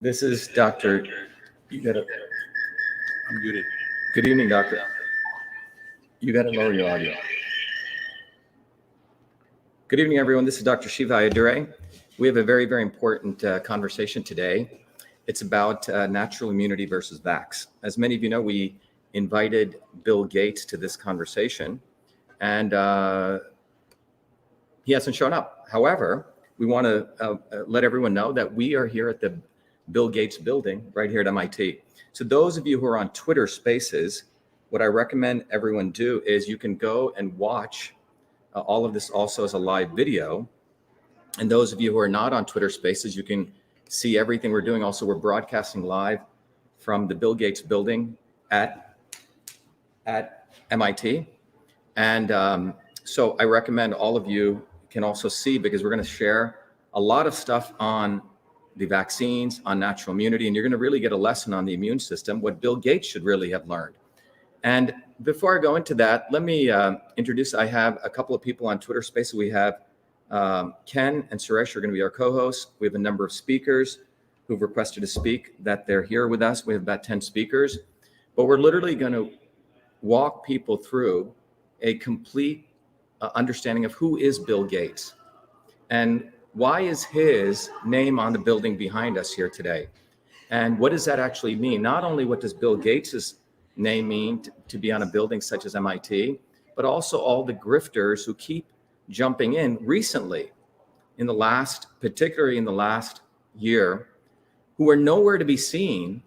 This is Dr. You gotta, I'm muted. good evening, doctor. You gotta lower your audio. Good evening, everyone. This is Dr. Shiva Ayadure. We have a very, very important conversation today. It's about natural immunity versus VAXX. As many of you know, we invited Bill Gates to this conversation, and he hasn't shown up. However, we want to let everyone know that we are here at the Bill Gates building right here at MIT. So those of you who are on Twitter Spaces, what I recommend everyone do is you can go and watch all of this also as a live video. And those of you who are not on Twitter Spaces, you can see everything we're doing. Also, we're broadcasting live from the Bill Gates building at MIT. And so I recommend all of you can also see, because we're going to share a lot of stuff on the vaccines, on natural immunity, and you're going to really get a lesson on the immune system, what Bill Gates should really have learned. And before I go into that, let me introduce, I have a couple of people on Twitter Spaces. We have Ken and Suresh are going to be our co-hosts. We have a number of speakers who've requested to speak, that they're here with us. We have about 10 speakers, but we're literally going to walk people through a complete understanding of who is Bill Gates and why is his name on the building behind us here today? And what does that actually mean? Not only what does Bill Gates's name mean to be on a building such as MIT, but also all the grifters who keep jumping in recently, particularly in the last year, who were nowhere to be seen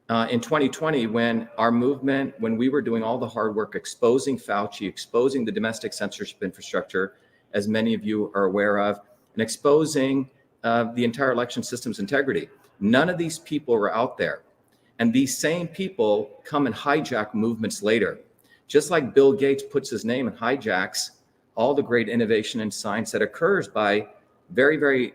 in 2020 when our movement, when we were doing all the hard work exposing Fauci, exposing the domestic censorship infrastructure, as many of you are aware of, and exposing the entire election system's integrity. None of these people were out there. And these same people come and hijack movements later. Just like Bill Gates puts his name and hijacks all the great innovation in science that occurs by very, very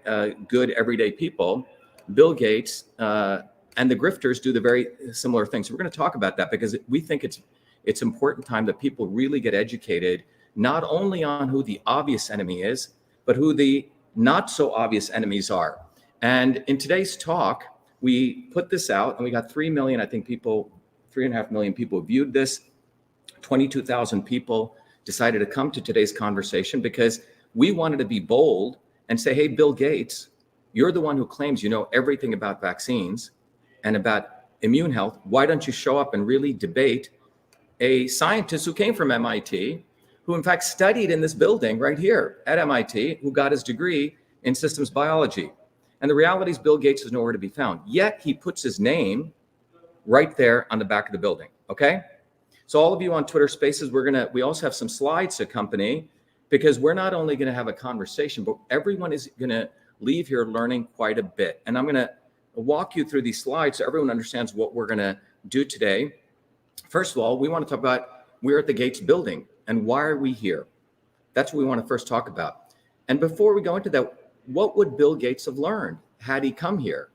good everyday people, Bill Gates and the grifters do the very similar things. So we're going to talk about that because we think it's important time that people really get educated, not only on who the obvious enemy is, but who the not so obvious enemies are. And in today's talk, we put this out and we got 3 million, I think 3.5 million people viewed this. 22,000 people decided to come to today's conversation because we wanted to be bold and say, hey, Bill Gates, you're the one who claims you know everything about vaccines and about immune health. Why don't you show up and really debate a scientist who came from MIT, who in fact studied in this building right here at MIT, who got his degree in systems biology. And the reality is Bill Gates is nowhere to be found. Yet he puts his name right there on the back of the building, okay? So all of you on Twitter Spaces, we also have some slides to accompany, because we're not only gonna have a conversation, but everyone is gonna leave here learning quite a bit. And I'm gonna walk you through these slides so everyone understands what we're gonna do today. First of all, we wanna talk about, we're at the Gates building and why are we here? That's what we wanna first talk about. And before we go into that, what would Bill Gates have learned had he come here?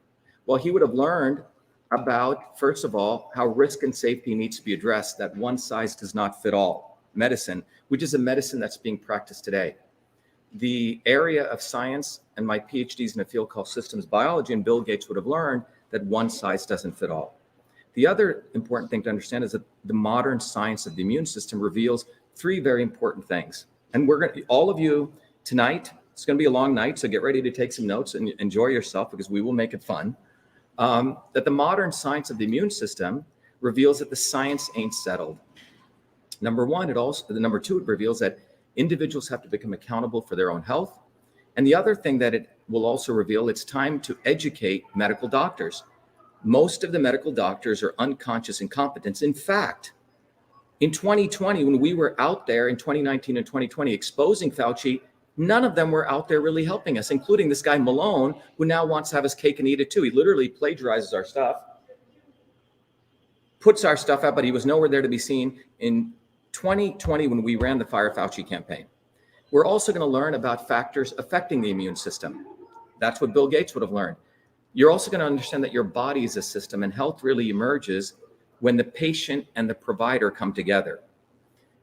Well, he would have learned about, first of all, how risk and safety needs to be addressed, that one size does not fit all medicine, which is a medicine that's being practiced today. The area of science, and my PhD's in a field called systems biology, and Bill Gates would have learned that one size doesn't fit all. The other important thing to understand is that the modern science of the immune system reveals 3 very important things. And all of you tonight, it's going to be a long night, so get ready to take some notes and enjoy yourself, because we will make it fun. That the modern science of the immune system reveals that the science ain't settled. Number 2, it reveals that individuals have to become accountable for their own health. And the other thing that it will also reveal, it's time to educate medical doctors. Most of the medical doctors are unconscious incompetence. In fact, in 2020, when we were out there in 2019 and 2020 exposing Fauci, none of them were out there really helping us, including this guy Malone, who now wants to have his cake and eat it too. He literally plagiarizes our stuff, puts our stuff out, but he was nowhere there to be seen in 2020 when we ran the Fire Fauci campaign. We're also going to learn about factors affecting the immune system. That's what Bill Gates would have learned. You're also going to understand that your body is a system, and health really emerges when the patient and the provider come together.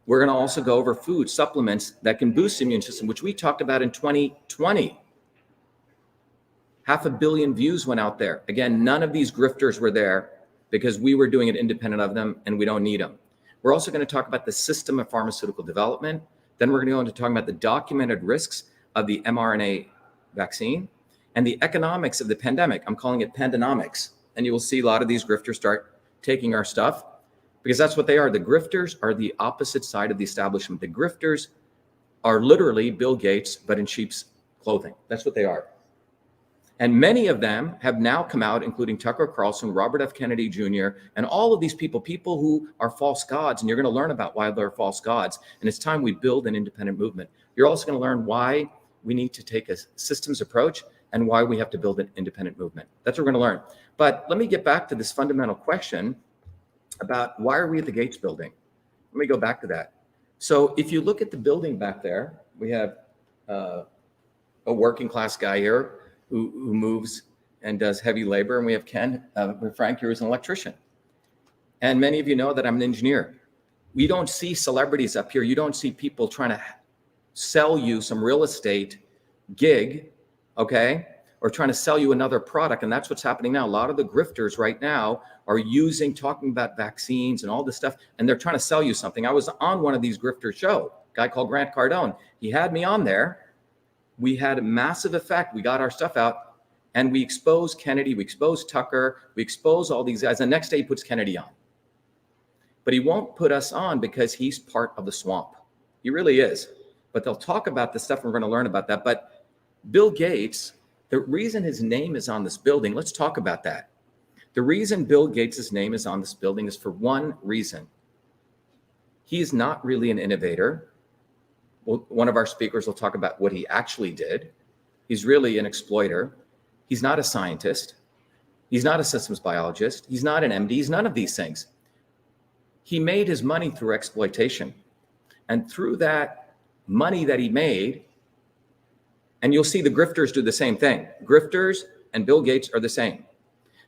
We're going to also go over food supplements that can boost the immune system, which we talked about in 2020. 500 million views went out there. Again, none of these grifters were there because we were doing it independent of them and we don't need them. We're also going to talk about the system of pharmaceutical development. Then we're going to go into talking about the documented risks of the mRNA vaccine and the economics of the pandemic. I'm calling it pandanomics. And you will see a lot of these grifters start taking our stuff because that's what they are. The grifters are the opposite side of the establishment. The grifters are literally Bill Gates, but in sheep's clothing. That's what they are. And many of them have now come out, including Tucker Carlson, Robert F. Kennedy Jr., and all of these people who are false gods. And you're going to learn about why they're false gods. And it's time we build an independent movement. You're also going to learn why we need to take a systems approach and why we have to build an independent movement. That's what we're going to learn. But let me get back to this fundamental question about why are we at the Gates building? Let me go back to that. So if you look at the building back there, we have a working class guy here who moves and does heavy labor. And we have Frank here, who's an electrician. And many of you know that I'm an engineer. We don't see celebrities up here. You don't see people trying to sell you some real estate gig, okay? Or trying to sell you another product. And that's what's happening now. A lot of the grifters right now are talking about vaccines and all this stuff, and they're trying to sell you something. I was on one of these grifter shows, a guy called Grant Cardone. He had me on there. We had a massive effect. We got our stuff out and we exposed Kennedy, we exposed Tucker, we exposed all these guys. The next day he puts Kennedy on. But he won't put us on because he's part of the swamp. He really is. But they'll talk about this stuff and we're going to learn about that. But Bill Gates, the reason his name is on this building, let's talk about that. The reason Bill Gates' name is on this building is for one reason. He is not really an innovator. Well, one of our speakers will talk about what he actually did. He's really an exploiter. He's not a scientist. He's not a systems biologist. He's not an MD. He's none of these things. He made his money through exploitation. And through that money that he made, and you'll see the grifters do the same thing. Grifters and Bill Gates are the same.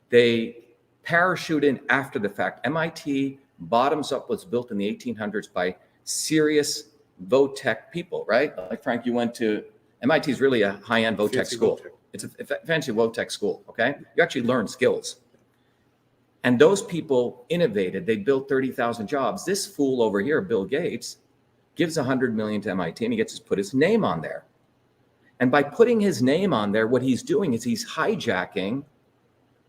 They parachute in after the fact. MIT bottoms up was built in the 1800s by serious vo-tech people, right? Like Frank, you went to, MIT is really a high-end vo-tech school. It's a fancy vo-tech school, okay? You actually learn skills. And those people innovated. They built 30,000 jobs. This fool over here, Bill Gates, gives $100 million to MIT and he gets to put his name on there. And by putting his name on there, what he's doing is he's hijacking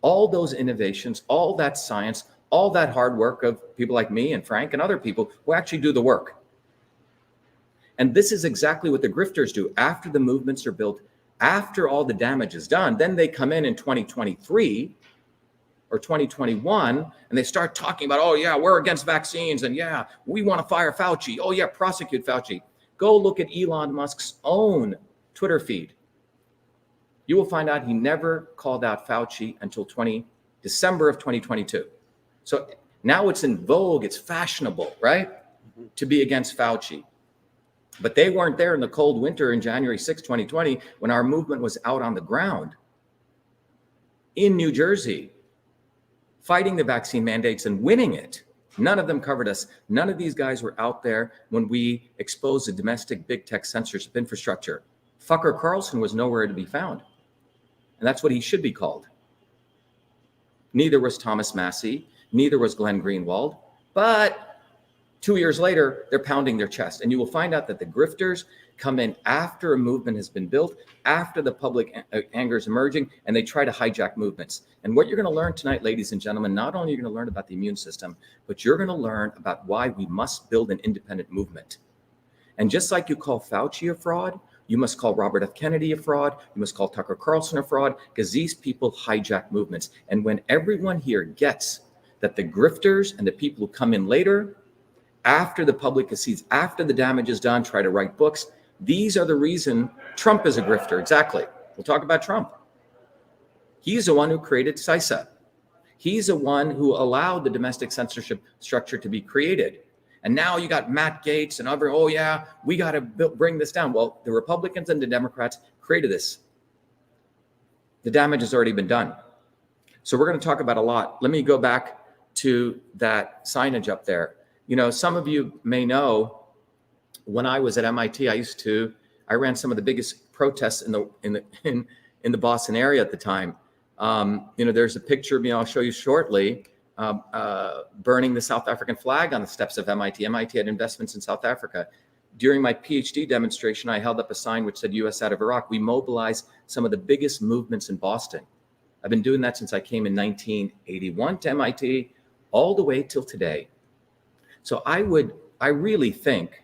all those innovations, all that science, all that hard work of people like me and Frank and other people who actually do the work. And this is exactly what the grifters do. After the movements are built, after all the damage is done, then they come in 2023 or 2021 and they start talking about, oh yeah, we're against vaccines and yeah, we want to fire Fauci. Oh yeah, prosecute Fauci. Go look at Elon Musk's own Twitter feed. You will find out he never called out Fauci until December of 2022. So now it's in vogue, it's fashionable, right? To be against Fauci. But they weren't there in the cold winter in January 6, 2020, when our movement was out on the ground in New Jersey, fighting the vaccine mandates and winning it. None of them covered us. None of these guys were out there when we exposed the domestic big tech censorship infrastructure. Fucker Carlson was nowhere to be found. And that's what he should be called. Neither was Thomas Massey. Neither was Glenn Greenwald. But 2 years later, they're pounding their chest. And you will find out that the grifters come in after a movement has been built, after the public anger is emerging, and they try to hijack movements. And what you're going to learn tonight, ladies and gentlemen, not only are you going to learn about the immune system, but you're going to learn about why we must build an independent movement. And just like you call Fauci a fraud, you must call Robert F. Kennedy a fraud. You must call Tucker Carlson a fraud, because these people hijack movements. And when everyone here gets that the grifters and the people who come in later, after the public sees, after the damage is done, try to write books, these are the reason Trump is a grifter. Exactly. We'll talk about Trump. He's the one who created CISA. He's the one who allowed the domestic censorship structure to be created. And now you got Matt Gaetz and other, oh yeah, we got to bring this down. Well, the Republicans and the Democrats created this. The damage has already been done. So we're going to talk about a lot. Let me go back to that signage up there. You know, some of you may know when I was at MIT, I ran some of the biggest protests in the Boston area at the time. There's a picture of me, I'll show you shortly, burning the South African flag on the steps of MIT. MIT had investments in South Africa. During my PhD demonstration, I held up a sign which said US out of Iraq. We mobilized some of the biggest movements in Boston. I've been doing that since I came in 1981 to MIT, all the way till today. So I really think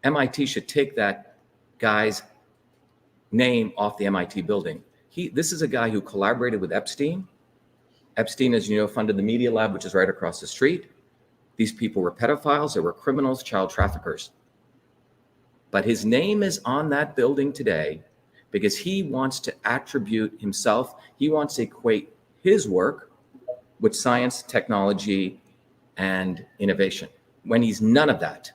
MIT should take that guy's name off the MIT building. This is a guy who collaborated with Epstein. Epstein, as you know, funded the Media Lab, which is right across the street. These people were pedophiles, they were criminals, child traffickers. But his name is on that building today because he wants to attribute himself, he wants to equate his work with science, technology, and innovation, when he's none of that.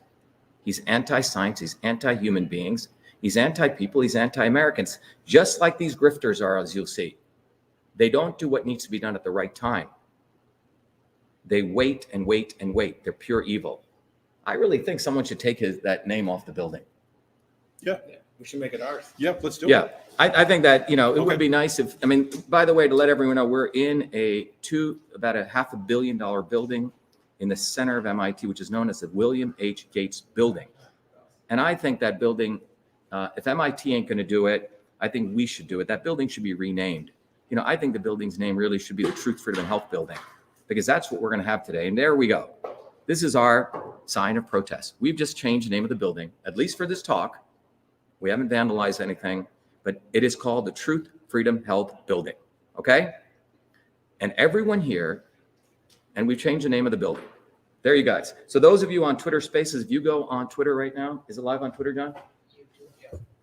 He's anti-science, he's anti-human beings, he's anti-people, he's anti-Americans, just like these grifters are, as you'll see. They don't do what needs to be done at the right time. They wait and wait and wait. They're pure evil. I really think someone should take that name off the building. Yeah. We should make it ours. Yeah, let's do it. Yeah, I think that, it Okay. would be nice if, by the way, to let everyone know, we're in about a $500 million building in the center of MIT, which is known as the William H. Gates Building. And I think that building, if MIT ain't going to do it, I think we should do it. That building should be renamed. I think the building's name really should be the Truth, Freedom, and Health Building, because that's what we're going to have today. And there we go. This is our sign of protest. We've just changed the name of the building, at least for this talk. We haven't vandalized anything, but it is called the Truth, Freedom, Health Building. Okay? And everyone here, and we've changed the name of the building. There you guys. So those of you on Twitter Spaces, if you go on Twitter right now, is it live on Twitter, John?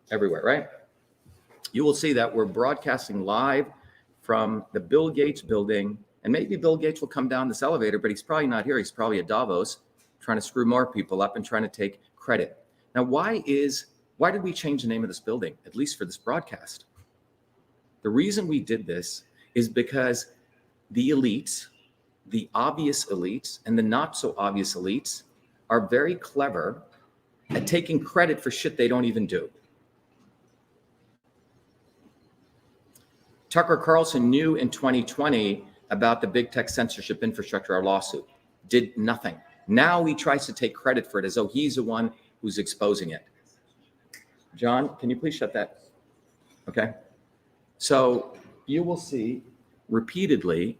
Everywhere, right? You will see that we're broadcasting live from the Bill Gates building, and maybe Bill Gates will come down this elevator, but he's probably not here. He's probably at Davos trying to screw more people up and trying to take credit. Now, why did we change the name of this building, at least for this broadcast? The reason we did this is because the elites, the obvious elites and the not so obvious elites are very clever at taking credit for shit they don't even do. Tucker Carlson knew in 2020 about the big tech censorship infrastructure, our lawsuit, did nothing. Now he tries to take credit for it as though he's the one who's exposing it. John, can you please shut that? Okay. So you will see repeatedly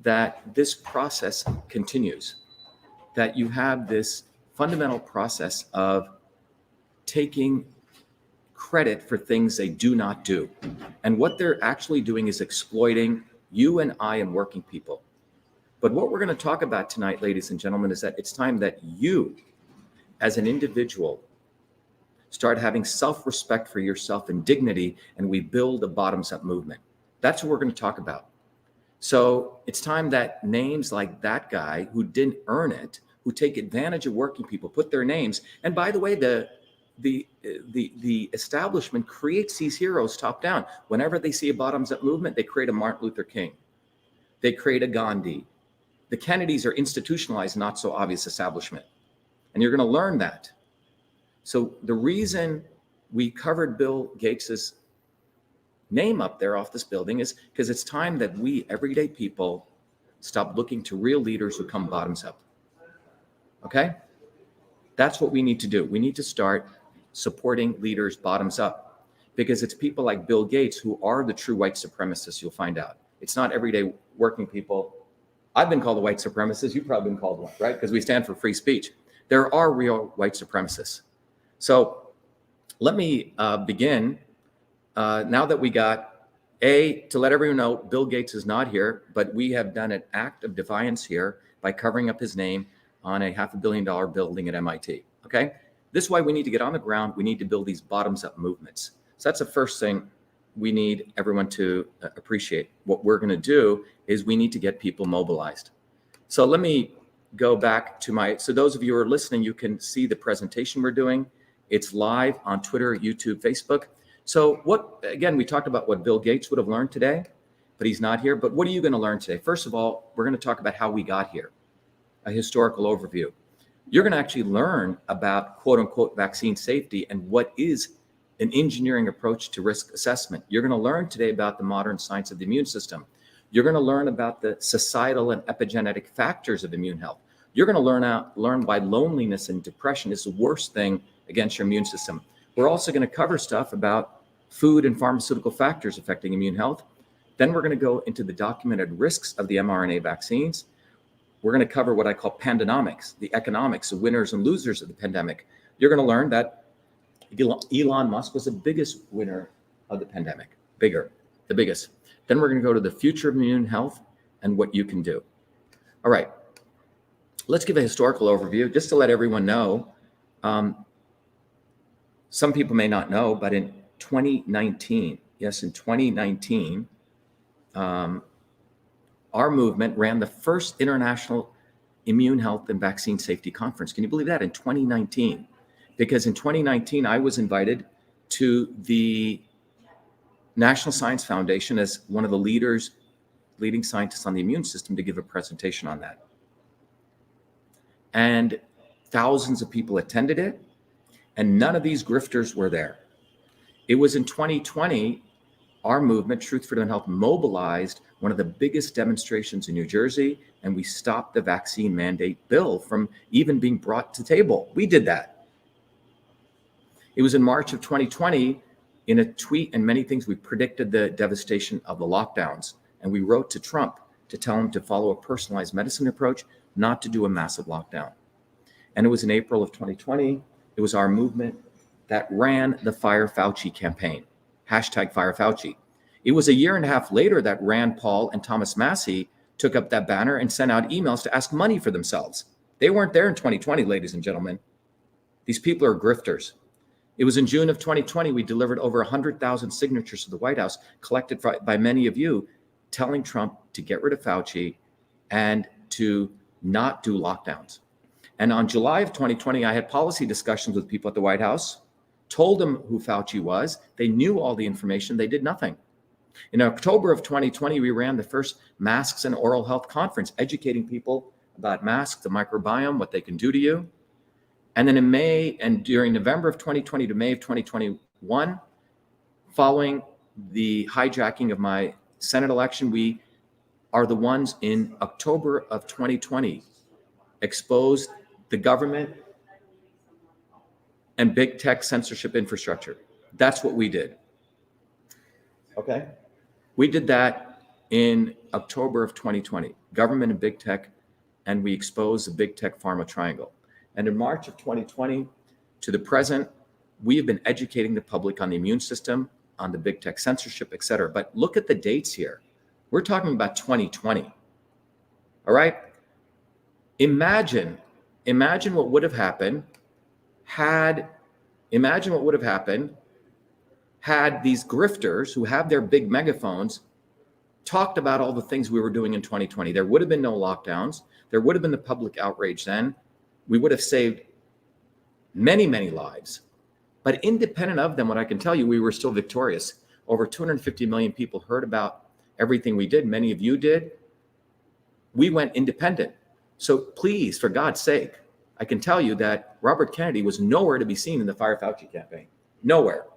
that this process continues, that you have this fundamental process of taking credit for things they do not do. And what they're actually doing is exploiting you and I and working people. But what we're going to talk about tonight, ladies and gentlemen, is that it's time that you, as an individual, start having self-respect for yourself and dignity, and we build a bottoms-up movement. That's what we're going to talk about. So it's time that names like that guy who didn't earn it, who take advantage of working people, put their names. And by the way, the establishment creates these heroes top down. Whenever they see a bottoms-up movement, they create a Martin Luther King. They create a Gandhi. The Kennedys are institutionalized, not so obvious establishment. And you're going to learn that. So the reason we covered Bill Gates's name up there off this building is because it's time that we, everyday people, stop looking to real leaders who come bottoms up. Okay? That's what we need to do. We need to start supporting leaders bottoms up, because it's people like Bill Gates who are the true white supremacists, you'll find out. It's not everyday working people. I've been called a white supremacist. You've probably been called one, right? Because we stand for free speech. There are real white supremacists. So let me begin. Now that we got, to let everyone know, Bill Gates is not here, but we have done an act of defiance here by covering up his name on a $500 million building at MIT, okay? This is why we need to get on the ground. We need to build these bottoms-up movements. So that's the first thing we need everyone to appreciate. What we're gonna do is we need to get people mobilized. So let me go back to so those of you who are listening, you can see the presentation we're doing. It's live on Twitter, YouTube, Facebook. So again, we talked about what Bill Gates would have learned today, but he's not here. But what are you going to learn today? First of all, we're going to talk about how we got here, a historical overview. You're going to actually learn about quote unquote vaccine safety and what is an engineering approach to risk assessment. You're going to learn today about the modern science of the immune system. You're going to learn about the societal and epigenetic factors of immune health. You're going to learn why loneliness and depression is the worst thing against your immune system. We're also going to cover stuff about food and pharmaceutical factors affecting immune health. Then we're going to go into the documented risks of the mRNA vaccines. We're going to cover what I call pandonomics, the economics, the winners and losers of the pandemic. You're going to learn that Elon Musk was the biggest winner of the pandemic, the biggest. Then we're going to go to the future of immune health and what you can do. All right, let's give a historical overview just to let everyone know. Some people may not know, but in 2019, yes, in 2019, our movement ran the first international immune health and vaccine safety conference. Can you believe that? In 2019, because in 2019, I was invited to the National Science Foundation as one of the leading scientists on the immune system to give a presentation on that. And thousands of people attended it, and none of these grifters were there. It was in 2020, our movement, Truth, Freedom, and Health, mobilized one of the biggest demonstrations in New Jersey, and we stopped the vaccine mandate bill from even being brought to table. We did that. It was in March of 2020, in a tweet and many things, we predicted the devastation of the lockdowns, and we wrote to Trump to tell him to follow a personalized medicine approach, not to do a massive lockdown. And it was in April of 2020, it was our movement that ran the Fire Fauci campaign, #FireFauci. It was a year and a half later that Rand Paul and Thomas Massie took up that banner and sent out emails to ask money for themselves. They weren't there in 2020, ladies and gentlemen. These people are grifters. It was in June of 2020, we delivered over 100,000 signatures to the White House, collected by many of you, telling Trump to get rid of Fauci and to not do lockdowns. And on July of 2020, I had policy discussions with people at the White House, told them who Fauci was. They knew all the information. They did nothing. In October of 2020, we ran the first Masks and Oral Health Conference, educating people about masks, the microbiome, what they can do to you. And then in May and during November of 2020 to May of 2021, following the hijacking of my Senate election, we are the ones in October of 2020 exposed the government and big tech censorship infrastructure. That's what we did. Okay. We did that in October of 2020, government and big tech, and we exposed the big tech pharma triangle. And in March of 2020 to the present, we have been educating the public on the immune system, on the big tech censorship, et cetera. But look at the dates here. We're talking about 2020. All right. Imagine what would have happened had these grifters who have their big megaphones talked about all the things we were doing in 2020. There would have been no lockdowns. There would have been the public outrage then. We would have saved many, many lives. But independent of them, what I can tell you, we were still victorious. Over 250 million people heard about everything we did. Many of you did. We went independent. So please, for God's sake, I can tell you that Robert Kennedy was nowhere to be seen in the Fire Fauci campaign. Nowhere.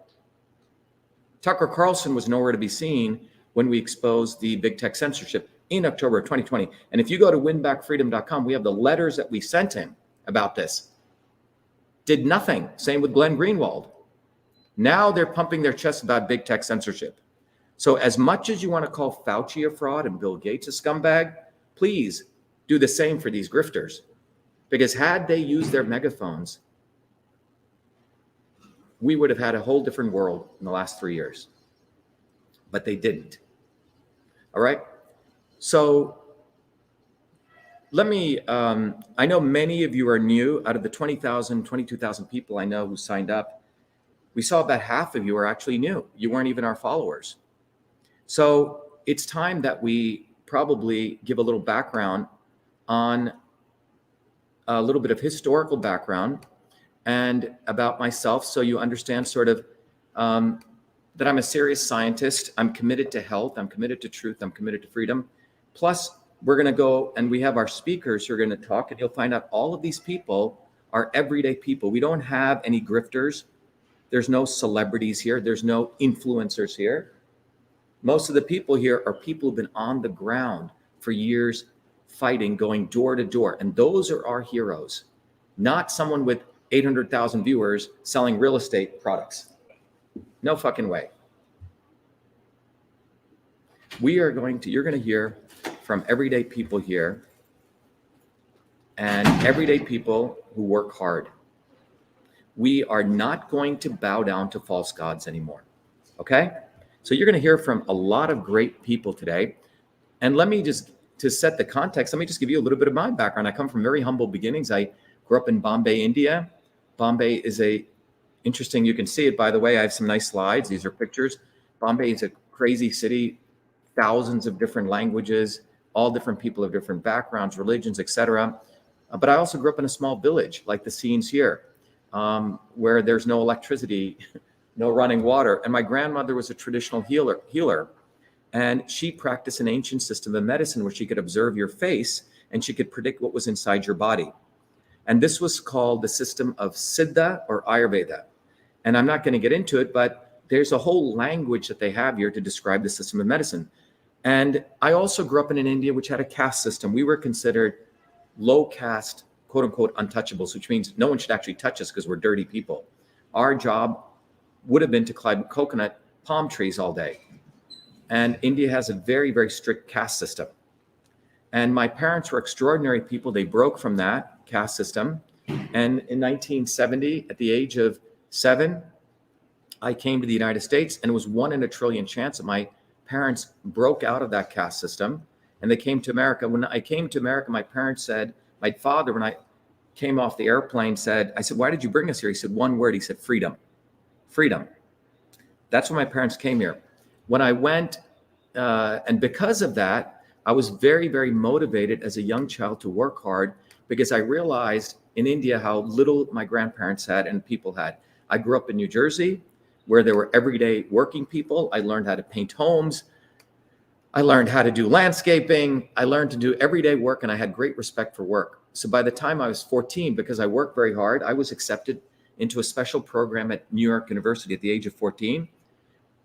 Tucker Carlson was nowhere to be seen when we exposed the big tech censorship in October of 2020. And if you go to winbackfreedom.com, we have the letters that we sent him about this. Did nothing. Same with Glenn Greenwald. Now they're pumping their chests about big tech censorship. So as much as you want to call Fauci a fraud and Bill Gates a scumbag, please do the same for these grifters. Because had they used their megaphones, we would have had a whole different world in the last 3 years. But they didn't. All right? So let me, I know many of you are new. Out of the 20,000, 22,000 people I know who signed up, we saw about half of you are actually new. You weren't even our followers. So it's time that we probably give a little background on a little bit of historical background and about myself, so you understand sort of that I'm a serious scientist. I'm committed to health. I'm committed to truth. I'm committed to freedom. Plus, we're going to go and we have our speakers who are going to talk, and you'll find out all of these people are everyday people. We don't have any grifters There's no celebrities here. There's no influencers here. Most of the people here are people who've been on the ground for years fighting, going door to door. And those are our heroes, not someone with 800,000 viewers selling real estate products. No fucking way. You're going to hear from everyday people here, and everyday people who work hard. We are not going to bow down to false gods anymore. Okay? So you're going to hear from a lot of great people today. And to set the context, let me just give you a little bit of my background. I come from very humble beginnings. I grew up in Bombay, India. Bombay is interesting, you can see it, by the way. I have some nice slides. These are pictures. Bombay is a crazy city, thousands of different languages, all different people of different backgrounds, religions, etc. But I also grew up in a small village, like the scenes here, where there's no electricity, no running water. And my grandmother was a traditional healer. And she practiced an ancient system of medicine where she could observe your face and she could predict what was inside your body. And this was called the system of Siddha or Ayurveda. And I'm not going to get into it, but there's a whole language that they have here to describe the system of medicine. And I also grew up in India, which had a caste system. We were considered low caste, quote unquote, untouchables, which means no one should actually touch us because we're dirty people. Our job would have been to climb coconut palm trees all day. And India has a very, very strict caste system. And my parents were extraordinary people. They broke from that caste system. And in 1970, at the age of 7, I came to the United States, and it was 1 in a trillion chance that my parents broke out of that caste system and they came to America. When I came to America, my parents said, my father, when I came off the airplane, I said, why did you bring us here? He said one word. He said, freedom. Freedom. That's when my parents came here. When I went, and because of that, I was very, very motivated as a young child to work hard, because I realized in India how little my grandparents had and people had. I grew up in New Jersey, where there were everyday working people. I learned how to paint homes. I learned how to do landscaping. I learned to do everyday work, and I had great respect for work. So by the time I was 14, because I worked very hard, I was accepted into a special program at New York University at the age of 14.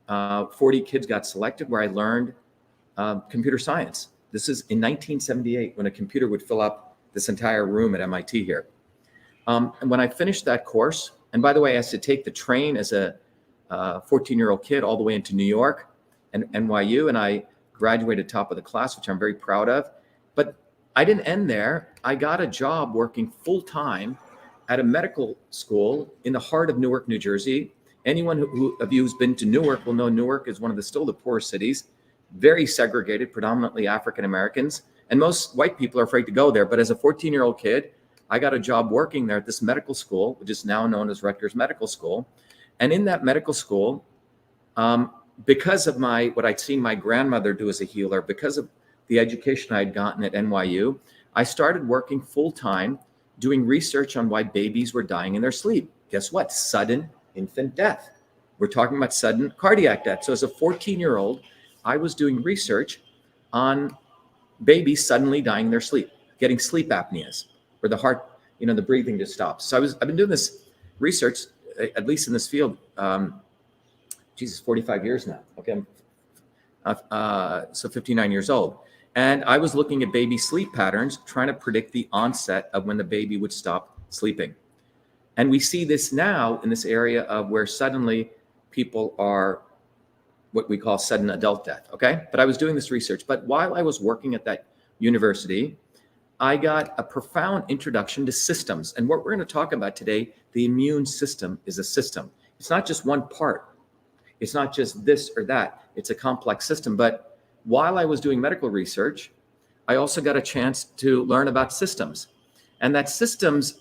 40 kids got selected, where I learned computer science. This is in 1978, when a computer would fill up this entire room at MIT here. And when I finished that course, and by the way, I had to take the train as a 14-year-old kid all the way into New York and NYU, and I graduated top of the class, which I'm very proud of. But I didn't end there. I got a job working full-time at a medical school in the heart of Newark, New Jersey. Anyone of you who's been to Newark will know Newark is one of still the poorest cities, very segregated, predominantly African Americans, and most white people are afraid to go there. But as a 14-year-old kid, I got a job working there at this medical school, which is now known as Rutgers Medical School. And in that medical school, because of what I'd seen my grandmother do as a healer, because of the education I had gotten at NYU, I started working full-time doing research on why babies were dying in their sleep. Guess what? Sudden infant death. We're talking about sudden cardiac death. So as a 14-year-old, I was doing research on babies suddenly dying in their sleep, getting sleep apneas, where the heart, the breathing just stops. So I've been doing this research, at least in this field, 45 years now. Okay, so 59 years old. And I was looking at baby sleep patterns, trying to predict the onset of when the baby would stop sleeping. And we see this now in this area of where suddenly people are what we call sudden adult death, okay? But I was doing this research. But while I was working at that university, I got a profound introduction to systems. And what we're going to talk about today, the immune system is a system. It's not just one part. It's not just this or that. It's a complex system. But while I was doing medical research, I also got a chance to learn about systems. And that systems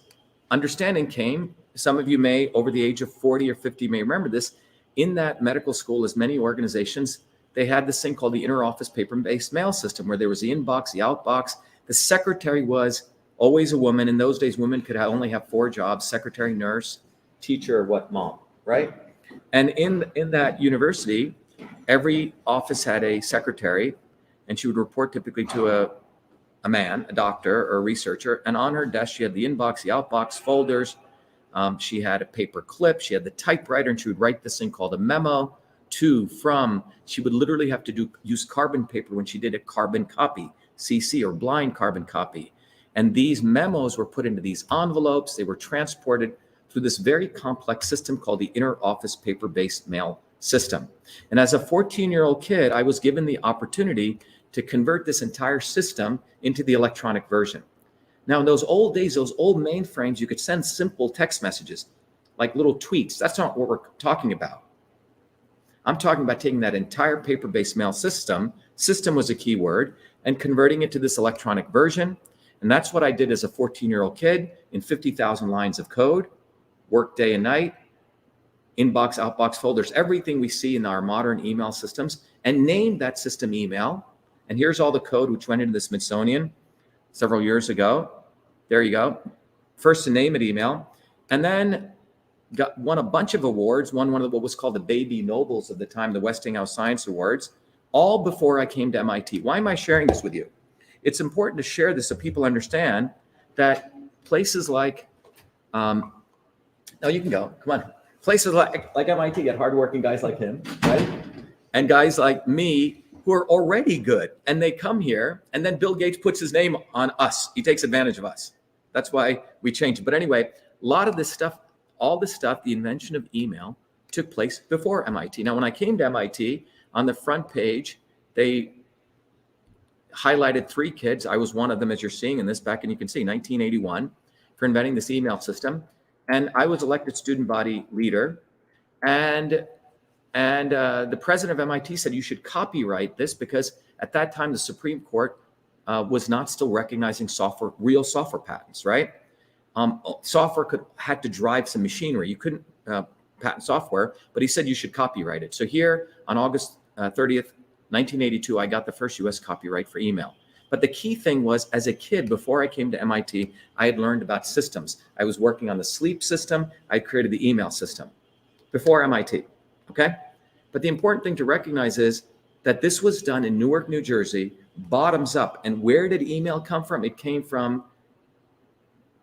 understanding came, some of you may, over the age of 40 or 50, may remember this. In that medical school, as many organizations, they had this thing called the interoffice paper-based mail system, where there was the inbox, the outbox. The secretary was always a woman. In those days, women could only have 4 jobs: secretary, nurse, teacher, mom, right? And in that university, every office had a secretary, and she would report typically to a man, a doctor or a researcher. And on her desk, she had the inbox, the outbox, folders, She had a paper clip. She had the typewriter, and she would write this thing called a memo. To, from. She would literally have to use carbon paper when she did a carbon copy, CC, or blind carbon copy. And these memos were put into these envelopes. They were transported through this very complex system called the inter-office paper-based mail system. And as a 14-year-old kid, I was given the opportunity to convert this entire system into the electronic version. Now, in those old days, those old mainframes, you could send simple text messages, like little tweets. That's not what we're talking about. I'm talking about taking that entire paper-based mail system was a key word, and converting it to this electronic version. And that's what I did as a 14-year-old kid in 50,000 lines of code, work day and night, inbox, outbox folders, everything we see in our modern email systems, and named that system email. And here's all the code which went into the Smithsonian several years ago. There you go. First to name it email. And then won a bunch of awards, won one of what was called the Baby Nobles of the time, the Westinghouse Science Awards, all before I came to MIT. Why am I sharing this with you? It's important to share this so people understand that places like, no, you can go, come on. Places like MIT get hardworking guys like him, right? And guys like me who are already good. And they come here, and then Bill Gates puts his name on us. He takes advantage of us. That's why we changed it. But anyway, a lot of this stuff, all this stuff, the invention of email took place before MIT. Now, when I came to MIT, on the front page, they highlighted 3 kids. I was one of them, as you're seeing in this back, and you can see 1981 for inventing this email system. And I was elected student body leader. And the president of MIT said, you should copyright this, because at that time, the Supreme Court was not still recognizing real software patents, right? Software had to drive some machinery. You couldn't patent software, but he said you should copyright it. So here on August 30th, 1982, I got the first US copyright for email. But the key thing was, as a kid, before I came to MIT, I had learned about systems. I was working on the sleep system. I created the email system before MIT, okay? But the important thing to recognize is that this was done in Newark, New Jersey, bottoms up. And where did email come from? It came from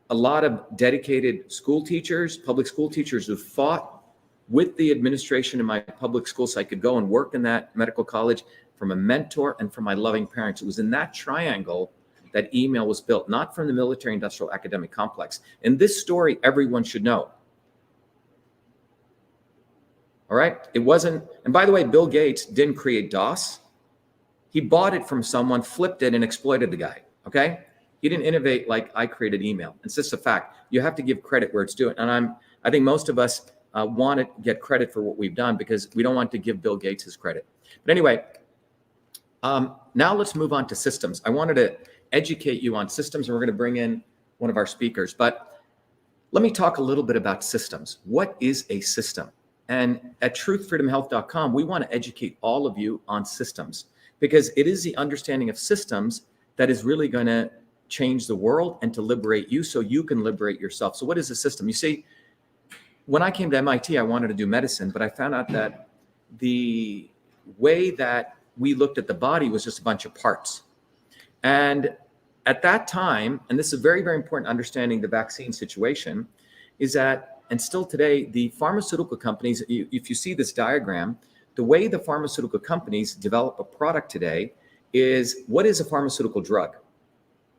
a lot of dedicated school teachers, public school teachers, who fought with the administration in my public school so I could go and work in that medical college, from a mentor and from my loving parents. It was in that triangle that email was built, not from the military industrial academic complex. And this story, everyone should know. All right? It wasn't, and by the way, Bill Gates didn't create DOS. He bought it from someone, flipped it, and exploited the guy, okay? He didn't innovate like I created email. It's just a fact. You have to give credit where it's due. And I think most of us want to get credit for what we've done, because we don't want to give Bill Gates his credit. But anyway, now let's move on to systems. I wanted to educate you on systems, and we're going to bring in one of our speakers. But let me talk a little bit about systems. What is a system? And at truthfreedomhealth.com, we want to educate all of you on systems, because it is the understanding of systems that is really going to change the world and to liberate you so you can liberate yourself. So what is a system? You see, when I came to MIT, I wanted to do medicine, but I found out that the way that we looked at the body was just a bunch of parts. And at that time, and this is very, very important understanding the vaccine situation, is that, and still today, the pharmaceutical companies, if you see this diagram, the way the pharmaceutical companies develop a product today is, what is a pharmaceutical drug?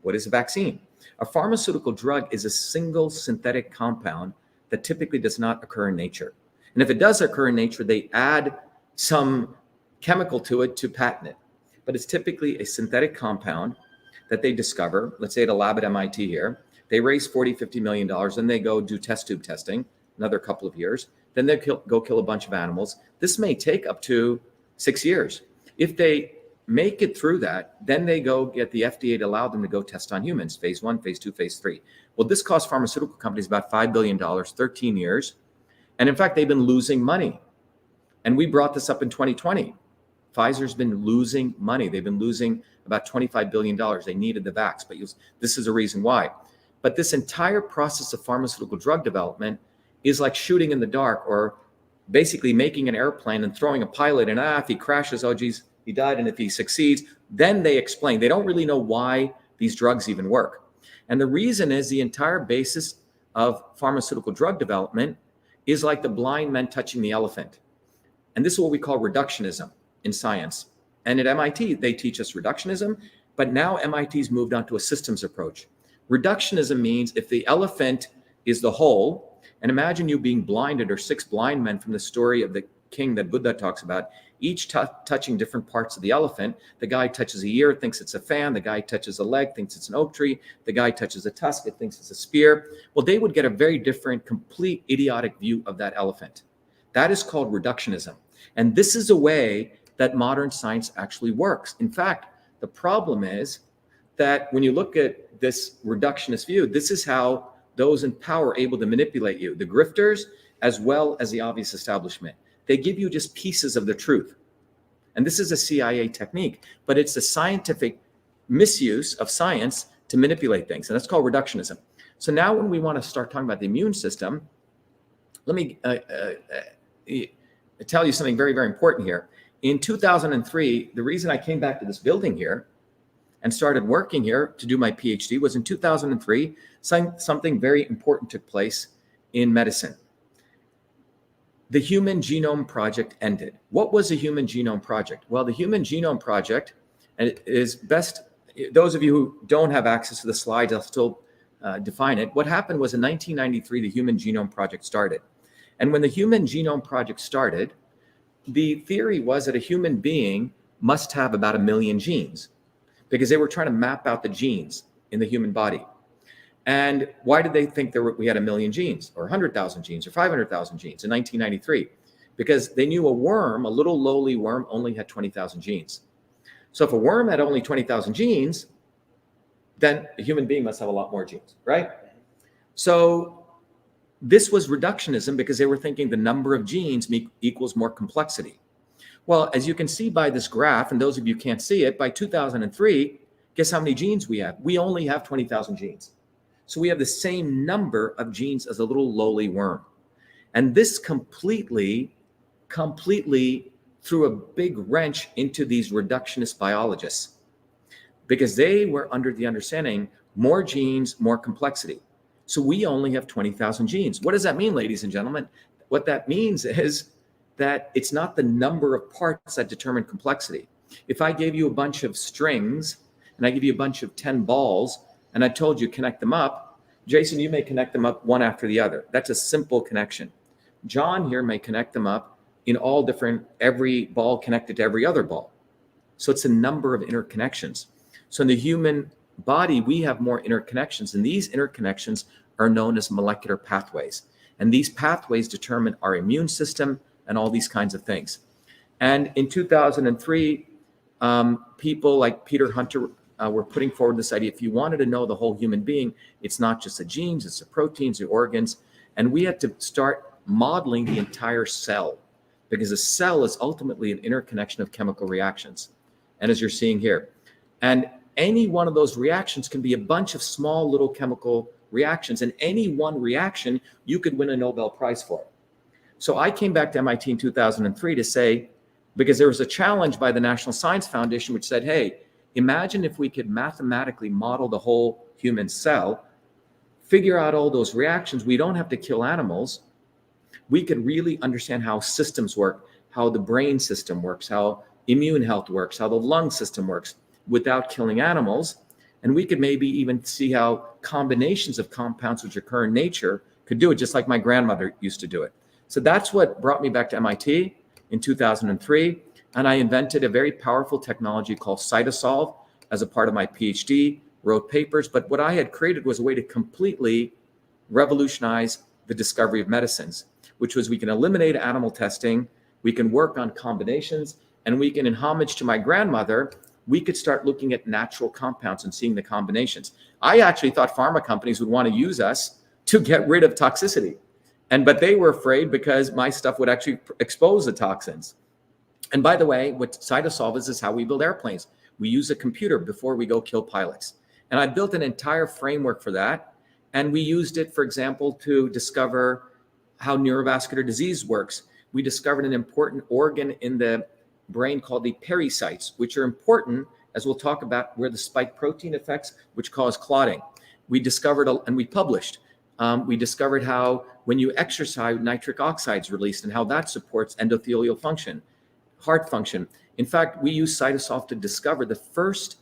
What is a vaccine? A pharmaceutical drug is a single synthetic compound that typically does not occur in nature. And if it does occur in nature, they add some chemical to it to patent it. But it's typically a synthetic compound that they discover, let's say at a lab at MIT here. They raise $40-50 million, then they go do test tube testing, another couple of years. Then they go kill a bunch of animals. This may take up to 6 years. If they make it through that, then they go get the FDA to allow them to go test on humans, phase 1, phase 2, phase 3. Well, this cost pharmaceutical companies about $5 billion, 13 years. And in fact, they've been losing money. And we brought this up in 2020. Pfizer's been losing money. They've been losing about $25 billion. They needed the VAXX, but this is a reason why. But this entire process of pharmaceutical drug development is like shooting in the dark, or basically making an airplane and throwing a pilot, and if he crashes, oh geez, he died. And if he succeeds, then they explain. They don't really know why these drugs even work. And the reason is the entire basis of pharmaceutical drug development is like the blind men touching the elephant. And this is what we call reductionism in science. And at MIT, they teach us reductionism, but now MIT's moved on to a systems approach. Reductionism means if the elephant is the whole, and imagine you being blinded, or 6 blind men from the story of the king that Buddha talks about, each touching different parts of the elephant. The guy touches a ear, thinks it's a fan. The guy touches a leg, thinks it's an oak tree. The guy touches a tusk, it thinks it's a spear. Well, they would get a very different, complete, idiotic view of that elephant. That is called reductionism. And this is a way that modern science actually works. In fact, the problem is that when you look at this reductionist view, this is how those in power are able to manipulate you, the grifters, as well as the obvious establishment. They give you just pieces of the truth. And this is a CIA technique, but it's a scientific misuse of science to manipulate things. And that's called reductionism. So now when we want to start talking about the immune system, let me tell you something very, very important here. In 2003, the reason I came back to this building here and started working here to do my PhD was in 2003, something very important took place in medicine. The Human Genome Project ended. What was the Human Genome Project? Well, the Human Genome Project, and it is best, those of you who don't have access to the slides, I'll still define it. What happened was in 1993, the Human Genome Project started. And when the Human Genome Project started, the theory was that a human being must have about 1 million genes, because they were trying to map out the genes in the human body. And why did they think we had 1 million genes, or 100,000 genes, or 500,000 genes in 1993? Because they knew a worm, a little lowly worm, only had 20,000 genes. So if a worm had only 20,000 genes, then a human being must have a lot more genes, right? So this was reductionism, because they were thinking the number of genes equals more complexity. Well, as you can see by this graph, and those of you who can't see it, by 2003, guess how many genes we have? We only have 20,000 genes. So we have the same number of genes as a little lowly worm. And this completely threw a big wrench into these reductionist biologists, because they were under the understanding more genes, more complexity. So we only have 20,000 genes. What does that mean, ladies and gentlemen? What that means is that it's not the number of parts that determine complexity. If I gave you a bunch of strings and I give you a bunch of 10 balls and I told you connect them up, Jason, you may connect them up one after the other. That's a simple connection. John here may connect them up in all different, every ball connected to every other ball. So it's a number of interconnections. So in the human body, we have more interconnections, and these interconnections are known as molecular pathways. And these pathways determine our immune system and all these kinds of things. And in 2003, people like Peter Hunter were putting forward this idea. If you wanted to know the whole human being, it's not just the genes, it's the proteins, the organs. And we had to start modeling the entire cell, because a cell is ultimately an interconnection of chemical reactions. And as you're seeing here, and any one of those reactions can be a bunch of small little chemical reactions, and any one reaction you could win a Nobel Prize for. So I came back to MIT in 2003 to say, because there was a challenge by the National Science Foundation which said, hey, imagine if we could mathematically model the whole human cell, figure out all those reactions. We don't have to kill animals. We could really understand how systems work, how the brain system works, how immune health works, how the lung system works, without killing animals. And we could maybe even see how combinations of compounds which occur in nature could do it, just like my grandmother used to do it. So that's what brought me back to MIT in 2003. And I invented a very powerful technology called CytoSolve as a part of my PhD, wrote papers. But what I had created was a way to completely revolutionize the discovery of medicines, which was we can eliminate animal testing, we can work on combinations, and we can, in homage to my grandmother, we could start looking at natural compounds and seeing the combinations. I actually thought pharma companies would want to use us to get rid of toxicity. But they were afraid because my stuff would actually expose the toxins. And by the way, what CytoSolve is how we build airplanes. We use a computer before we go kill pilots. And I built an entire framework for that. And we used it, for example, to discover how neurovascular disease works. We discovered an important organ in the brain called the pericytes, which are important, as we'll talk about, where the spike protein effects, which cause clotting. We discovered and we published We discovered how when you exercise, nitric oxide is released and how that supports endothelial function, heart function. In fact, we used cytosol to discover the first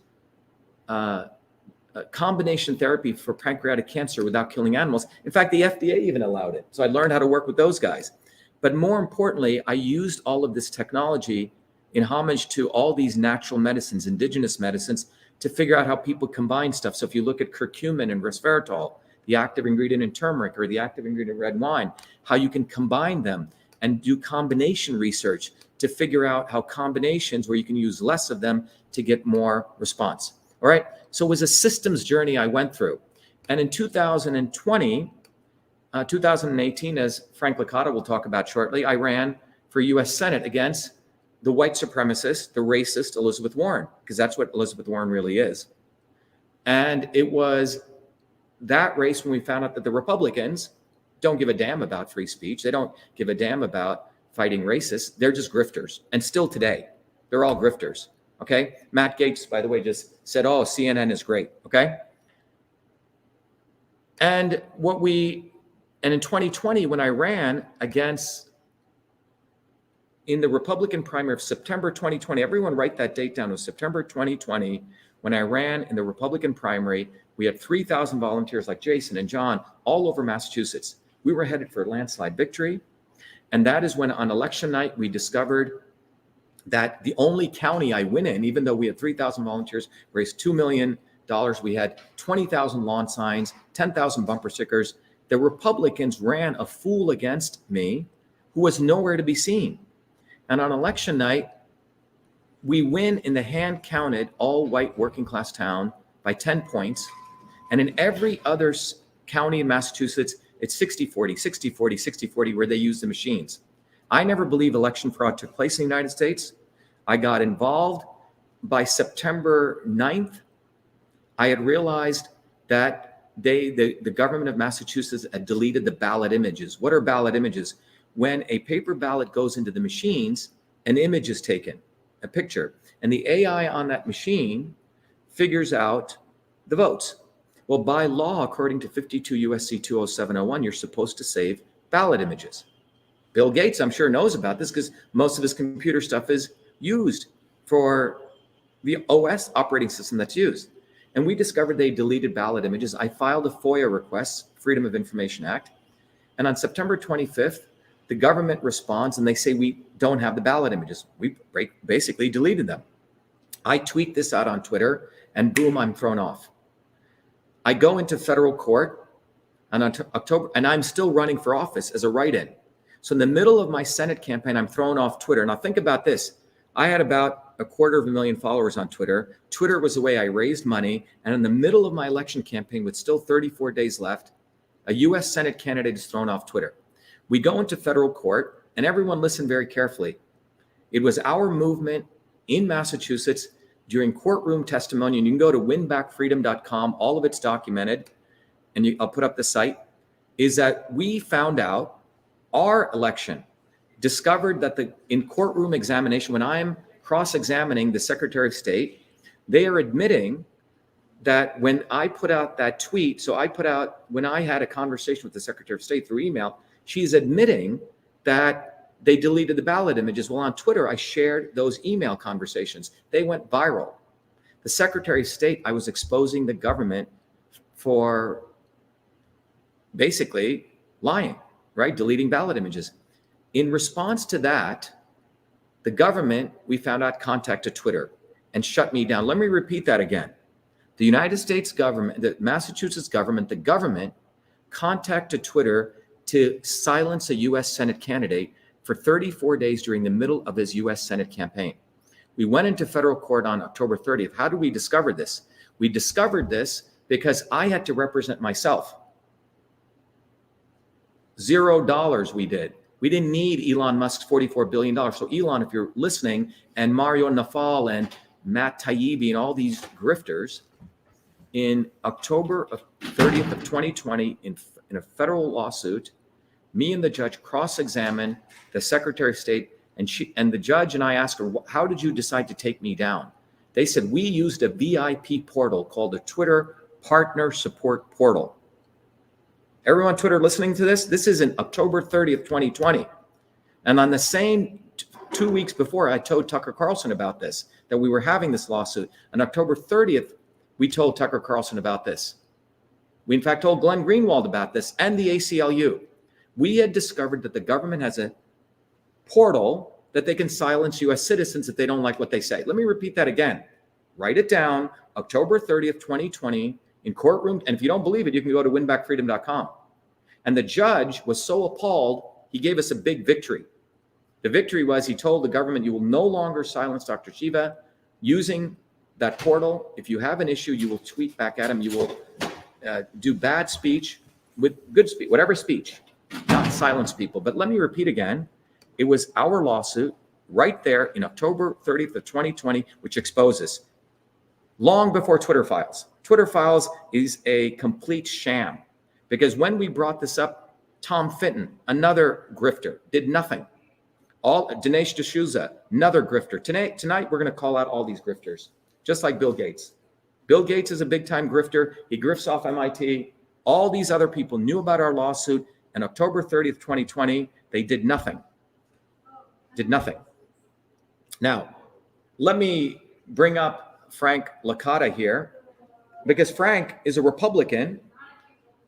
combination therapy for pancreatic cancer without killing animals. In fact, the FDA even allowed it. So I learned how to work with those guys. But more importantly, I used all of this technology in homage to all these natural medicines, indigenous medicines, to figure out how people combine stuff. So if you look at curcumin and resveratrol, the active ingredient in turmeric or the active ingredient in red wine, how you can combine them and do combination research to figure out how combinations where you can use less of them to get more response. All right. So it was a systems journey I went through. And in 2020, 2018, as Frank Licata will talk about shortly, I ran for US Senate against the white supremacist, the racist Elizabeth Warren, because that's what Elizabeth Warren really is. And it was that race when we found out that the Republicans don't give a damn about free speech. They don't give a damn about fighting racists. They're just grifters. And still today, they're all grifters. Okay. Matt Gaetz, by the way, just said, oh, CNN is great. Okay. And in 2020, when I ran against in the Republican primary of September 2020, everyone write that date down. It was September 2020 when I ran in the Republican primary. We had 3,000 volunteers like Jason and John all over Massachusetts. We were headed for a landslide victory. And that is when on election night, we discovered that the only county I win in, even though we had 3,000 volunteers, raised $2 million, we had 20,000 lawn signs, 10,000 bumper stickers. The Republicans ran a fool against me who was nowhere to be seen. And on election night, we win in the hand-counted all-white working-class town by 10 points. And in every other county in Massachusetts, it's 60-40, 60-40, 60-40, where they use the machines. I never believed election fraud took place in the United States. I got involved by September 9th. I had realized that the government of Massachusetts had deleted the ballot images. What are ballot images? When a paper ballot goes into the machines, an image is taken, a picture, and the AI on that machine figures out the votes. Well, by law, according to 52 USC 20701, you're supposed to save ballot images. Bill Gates, I'm sure, knows about this because most of his computer stuff is used for the OS operating system that's used. And we discovered they deleted ballot images. I filed a FOIA request, Freedom of Information Act. And on September 25th, the government responds and they say, we don't have the ballot images. We basically deleted them. I tweet this out on Twitter and boom, I'm thrown off. I go into federal court on October, and I'm still running for office as a write-in. So in the middle of my Senate campaign, I'm thrown off Twitter. Now think about this. I had about 250,000 followers on Twitter. Twitter was the way I raised money. And in the middle of my election campaign with still 34 days left, a US Senate candidate is thrown off Twitter. We go into federal court, and everyone listened very carefully. It was our movement in Massachusetts during courtroom testimony, and you can go to winbackfreedom.com, all of it's documented, and I'll put up the site, is that we found out our election, discovered that in courtroom examination, when I'm cross-examining the Secretary of State, they are admitting that when I put out that tweet, so I put out, when I had a conversation with the Secretary of State through email, she's admitting that they deleted the ballot images. Well, on Twitter, I shared those email conversations. They went viral. The Secretary of State, I was exposing the government for basically lying, right? Deleting ballot images. In response to that, the government, we found out, contacted Twitter and shut me down. Let me repeat that again. The United States government, the Massachusetts government, the government contacted Twitter to silence a US Senate candidate for 34 days during the middle of his US Senate campaign. We went into federal court on October 30th. How did we discover this? We discovered this because I had to represent myself. $0 we did. We didn't need Elon Musk's $44 billion. So Elon, if you're listening, and Mario Nawfal and Matt Taibbi and all these grifters, in October 30th of 2020, in a federal lawsuit, me and the judge cross-examined the Secretary of State, and the judge and I asked her, how did you decide to take me down? They said, we used a VIP portal called the Twitter Partner Support Portal. Everyone on Twitter listening to this, this is in October 30th, 2020. And on the same 2 weeks before, I told Tucker Carlson about this, that we were having this lawsuit. On October 30th, we told Tucker Carlson about this. We, in fact, told Glenn Greenwald about this and the ACLU. We had discovered that the government has a portal that they can silence U.S. citizens if they don't like what they say. Let me repeat that again. Write it down, October 30th, 2020, in courtroom. And if you don't believe it, you can go to winbackfreedom.com. And the judge was so appalled, he gave us a big victory. The victory was he told the government, you will no longer silence Dr. Shiva using that portal. If you have an issue, you will tweet back at him. You will do bad speech with good speech, whatever speech, not silence people. But let me repeat again. It was our lawsuit right there in October 30th of 2020, which exposes long before Twitter Files. Twitter Files is a complete sham because when we brought this up, Tom Fitton, another grifter, did nothing. Dinesh D'Souza, another grifter. Tonight, we're going to call out all these grifters, just like Bill Gates. Bill Gates is a big-time grifter. He grifts off MIT. All these other people knew about our lawsuit. And October 30th, 2020, they did nothing. Did nothing. Now, let me bring up Frank Licata here, because Frank is a Republican.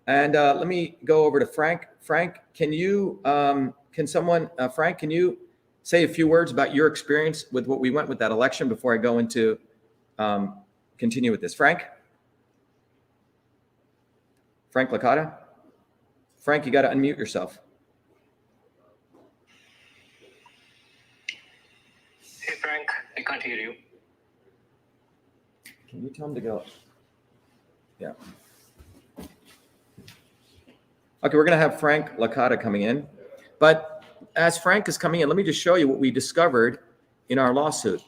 And let me go over to Frank. Frank, can you, Frank, can you say a few words about your experience with what we went with that election before I go into continue with this? Frank Licata? Frank, you got to unmute yourself. Hey, Frank, I can't hear you. Can you tell him to go? Yeah. Okay, we're going to have Frank Licata coming in. But as Frank is coming in, let me just show you what we discovered in our lawsuit.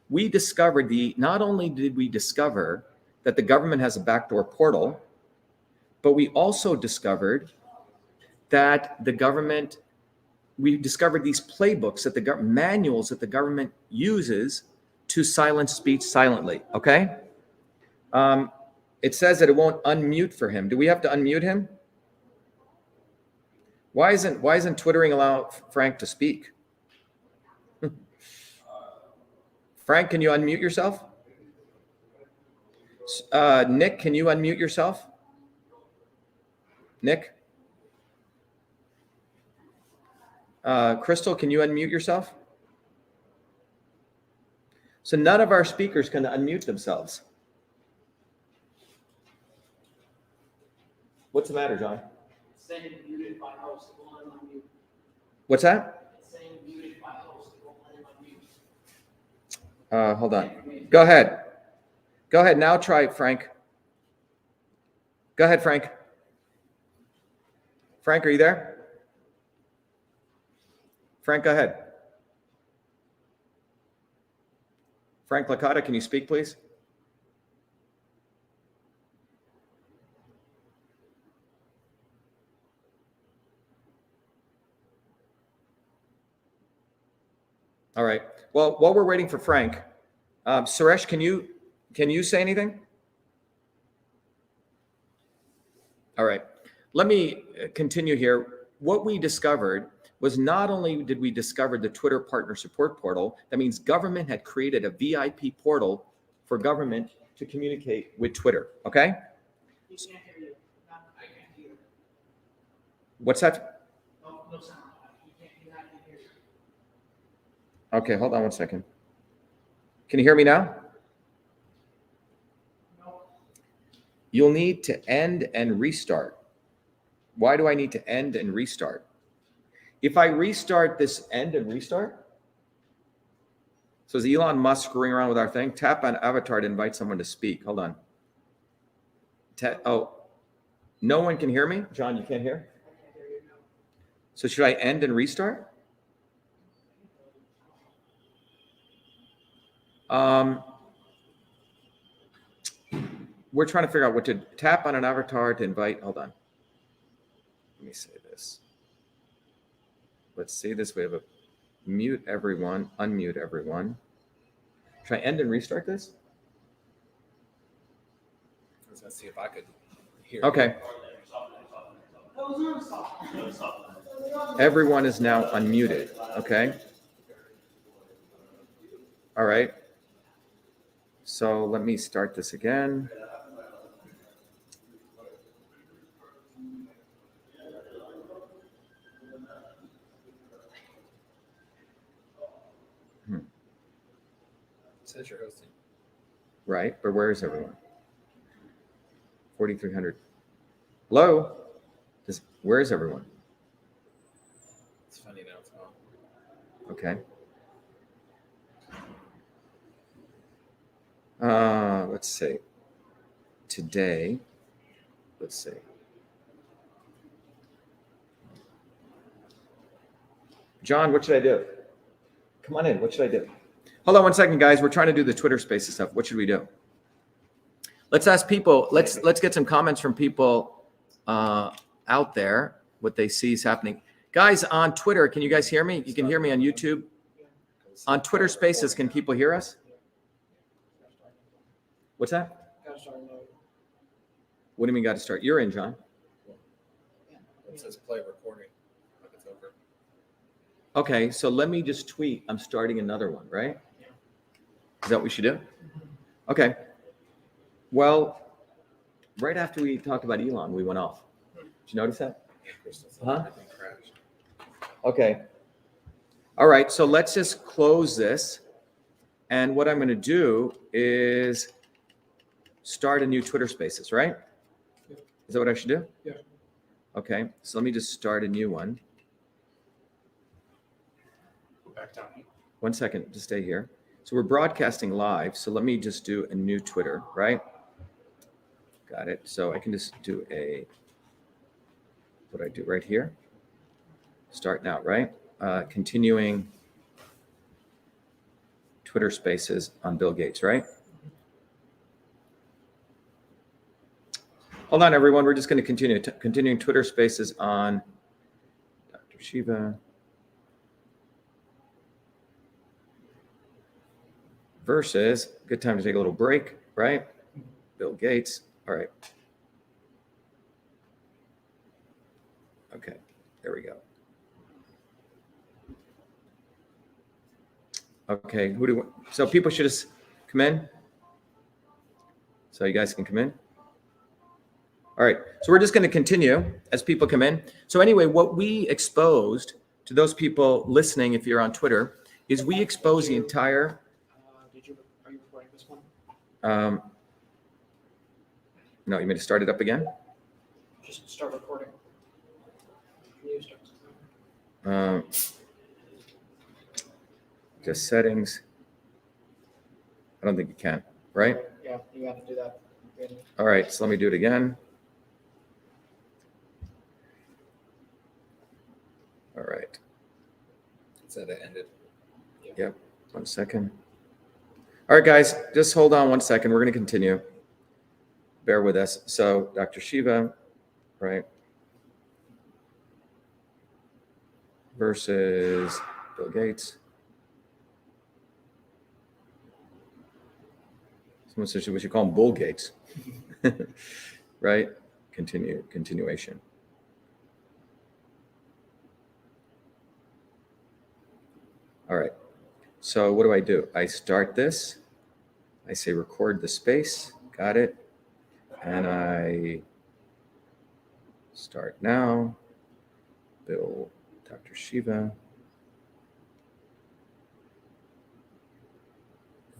We discovered not only did we discover that the government has a backdoor portal, but we also discovered that we discovered these playbooks that the government, manuals that the government uses to silence speech silently, okay? It says that it won't unmute for him. Do we have to unmute him? Why isn't Twittering allow Frank to speak? Frank, can you unmute yourself? Nick, can you unmute yourself? Nick? Crystal, can you unmute yourself? So none of our speakers can unmute themselves. What's the matter, John? It's saying muted by host, it won't let him unmute. What's that? It's saying muted by host, it won't let him unmute. Hold on. Go ahead. Go ahead. Now try Frank. Go ahead, Frank. Frank, are you there? Frank, go ahead. Frank Licata, can you speak, please? All right. Well, while we're waiting for Frank, Suresh, can you say anything? All right. Let me continue here. What we discovered was not only did we discover the Twitter partner support portal, that means government had created a VIP portal for government to communicate with Twitter. Okay? You can't hear you. No, I can't hear you. What's that? No sound. You can't hear you. Okay, hold on one second. Can you hear me now? No. You'll need to end and restart. Why do I need to end and restart? If I restart this end and restart, so is Elon Musk screwing around with our thing? Tap on avatar to invite someone to speak. Hold on. Oh, no one can hear me? John, you can't hear? I can't hear you. No. So should I end and restart? We're trying to figure out what to tap on an avatar to invite. Hold on. Let me say this. Let's see this. We have a mute everyone, unmute everyone. Should I end and restart this? Let's see if I could hear. Okay. Everyone is now unmuted, okay? All right. So let me start this again. It says you're hosting. Right, but where is everyone? 4,300. Hello? Where is everyone? It's funny now. It's on. Okay. Let's see. Today, let's see. John, what should I do? Come on in. What should I do? Hold on one second, guys. We're trying to do the Twitter Spaces stuff. What should we do? Let's ask people. Let's get some comments from people out there. What they see is happening. Guys on Twitter, can you guys hear me? You can hear me on YouTube. On Twitter Spaces, can people hear us? What's that? What do you mean got to start? You're in, John. It says play recording. Like it's over. Okay, so let me just tweet. I'm starting another one, right? Is that what we should do? Okay. Well, right after we talked about Elon, we went off. Did you notice that? Yeah, Crystal said Huh? everything crashed. Okay. All right, so let's just close this. And what I'm going to do is start a new Twitter Spaces, right? Is that what I should do? Yeah. Okay, so let me just start a new one. Go back down. 1 second, just stay here. So we're broadcasting live. So let me just do a new Twitter, right? Got it. So I can just do what I do right here. Start now, right? Continuing Twitter Spaces on Bill Gates, right? Hold on, everyone. We're just going to continue. Continuing Twitter Spaces on Dr.SHIVA versus, good time to take a little break, right? Bill Gates. All right. Okay, there we go. Okay, so people should just come in. So you guys can come in. All right, so we're just going to continue as people come in. So anyway, what we exposed to those people listening, if you're on Twitter, is we expose the entire. Are you recording this one? No, you mean to start it up again? Just start recording. Can you start? Just settings. I don't think you can, right? Yeah, you have to do that. All right, so let me do it again. All right. It said it ended. Yep. 1 second. All right, guys, just hold on 1 second. We're going to continue. Bear with us. So Dr.SHIVA, right? Versus Bill Gates. Someone says we should call him Bull Gates. Right? Continuation. All right. So what do? I start this. I say record the space. Got it. And I start now. Dr.SHIVA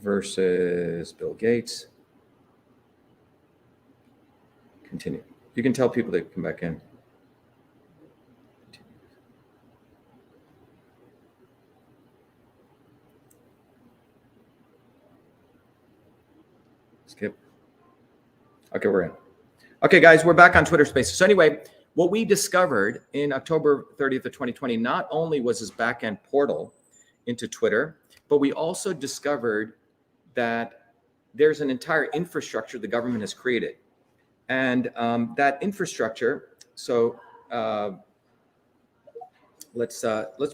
versus Bill Gates. Continue. You can tell people to come back in. Skip. Okay, we're in. Okay, guys, we're back on Twitter Spaces. So anyway, what we discovered in October 30th of 2020, not only was this back-end portal into Twitter, but we also discovered that there's an entire infrastructure the government has created. And that infrastructure, so let's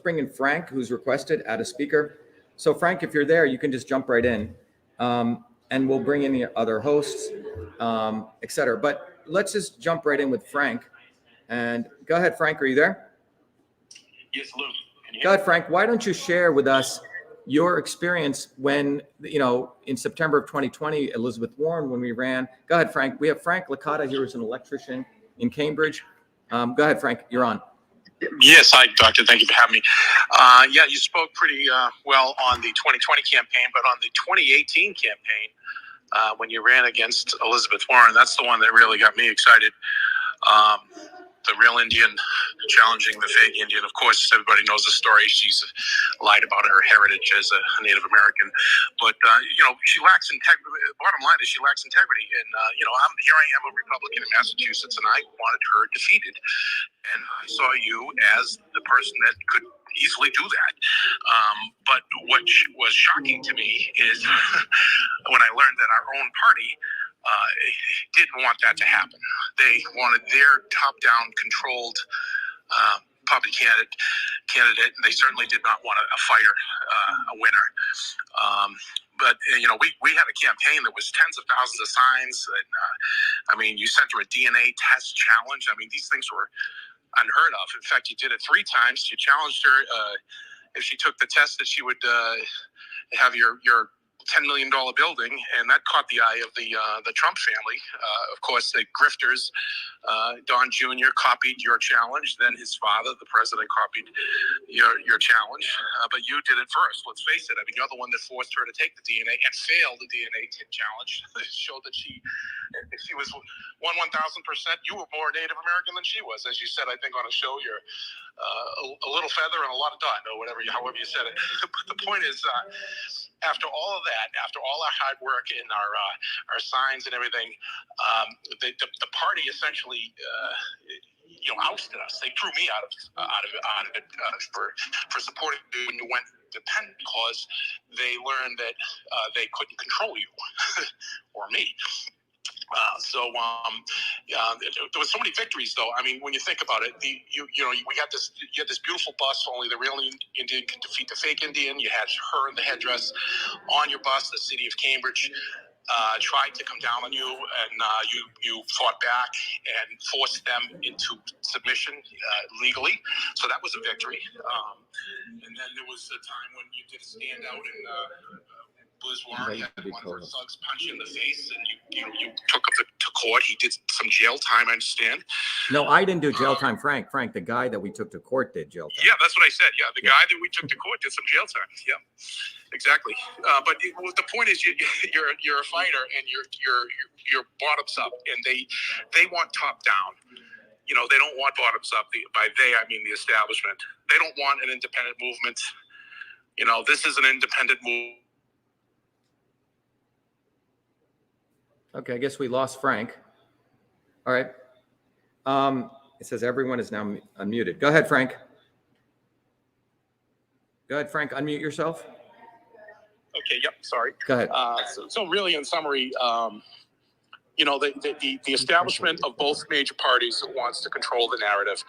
bring in Frank, who's requested, add a speaker. So Frank, if you're there, you can just jump right in. And we'll bring in the other hosts, et cetera. But let's just jump right in with Frank And go ahead, Frank, are you there? Yes, Lou. Can you Go hear ahead, Frank. Why don't you share with us your experience when, in September of 2020, Elizabeth Warren, when we ran. Go ahead, Frank. We have Frank Licata here, who's an electrician in Cambridge. Go ahead, Frank. You're on. Yes, hi, Doctor. Thank you for having me. Yeah, you spoke pretty well on the 2020 campaign, but on the 2018 campaign, when you ran against Elizabeth Warren, that's the one that really got me excited. The real Indian challenging the fake Indian. Of course, everybody knows the story. She's lied about her heritage as a Native American, but she lacks integrity. Bottom line is she lacks integrity. And here I am, a Republican in Massachusetts, and I wanted her defeated. And I saw you as the person that could easily do that. But what was shocking to me is when I learned that our own party didn't want that to happen. They wanted their top-down controlled puppet candidate, and they certainly did not want a fighter, a winner. But we had a campaign that was tens of thousands of signs, and you sent her a DNA test challenge. These things were unheard of. In fact, you did it 3 times. You challenged her if she took the test that she would have your $10 million building, and that caught the eye of the Trump family. Of course, the grifters, Don Jr. copied your challenge. Then his father, the president, copied your challenge. But you did it first. Let's face it. You're the one that forced her to take the DNA and fail the DNA challenge. It showed that if she was 1,000%, you were more Native American than she was. As you said, I think on a show, you're a little feather and a lot of dot, or however you said it. But the point is, after all of that, after all our hard work and our signs and everything, the party essentially ousted us. They threw me out of it for supporting you when you went independent, because they learned that they couldn't control you or me. There was so many victories, though. When you think about it, we got this. You had this beautiful bus. Only the real Indian can defeat the fake Indian. You had her in the headdress on your bus. The city of Cambridge tried to come down on you, and you fought back and forced them into submission legally. So that was a victory. And then there was a time when you did stand out and. Liz Warren had one of her thugs punch you in the face, and you took him to court. He did some jail time, I understand. No, I didn't do jail time, Frank. Frank, the guy that we took to court did jail time. Yeah, that's what I said. Yeah, the guy that we took to court did some jail time. Yeah, exactly. But the point is, you're a fighter, and you're bottoms up, and they want top down. They don't want bottoms up. By they, I mean the establishment. They don't want an independent movement. This is an independent movement. Okay, I guess we lost Frank. All right. It says everyone is now unmuted. Go ahead, Frank. Go ahead, Frank. Unmute yourself. Okay. Yep. Sorry. Go ahead. So really, in summary, the establishment of both major parties wants to control the narrative.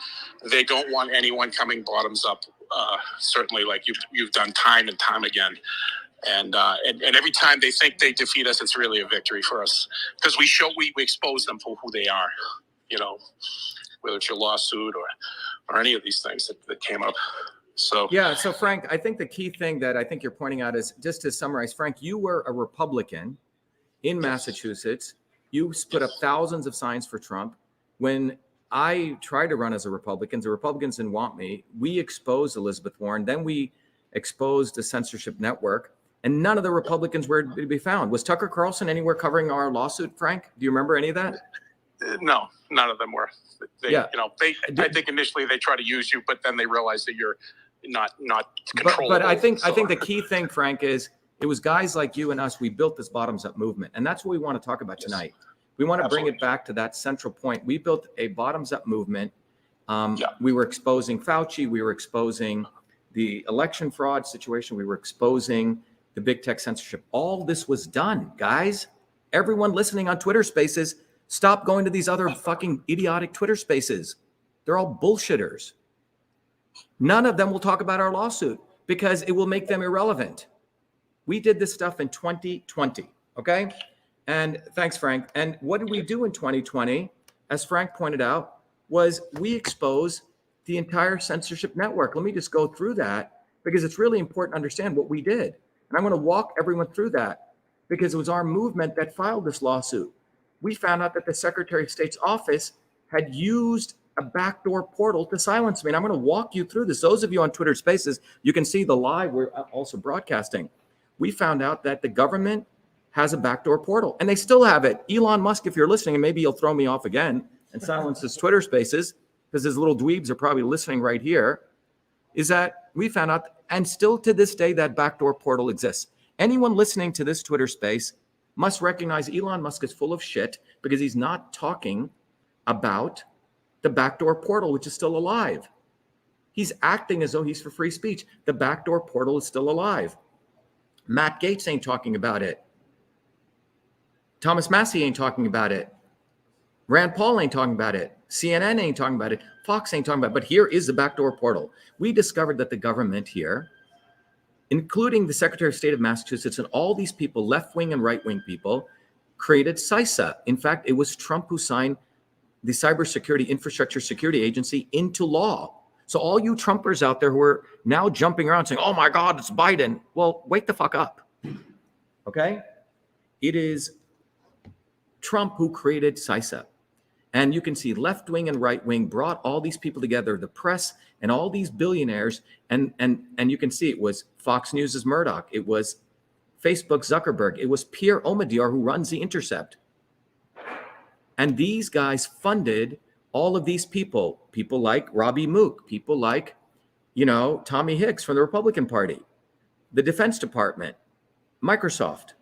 They don't want anyone coming bottoms up. Certainly, like you've done time and time again. And every time they think they defeat us, it's really a victory for us, because we expose them for who they are, whether it's your lawsuit or any of these things that came up. So yeah. So Frank, I think the key thing that I think you're pointing out is, just to summarize, Frank, you were a Republican in Massachusetts. You put up thousands of signs for Trump. When I tried to run as a Republican, the Republicans didn't want me. We exposed Elizabeth Warren. Then we exposed the censorship network. And none of the Republicans were to be found. Was Tucker Carlson anywhere covering our lawsuit, Frank? Do you remember any of that? No, none of them were. I think initially they tried to use you, but then they realized that you're not controllable. But I think the key thing, Frank, is it was guys like you and us. We built this bottoms-up movement, and that's what we want to talk about tonight. We want to bring it back to that central point. We built a bottoms-up movement. We were exposing Fauci. We were exposing the election fraud situation. We were exposing the big tech censorship. All this was done, guys. Everyone listening on Twitter Spaces, stop going to these other fucking idiotic Twitter Spaces. They're all bullshitters. None of them will talk about our lawsuit because it will make them irrelevant. We did this stuff in 2020, okay? And thanks, Frank. And what did we do in 2020? As Frank pointed out, was we expose the entire censorship network. Let me just go through that because it's really important to understand what we did. And I'm going to walk everyone through that because it was our movement that filed this lawsuit. We found out that the Secretary of State's office had used a backdoor portal to silence me. And I'm going to walk you through this. Those of you on Twitter Spaces, you can see the live we're also broadcasting. We found out that the government has a backdoor portal and they still have it. Elon Musk, if you're listening, and maybe he'll throw me off again and silence his Twitter Spaces because his little dweebs are probably listening right here, is that we found out, and still to this day, that backdoor portal exists. Anyone listening to this Twitter Space must recognize Elon Musk is full of shit because he's not talking about the backdoor portal, which is still alive. He's acting as though he's for free speech. The backdoor portal is still alive. Matt Gaetz ain't talking about it. Thomas Massie ain't talking about it. Rand Paul ain't talking about it. CNN ain't talking about it. Fox ain't talking about it. But here is the backdoor portal. We discovered that the government here, including the Secretary of State of Massachusetts and all these people, left-wing and right-wing people, created CISA. In fact, it was Trump who signed the Cybersecurity Infrastructure Security Agency into law. So all you Trumpers out there who are now jumping around saying, oh my God, it's Biden. Well, wake the fuck up, okay? It is Trump who created CISA. And you can see left wing and right wing brought all these people together, the press and all these billionaires. And you can see it was Fox News' Murdoch. It was Facebook Zuckerberg. It was Pierre Omidyar who runs The Intercept. And these guys funded all of these people like Robbie Mook, people like, Tommy Hicks from the Republican Party, the Defense Department, Microsoft,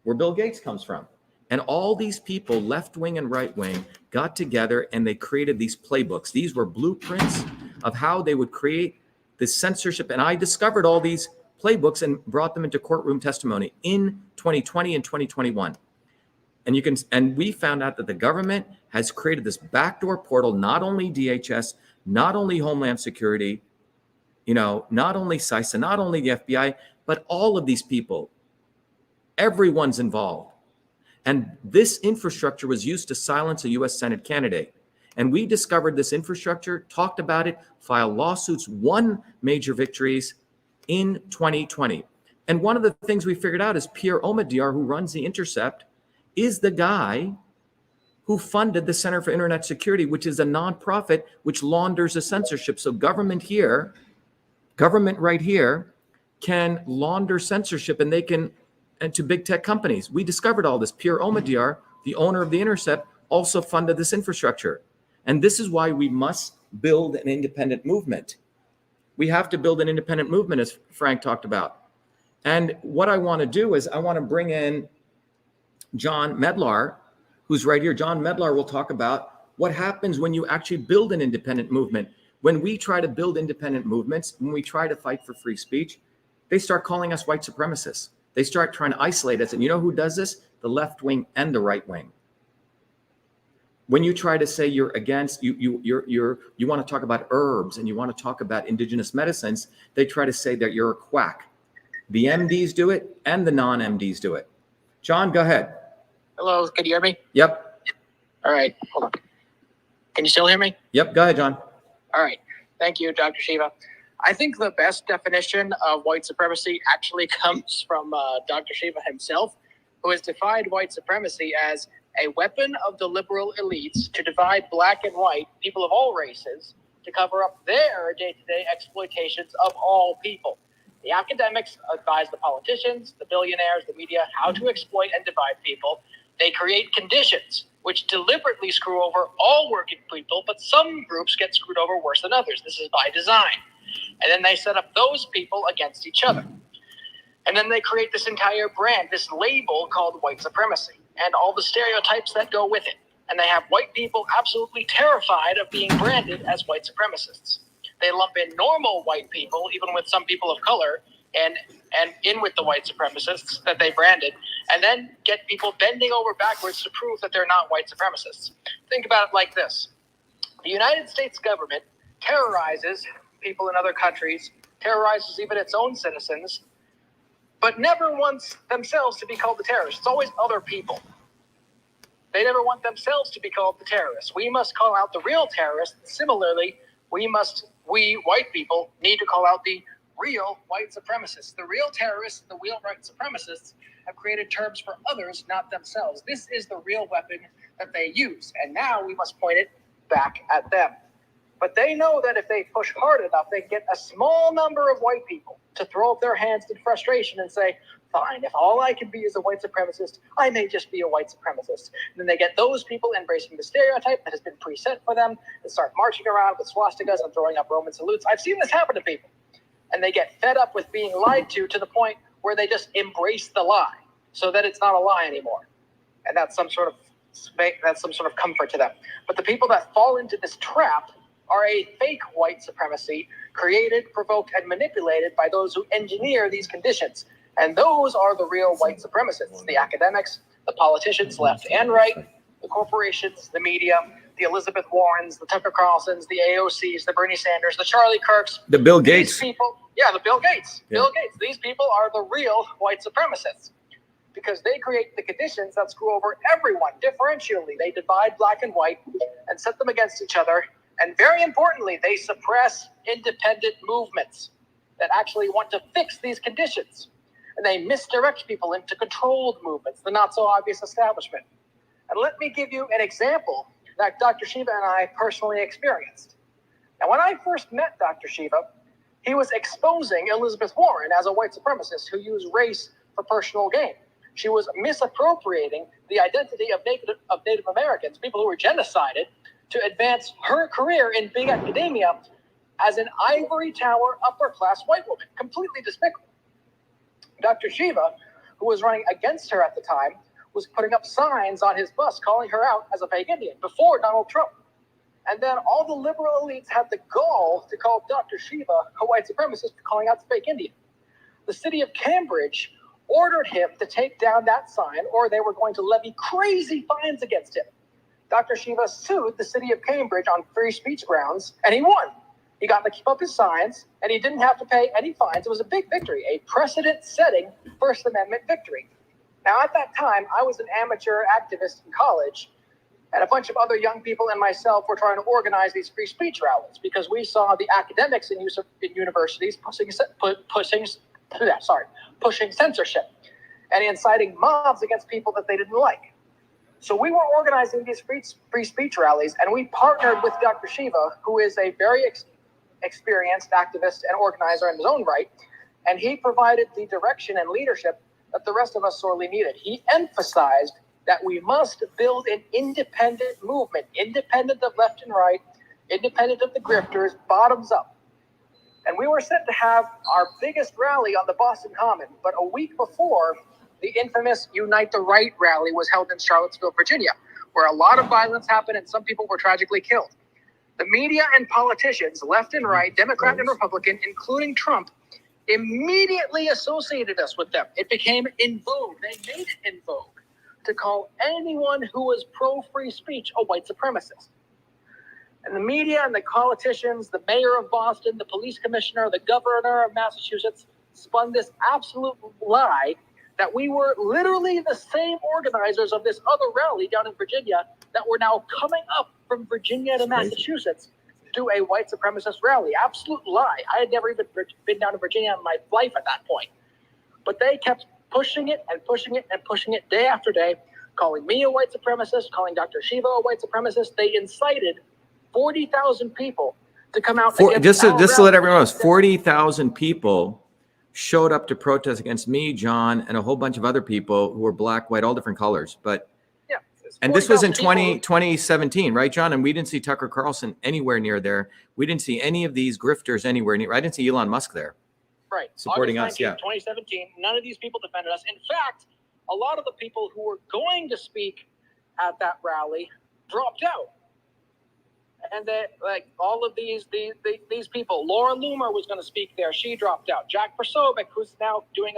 where Bill Gates comes from. And all these people, left wing and right wing, got together and they created these playbooks. These were blueprints of how they would create this censorship. And I discovered all these playbooks and brought them into courtroom testimony in 2020 and 2021. And we found out that the government has created this backdoor portal, not only DHS, not only Homeland Security, not only CISA, not only the FBI, but all of these people. Everyone's involved. And this infrastructure was used to silence a U.S. Senate candidate. And we discovered this infrastructure, talked about it, filed lawsuits, won major victories in 2020. And one of the things we figured out is Pierre Omidyar, who runs The Intercept, is the guy who funded the Center for Internet Security, which is a nonprofit which launders the censorship. So government right here can launder censorship and to big tech companies. We discovered all this. Pierre Omidyar, the owner of The Intercept, also funded this infrastructure. And this is why we must build an independent movement. We have to build an independent movement, as Frank talked about. And what I want to do is I want to bring in John Medlar, who's right here. John Medlar will talk about what happens when you actually build an independent movement. When we try to build independent movements, when we try to fight for free speech, they start calling us white supremacists. They start trying to isolate us. And you know who does this? The left wing and the right wing. When you try to say you're against, you want to talk about herbs and you want to talk about indigenous medicines, they try to say that you're a quack. The MDs do it and the non-MDs do it. John, go ahead. Hello, can you hear me? Yep. All right, hold on. Can you still hear me? Yep, go ahead, John. All right, thank you, Dr. Shiva. I think the best definition of white supremacy actually comes from Dr. Shiva himself, who has defined white supremacy as a weapon of the liberal elites to divide black and white, people of all races, to cover up their day-to-day exploitations of all people. The academics advise the politicians, the billionaires, the media, how to exploit and divide people. They create conditions which deliberately screw over all working people, but some groups get screwed over worse than others. This is by design. And then they set up those people against each other. And then they create this entire brand, this label called white supremacy, and all the stereotypes that go with it. And they have white people absolutely terrified of being branded as white supremacists. They lump in normal white people, even with some people of color, and in with the white supremacists that they branded, and then get people bending over backwards to prove that they're not white supremacists. Think about it like this. The United States government terrorizes people in other countries, terrorizes even its own citizens, but never wants themselves to be called the terrorists. It's always other people. They never want themselves to be called the terrorists. We must call out the real terrorists. Similarly, we white people need to call out the real white supremacists. The real terrorists, the real white supremacists have created terms for others, not themselves. This is the real weapon that they use, and now we must point it back at them. But they know that if they push hard enough, they can get a small number of white people to throw up their hands in frustration and say, fine, if all I can be is a white supremacist, I may just be a white supremacist. And then they get those people embracing the stereotype that has been preset for them and start marching around with swastikas and throwing up Roman salutes. I've seen this happen to people. And they get fed up with being lied to the point where they just embrace the lie so that it's not a lie anymore. And that's some sort of comfort to them. But the people that fall into this trap are a fake white supremacy created, provoked, and manipulated by those who engineer these conditions. And those are the real white supremacists, the academics, the politicians, left and right, the corporations, the media, the Elizabeth Warrens, the Tucker Carlsons, the AOCs, the Bernie Sanders, the Charlie Kirks. The Bill Gates. The Bill Gates. Yeah. Bill Gates. These people are the real white supremacists because they create the conditions that screw over everyone differentially. They divide black and white and set them against each other. And very importantly, they suppress independent movements that actually want to fix these conditions. And they misdirect people into controlled movements, the not so obvious establishment. And let me give you an example that Dr. Shiva and I personally experienced. And when I first met Dr. Shiva, he was exposing Elizabeth Warren as a white supremacist who used race for personal gain. She was misappropriating the identity of Native Americans, people who were genocided, to advance her career in big academia as an ivory tower upper-class white woman. Completely despicable. Dr. Shiva, who was running against her at the time, was putting up signs on his bus calling her out as a fake Indian before Donald Trump. And then all the liberal elites had the gall to call Dr. Shiva a white supremacist for calling out the fake Indian. The city of Cambridge ordered him to take down that sign or they were going to levy crazy fines against him. Dr. Shiva sued the city of Cambridge on free speech grounds, and he won. He got to keep up his signs, and he didn't have to pay any fines. It was a big victory, a precedent-setting First Amendment victory. Now, at that time, I was an amateur activist in college, and a bunch of other young people and myself were trying to organize these free speech rallies because we saw the academics in universities pushing censorship and inciting mobs against people that they didn't like. So we were organizing these free speech rallies, and we partnered with Dr. Shiva, who is a very experienced activist and organizer in his own right, and he provided the direction and leadership that the rest of us sorely needed. He emphasized that we must build an independent movement, independent of left and right, independent of the grifters, bottoms up. And we were set to have our biggest rally on the Boston Common, but a week before, the infamous Unite the Right rally was held in Charlottesville, Virginia, where a lot of violence happened and some people were tragically killed. The media and politicians, left and right, Democrat and Republican, including Trump, immediately associated us with them. It became in vogue. They made it in vogue to call anyone who was pro-free speech a white supremacist. And the media and the politicians, the mayor of Boston, the police commissioner, the governor of Massachusetts spun this absolute lie that we were literally the same organizers of this other rally down in Virginia that were now coming up from Virginia to Massachusetts to do a white supremacist rally. Absolute lie. I had never even been down to Virginia in my life at that point. But they kept pushing it and pushing it and pushing it day after day, calling me a white supremacist, calling Dr. Shiva a white supremacist. They incited 40,000 people to come out. Just to let everyone know, 40,000 people showed up to protest against me, John, and a whole bunch of other people who were black, white, all different colors. But yeah, and this was in 2017, right, John? And we didn't see Tucker Carlson anywhere near there. We didn't see any of these grifters anywhere near. I didn't see Elon Musk there. Right. Supporting August 19, us, yeah. 2017, none of these people defended us. In fact, a lot of the people who were going to speak at that rally dropped out. And like all of these people, Laura Loomer was going to speak there. She dropped out. Jack Persovic, who's now doing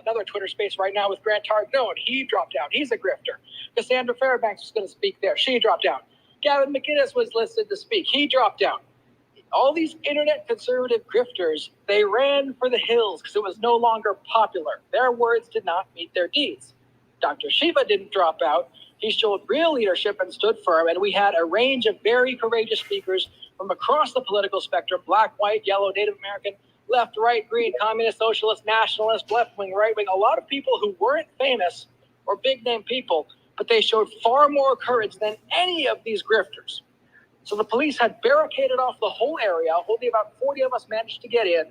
another Twitter space right now with Grant Targone, he dropped out. He's a grifter. Cassandra Fairbanks was going to speak there. She dropped out. Gavin McInnes was listed to speak. He dropped out. All these internet conservative grifters, they ran for the hills because it was no longer popular. Their words did not meet their deeds. Dr. Shiva didn't drop out. He showed real leadership and stood firm, and we had a range of very courageous speakers from across the political spectrum: black, white, yellow, Native American, left, right, green, communist, socialist, nationalist, left-wing, right-wing. A lot of people who weren't famous or big-name people, but they showed far more courage than any of these grifters. So the police had barricaded off the whole area. Only about 40 of us managed to get in,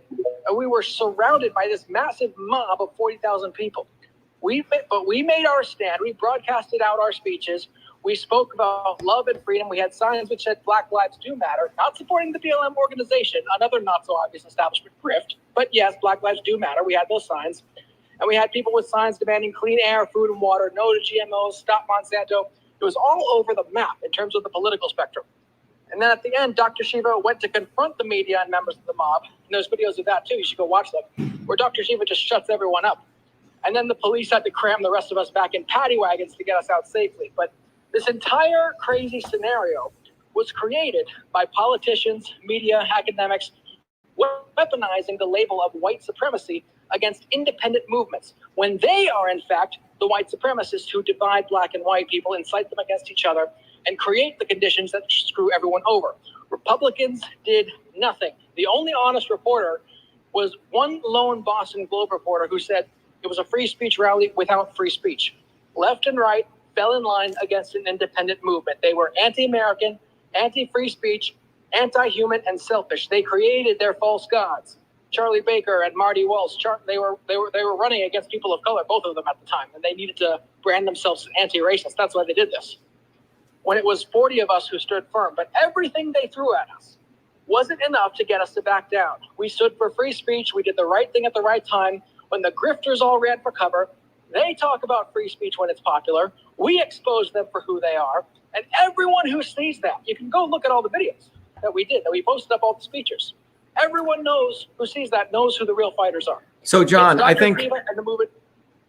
and we were surrounded by this massive mob of 40,000 people. But we made our stand. We broadcasted out our speeches. We spoke about love and freedom. We had signs which said Black Lives Do Matter, not supporting the BLM organization, another not so obvious establishment grift. But yes, Black Lives Do Matter. We had those signs. And we had people with signs demanding clean air, food and water, no to GMOs, stop Monsanto. It was all over the map in terms of the political spectrum. And then at the end, Dr. Shiva went to confront the media and members of the mob. And there's videos of that too. You should go watch them, where Dr. Shiva just shuts everyone up. And then the police had to cram the rest of us back in paddy wagons to get us out safely. But this entire crazy scenario was created by politicians, media, academics, weaponizing the label of white supremacy against independent movements, when they are, in fact, the white supremacists who divide black and white people, incite them against each other, and create the conditions that screw everyone over. Republicans did nothing. The only honest reporter was one lone Boston Globe reporter who said it was a free speech rally without free speech. Left and right fell in line against an independent movement. They were anti-American, anti-free speech, anti-human, and selfish. They created their false gods. Charlie Baker and Marty Walsh, they were running against people of color, both of them at the time, and they needed to brand themselves anti-racist. That's why they did this. When it was 40 of us who stood firm, but everything they threw at us wasn't enough to get us to back down. We stood for free speech. We did the right thing at the right time. When the grifters all ran for cover, they talk about free speech when it's popular. We expose them for who they are. And everyone who sees that, you can go look at all the videos that we did, that we posted up all the speeches. Everyone knows who sees that, knows who the real fighters are. So, John, I think. Shiva and the movement.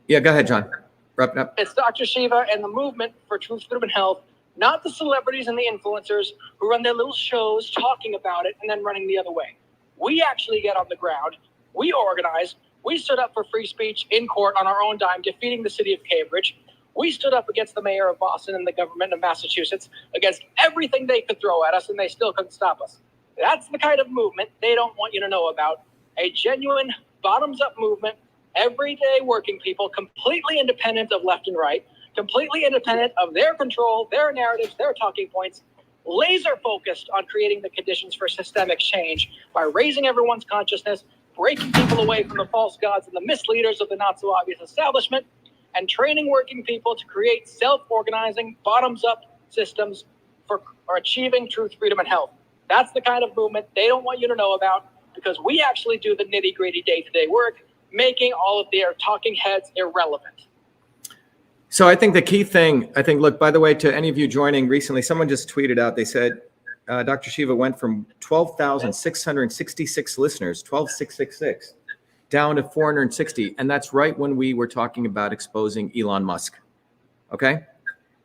Yeah, go ahead, John. Wrap it up. It's Dr. Shiva and the movement for truth, freedom, and health, not the celebrities and the influencers who run their little shows talking about it and then running the other way. We actually get on the ground. We organize. We stood up for free speech in court on our own dime, defeating the city of Cambridge. We stood up against the mayor of Boston and the government of Massachusetts, against everything they could throw at us, and they still couldn't stop us. That's the kind of movement they don't want you to know about. A genuine bottoms-up movement, everyday working people, completely independent of left and right, completely independent of their control, their narratives, their talking points, laser focused on creating the conditions for systemic change by raising everyone's consciousness, breaking people away from the false gods and the misleaders of the not-so-obvious establishment, and training working people to create self-organizing, bottoms-up systems for achieving truth, freedom, and health. That's the kind of movement they don't want you to know about, because we actually do the nitty-gritty day-to-day work, making all of their talking heads irrelevant. So I think the key thing, look, by the way, to any of you joining recently, someone just tweeted out, they said, Dr. Shiva went from 12,666 listeners, 12,666, down to 460. And that's right when we were talking about exposing Elon Musk. Okay.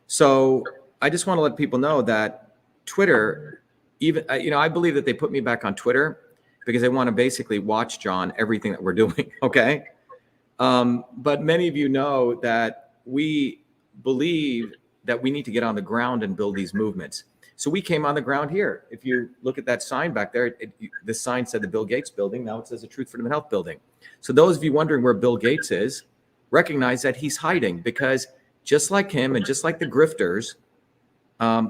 So I just want to let people know that Twitter, even, I believe that they put me back on Twitter because they want to basically watch, John, everything that we're doing. Okay. But many of you know that we believe that we need to get on the ground and build these movements. So we came on the ground here. If you look at that sign back there, the sign said the Bill Gates building. Now it says the Truth, Freedom, and Health building. So those of you wondering where Bill Gates is, recognize that he's hiding, because just like him and just like the grifters,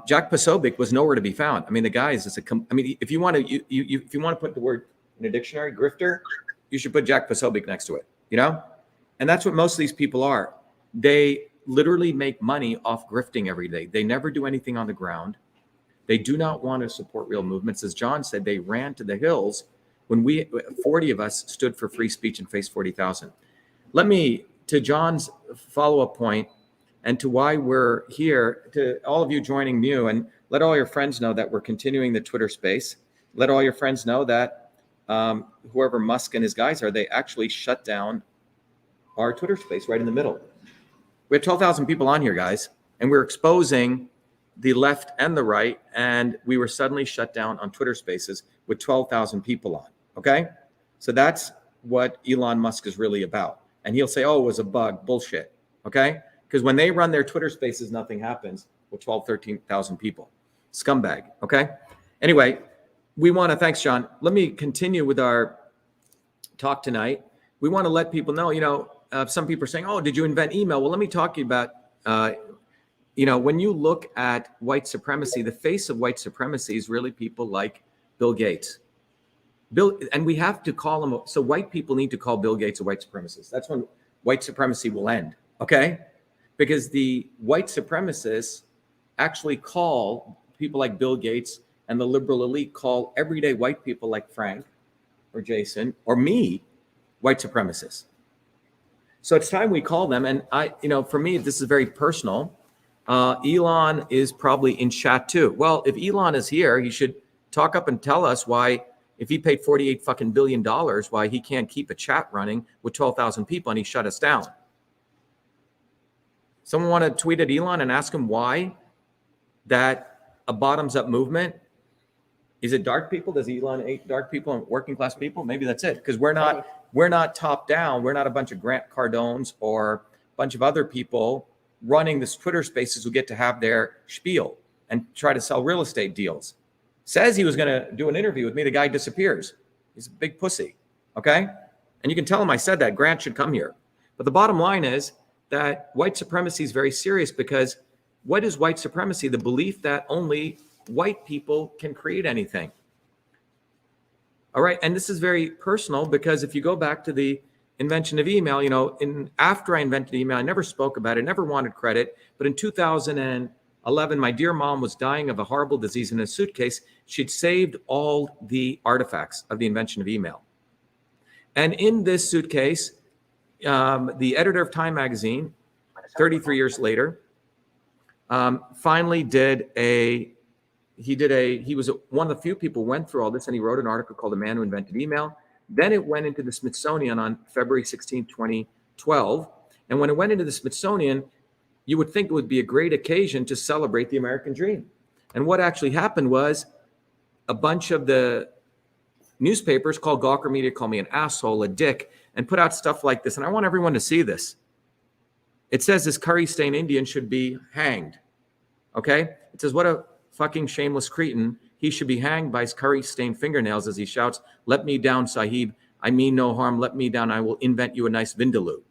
Jack Posobiec was nowhere to be found. I mean, the guy is just if you want to put the word in a dictionary, grifter, you should put Jack Posobiec next to it, And that's what most of these people are. They literally make money off grifting every day. They never do anything on the ground. They do not want to support real movements. As John said, they ran to the hills when 40 of us stood for free speech and faced 40,000. Let me, to John's follow-up point and to why we're here, to all of you joining Mew, and let all your friends know that we're continuing the Twitter space. Let all your friends know that whoever Musk and his guys are, they actually shut down our Twitter space right in the middle. We have 12,000 people on here, guys, and we're exposing the left and the right, and we were suddenly shut down on Twitter spaces with 12,000 people on, okay? So that's what Elon Musk is really about. And he'll say, oh, it was a bug, bullshit, okay? Because when they run their Twitter spaces, nothing happens with 12, 13,000 people. Scumbag, okay? Anyway, we want to, thanks, John. Let me continue with our talk tonight. We want to let people know, some people are saying, oh, did you invent email? Well, let me talk to you about, when you look at white supremacy, the face of white supremacy is really people like Bill Gates. And we have to call them, so white people need to call Bill Gates a white supremacist. That's when white supremacy will end, okay? Because the white supremacists actually call people like Bill Gates and the liberal elite call everyday white people like Frank or Jason or me white supremacists. So it's time we call them. And for me, this is very personal. Elon is probably in chat too. Well, if Elon is here, he should talk up and tell us why, if he paid $48 billion, why he can't keep a chat running with 12,000 people and he shut us down. Someone want to tweet at Elon and ask him why that a bottoms up movement, is it dark people? Does Elon hate dark people and working class people? Maybe that's it. Because we're not top down. We're not a bunch of Grant Cardones or a bunch of other people running this Twitter spaces who get to have their spiel and try to sell real estate deals. Says he was going to do an interview with me. The guy disappears. He's a big pussy. Okay. And you can tell him I said that. Grant should come here. But the bottom line is that white supremacy is very serious, because what is white supremacy? The belief that only white people can create anything. All right. And this is very personal, because if you go back to the invention of email, after I invented email, I never spoke about it, never wanted credit. But in 2011, my dear mom was dying of a horrible disease. In a suitcase, she'd saved all the artifacts of the invention of email. And in this suitcase, the editor of Time magazine, 33 years later, finally he was one of the few people who went through all this, and he wrote an article called The Man Who Invented Email. Then it went into the Smithsonian on February 16, 2012. And when it went into the Smithsonian, you would think it would be a great occasion to celebrate the American dream. And what actually happened was a bunch of the newspapers called Gawker Media, called me an asshole, a dick, and put out stuff like this. And I want everyone to see this. It says this curry stain Indian should be hanged. Okay? It says, what a fucking shameless cretin. He should be hanged by his curry stained fingernails as he shouts, "Let me down, Sahib. I mean no harm. Let me down. I will invent you a nice vindaloo."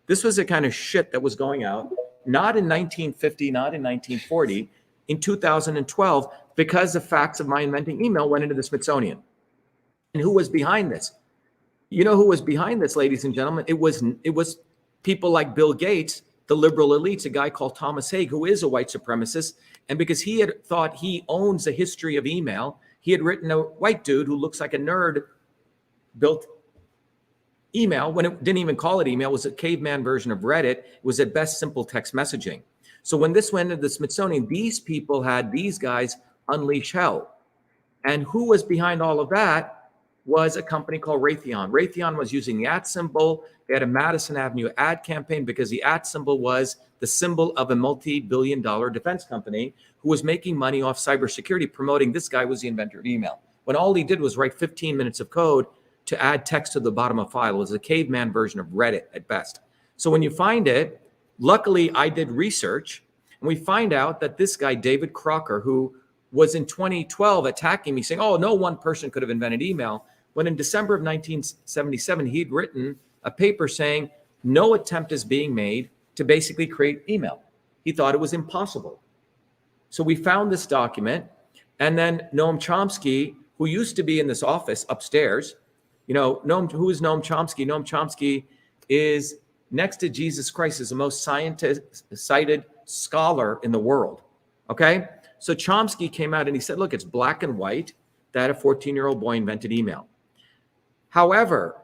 This was the kind of shit that was going out, not in 1950, not in 1940, in 2012, because the facts of my inventing email went into the Smithsonian. And who was behind this? You know who was behind this, ladies and gentlemen? It was people like Bill Gates, the liberal elites, a guy called Thomas Haig, who is a white supremacist. And because he had thought he owns the history of email, he had written, a white dude who looks like a nerd built email, when it didn't even call it email. It was a caveman version of Reddit. It was at best simple text messaging. So when this went into the Smithsonian, these people had these guys unleash hell. And who was behind all of that was a company called Raytheon. Raytheon was using the @ symbol. They had a Madison Avenue ad campaign because the @ symbol was the symbol of a multi-billion-dollar defense company who was making money off cybersecurity, promoting this guy was the inventor of email. When all he did was write 15 minutes of code to add text to the bottom of a file. It was a caveman version of Reddit at best. So when you find it, luckily I did research, and we find out that this guy, David Crocker, who was in 2012 attacking me, saying, oh, no one person could have invented email, when in December of 1977, he'd written a paper saying no attempt is being made to basically create email. He thought it was impossible. So we found this document, and then Noam Chomsky, who used to be in this office upstairs, who is Noam Chomsky? Noam Chomsky is, next to Jesus Christ, is the most cited scholar in the world, okay? So Chomsky came out and he said, look, it's black and white that a 14-year-old boy invented email. However,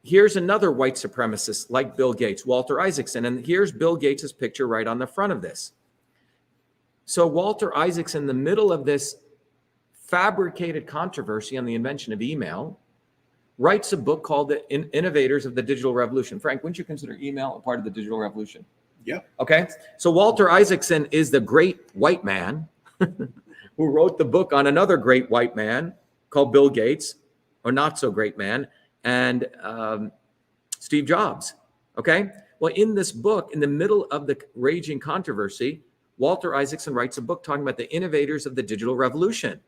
here's another white supremacist like Bill Gates, Walter Isaacson, and here's Bill Gates's picture right on the front of this. So Walter Isaacson, in the middle of this fabricated controversy on the invention of email, writes a book called The Innovators of the Digital Revolution. Frank, wouldn't you consider email a part of the digital revolution? Yeah. Okay. So Walter Isaacson is the great white man who wrote the book on another great white man called Bill Gates, or not so great man, and Steve Jobs. Okay. Well, in this book, in the middle of the raging controversy, Walter Isaacson writes a book talking about the innovators of the digital revolution.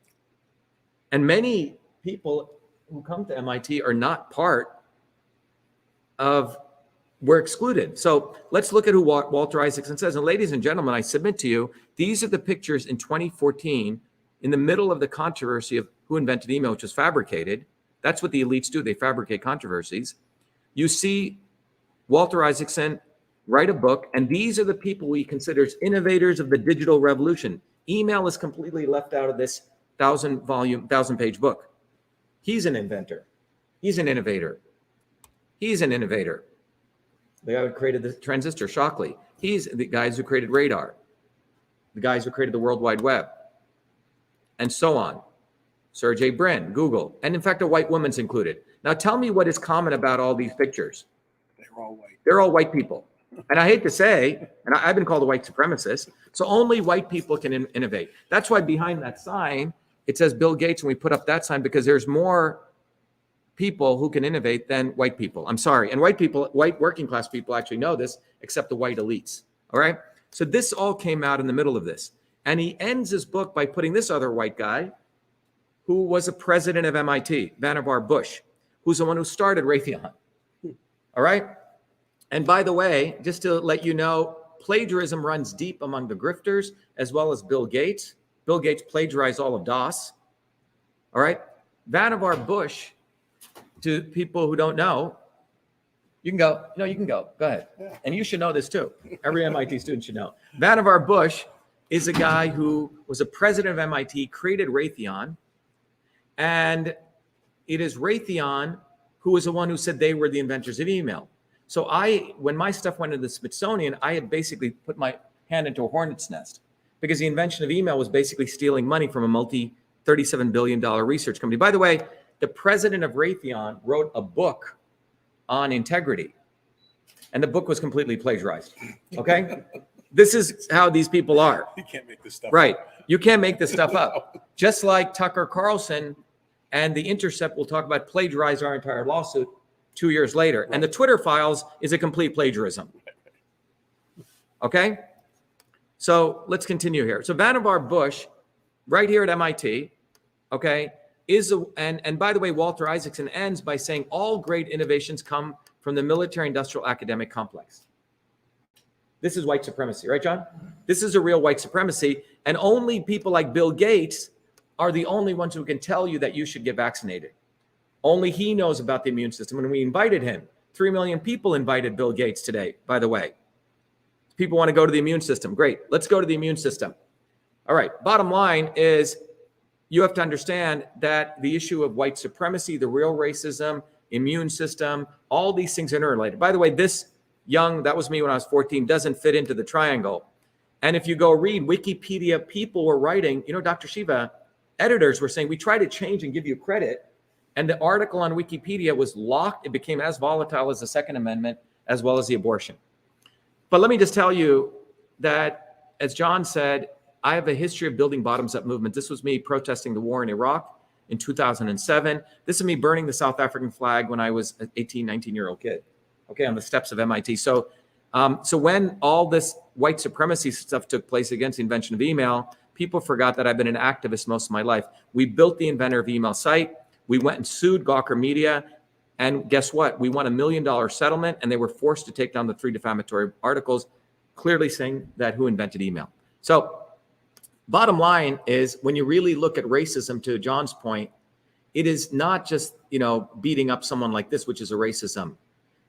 And many people who come to MIT are not part of, we're excluded. So let's look at who Walter Isaacson says. And ladies and gentlemen, I submit to you, these are the pictures in 2014 in the middle of the controversy of who invented email, which was fabricated. That's what the elites do. They fabricate controversies. You see Walter Isaacson write a book, and these are the people he considers innovators of the digital revolution. Email is completely left out of this 1,000-page book. He's an inventor. He's an innovator. He's an innovator. The guy who created the transistor, Shockley. He's the guys who created radar. The guys who created the World Wide Web. And so on. Sergey Brin, Google. And in fact, a white woman's included. Now tell me what is common about all these pictures. They're all white. They're all white people. And I hate to say, and I've been called a white supremacist, so only white people can innovate. That's why behind that sign, it says Bill Gates, and we put up that sign because there's more people who can innovate than white people. I'm sorry. And white people, white working class people actually know this, except the white elites. All right. So this all came out in the middle of this. And he ends his book by putting this other white guy, who was a president of MIT, Vannevar Bush, who's the one who started Raytheon. All right. And by the way, just to let you know, plagiarism runs deep among the grifters, as well as Bill Gates. Bill Gates plagiarized all of DOS. All right. Vannevar Bush, to people who don't know, you can go. No, you can go. Go ahead. And you should know this too. Every MIT student should know. Vannevar Bush is a guy who was a president of MIT, created Raytheon. And it is Raytheon who was the one who said they were the inventors of email. So when my stuff went into the Smithsonian, I had basically put my hand into a hornet's nest because the invention of email was basically stealing money from a $37 billion research company. By the way, the president of Raytheon wrote a book on integrity, and the book was completely plagiarized. Okay? This is how these people are. You can't make this stuff Right. up. You can't make this stuff up. Just like Tucker Carlson and The Intercept will talk about plagiarize our entire lawsuit 2 years later. Right. And the Twitter files is a complete plagiarism. Okay? So let's continue here. So Vannevar Bush, right here at MIT, okay, and by the way, Walter Isaacson ends by saying all great innovations come from the military-industrial academic complex. This is white supremacy, right, John? This is a real white supremacy, and only people like Bill Gates are the only ones who can tell you that you should get vaccinated. Only he knows about the immune system. When we invited him, 3 million people invited Bill Gates today, by the way. People want to go to the immune system. Great. Let's go to the immune system. All right. Bottom line is you have to understand that the issue of white supremacy, the real racism, immune system, all these things are interrelated. By the way, this young, that was me when I was 14, doesn't fit into the triangle. And if you go read Wikipedia, people were writing, Dr. Shiva, editors were saying, we try to change and give you credit. And the article on Wikipedia was locked. It became as volatile as the Second Amendment, as well as the abortion. But let me just tell you that, as John said, I have a history of building bottoms-up movement. This was me protesting the war in Iraq in 2007. This is me burning the South African flag when I was an 18, 19-year-old kid, okay, on the steps of MIT. So when all this white supremacy stuff took place against the invention of email, people forgot that I've been an activist most of my life. We built the inventor of email site. We went and sued Gawker Media. And guess what? We won $1 million settlement, and they were forced to take down the 3 defamatory articles, clearly saying that who invented email. So bottom line is, when you really look at racism, to John's point, it is not just, beating up someone like this, which is a racism.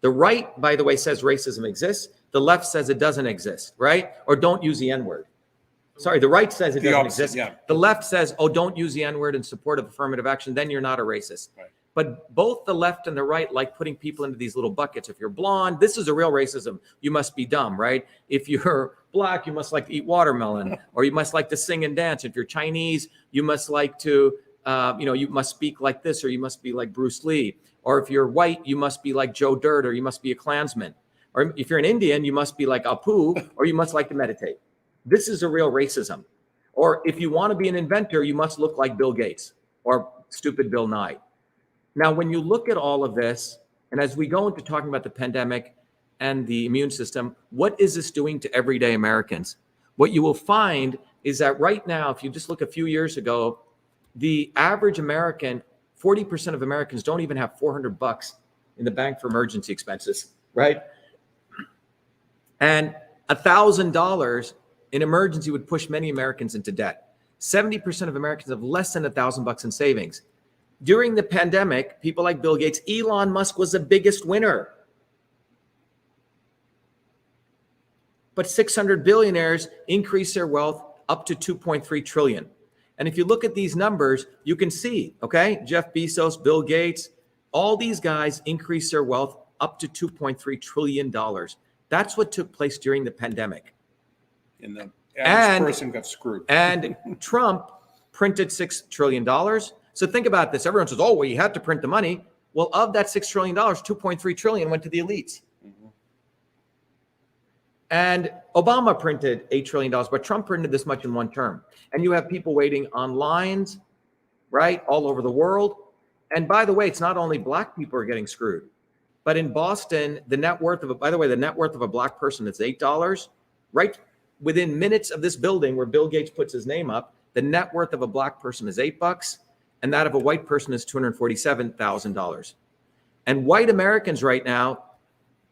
The right, by the way, says racism exists. The left says it doesn't exist, right? Or don't use the N-word. Sorry, the right says it doesn't exist. Yeah. The left says, oh, don't use the N-word in support of affirmative action. Then you're not a racist. Right. But both the left and the right like putting people into these little buckets. If you're blonde, this is a real racism. You must be dumb, right? If you're black, you must like to eat watermelon, or you must like to sing and dance. If you're Chinese, you must like to, you must speak like this, or you must be like Bruce Lee. Or if you're white, you must be like Joe Dirt, or you must be a Klansman. Or if you're an Indian, you must be like Apu, or you must like to meditate. This is a real racism. Or if you want to be an inventor, you must look like Bill Gates or stupid Bill Nye. Now, when you look at all of this, and as we go into talking about the pandemic, and the immune system. What is this doing to everyday Americans? What you will find is that right now, if you just look a few years ago, the average American, 40% of Americans don't even have $400 in the bank for emergency expenses, right? And $1,000 in emergency would push many Americans into debt. 70% of Americans have less than $1,000 in savings. During the pandemic, people like Bill Gates, Elon Musk was the biggest winner. But 600 billionaires increased their wealth up to 2.3 trillion. And if you look at these numbers, you can see, okay, Jeff Bezos, Bill Gates, all these guys increased their wealth up to $2.3 trillion. That's what took place during the pandemic. And the average person got screwed. And Trump printed $6 trillion. So think about this. Everyone says, oh, well, you had to print the money. Well, of that $6 trillion, 2.3 trillion went to the elites. And Obama printed $8 trillion, but Trump printed this much in one term. And you have people waiting on lines, right, all over the world. And by the way, it's not only black people are getting screwed, but in Boston, the net worth of a black person is $8. Right within minutes of this building where Bill Gates puts his name up, the net worth of a black person is $8, and that of a white person is $247,000. And white Americans right now,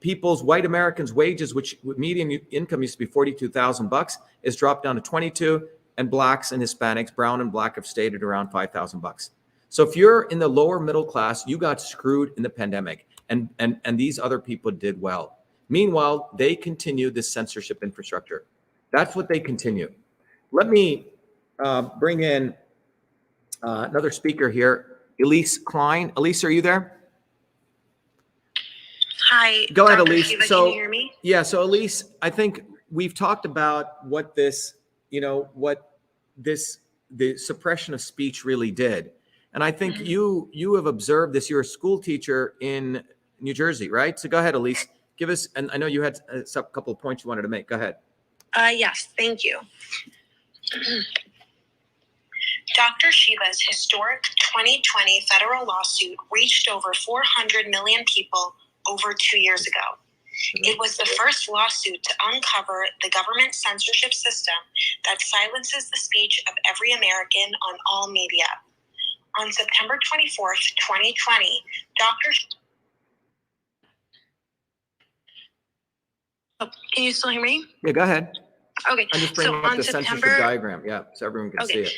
white Americans' wages, which median income used to be $42,000, is dropped down to 22, and blacks and Hispanics, brown and black, have stayed at around $5,000. So if you're in the lower middle class, you got screwed in the pandemic, and these other people did well. Meanwhile, they continue this censorship infrastructure. That's what they continue. Let me bring in another speaker here, Elise Klein. Elise, are you there? Hi. Go ahead, Dr. Elise. Shiva, So, can you hear me? yeah. So, Elise, I think we've talked about what this, the suppression of speech really did. And I think you have observed this. You're a school teacher in New Jersey, right? So go ahead, Elise. Give us, and I know you had a couple of points you wanted to make. Go ahead. Yes, thank you. Dr. Shiva's historic 2020 federal lawsuit reached over 400 million people over 2 years ago. It was the first lawsuit to uncover the government censorship system that silences the speech of every American on all media. On September 24th, 2020, Can you still hear me? Yeah, go ahead. Okay. I'm just bringing up the censorship diagram. Yeah, so everyone can see it.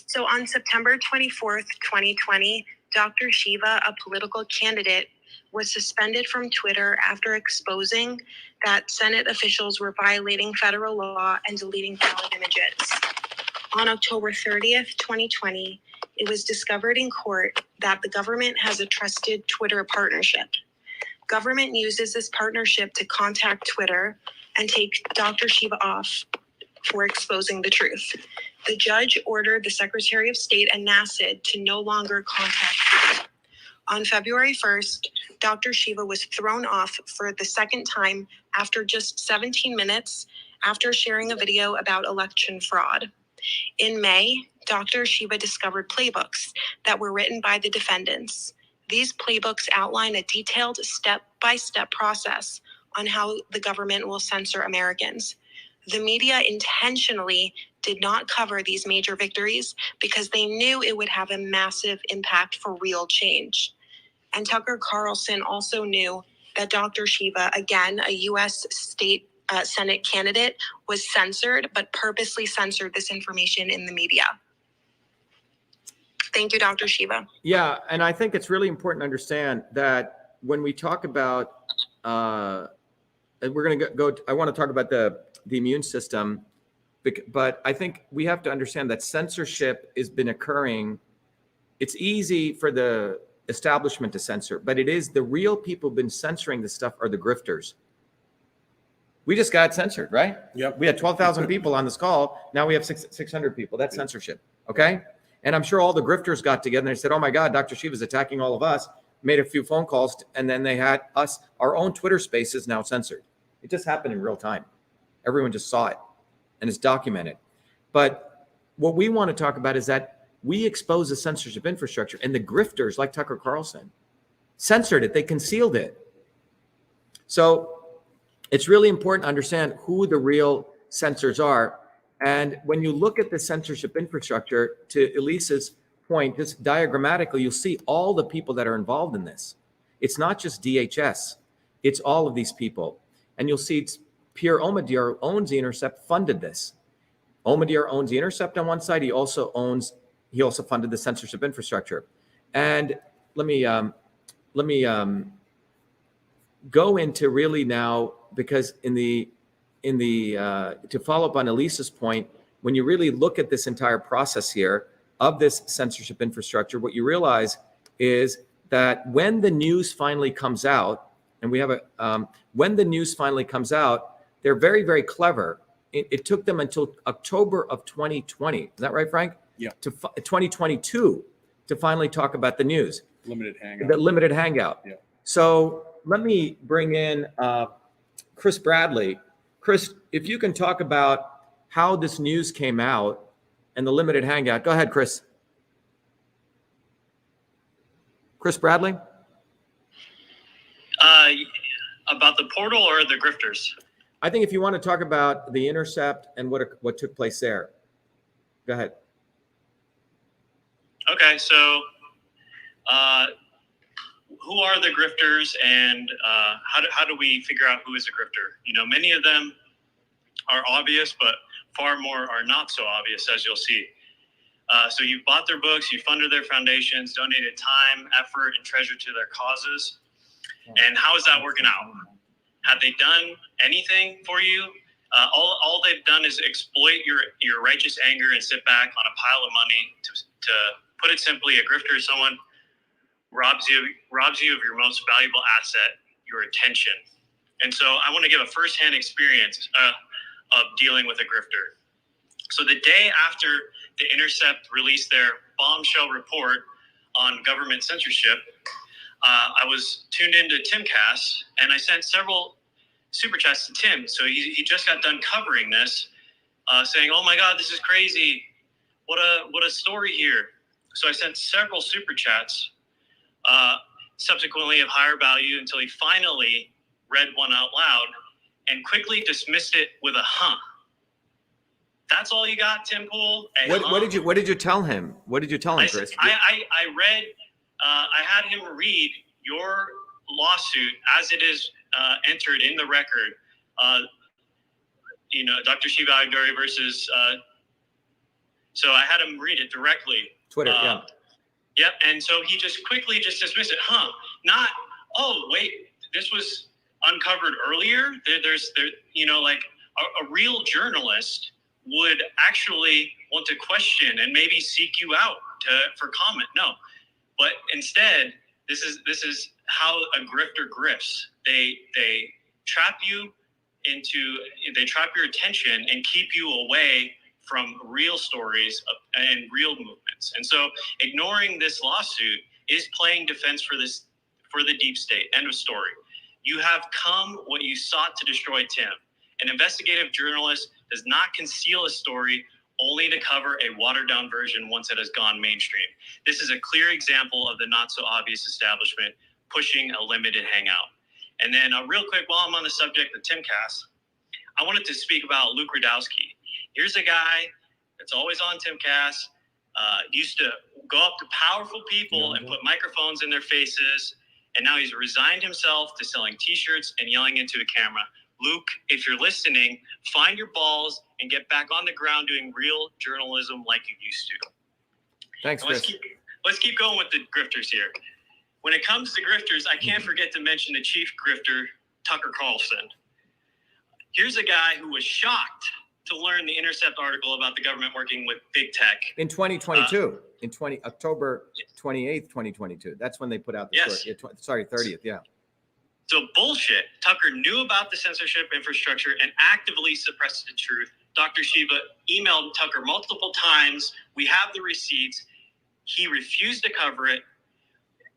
So on September 24th, 2020, Dr. Shiva, a political candidate, was suspended from Twitter after exposing that Senate officials were violating federal law and deleting ballot images. On October 30th, 2020, it was discovered in court that the government has a trusted Twitter partnership. Government uses this partnership to contact Twitter and take Dr. Shiva off for exposing the truth. The judge ordered the Secretary of State and NASA to no longer contact Twitter. On February 1st, Dr. Shiva was thrown off for the second time after just 17 minutes after sharing a video about election fraud. In May, Dr. Shiva discovered playbooks that were written by the defendants. These playbooks outline a detailed step-by-step process on how the government will censor Americans. The media intentionally did not cover these major victories because they knew it would have a massive impact for real change. And Tucker Carlson also knew that Dr. Shiva, again, a U.S. state Senate candidate, was censored, but purposely censored this information in the media. Thank you, Dr. Shiva. Yeah, and I think it's really important to understand that when we talk about, we're going to go. I want to talk about the immune system, but I think we have to understand that censorship has been occurring. It's easy for the establishment to censor, but it is the real people who've been censoring this stuff are the grifters. We just got censored, right? Yep. We had 12,000 people on this call. Now we have 600 people. That's censorship. Okay. And I'm sure all the grifters got together and they said, oh my God, Dr. Shiva is attacking all of us, made a few phone calls, and then they had our own Twitter spaces now censored. It just happened in real time. Everyone just saw it and it's documented. But what we want to talk about is that we expose the censorship infrastructure, and the grifters like Tucker Carlson censored it. They concealed it. So it's really important to understand who the real censors are. And when you look at the censorship infrastructure, to Elisa's point, just diagrammatically, you'll see all the people that are involved in this. It's not just DHS, it's all of these people. And you'll see it's Pierre Omidyar owns The Intercept, funded this. Omidyar owns The Intercept on one side. He also funded the censorship infrastructure. And let me go into really now, because to follow up on Elisa's point, when you really look at this entire process here of this censorship infrastructure, what you realize is that when the news finally comes out, and when the news finally comes out, they're very, very clever. It took them until October of 2020. Is that right, Frank? Yeah. 2022 to finally talk about the news. Limited hangout. The limited hangout. Yeah. So let me bring in Chris Bradley. Chris, if you can talk about how this news came out and the limited hangout. Go ahead, Chris. Chris Bradley? About the portal or the grifters? I think if you want to talk about The Intercept and what took place there. Go ahead. Okay, so who are the grifters, and how do we figure out who is a grifter? You know, many of them are obvious, but far more are not so obvious, as you'll see. So you bought their books, you funded their foundations, donated time, effort, and treasure to their causes. And how is that working out? Have they done anything for you? All they've done is exploit your righteous anger and sit back on a pile of money. To put it simply, a grifter is someone robs you of your most valuable asset, your attention. And so I want to give a firsthand experience of dealing with a grifter. So the day after The Intercept released their bombshell report on government censorship, I was tuned into Timcast, and I sent several super chats to Tim. So he just got done covering this, saying, "Oh my God, this is crazy! What a story here!" So I sent several super chats, subsequently of higher value, until he finally read one out loud and quickly dismissed it with a "huh." That's all you got, Tim Pool? What did you tell him? What did you tell him, Chris? I read. I had him read your lawsuit as it is entered in the record. Dr.SHIVA versus. So I had him read it directly. Twitter, yeah. Yep, and so he just quickly dismissed it. Not. Oh wait, this was uncovered earlier. There's a real journalist would actually want to question and maybe seek you out for comment. No, but instead, this is how a grifter grifts. They trap you they trap your attention and keep you away from real stories and real movements. And so ignoring this lawsuit is playing defense for the deep state. End of story. You have come what you sought to destroy, Tim. An investigative journalist does not conceal a story only to cover a watered-down version once it has gone mainstream. This is a clear example of the not-so-obvious establishment pushing a limited hangout. And then real quick, while I'm on the subject of Timcast, I wanted to speak about Luke Rudowski. Here's a guy that's always on Timcast, used to go up to powerful people and put microphones in their faces, and now he's resigned himself to selling T-shirts and yelling into a camera. Luke, if you're listening, find your balls and get back on the ground doing real journalism like you used to. Thanks, Chris. Let's keep going with the grifters here. When it comes to grifters, I can't forget to mention the chief grifter, Tucker Carlson. Here's a guy who was shocked to learn the Intercept article about the government working with big tech. In 2022, October 28th, 2022. That's when they put out the story. 30th, yeah. So bullshit. Tucker knew about the censorship infrastructure and actively suppressed the truth. Dr.SHIVA emailed Tucker multiple times. We have the receipts. He refused to cover it,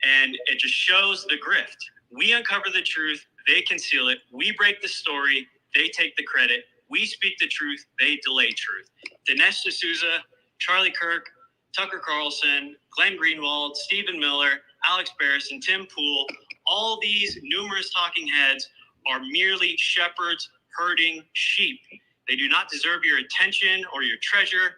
and it just shows the grift. We uncover the truth. They conceal it. We break the story. They take the credit. We speak the truth. They delay truth. Dinesh D'Souza, Charlie Kirk, Tucker Carlson, Glenn Greenwald, Stephen Miller, Alex Barris, and Tim Pool, all these numerous talking heads are merely shepherds herding sheep. They do not deserve your attention or your treasure.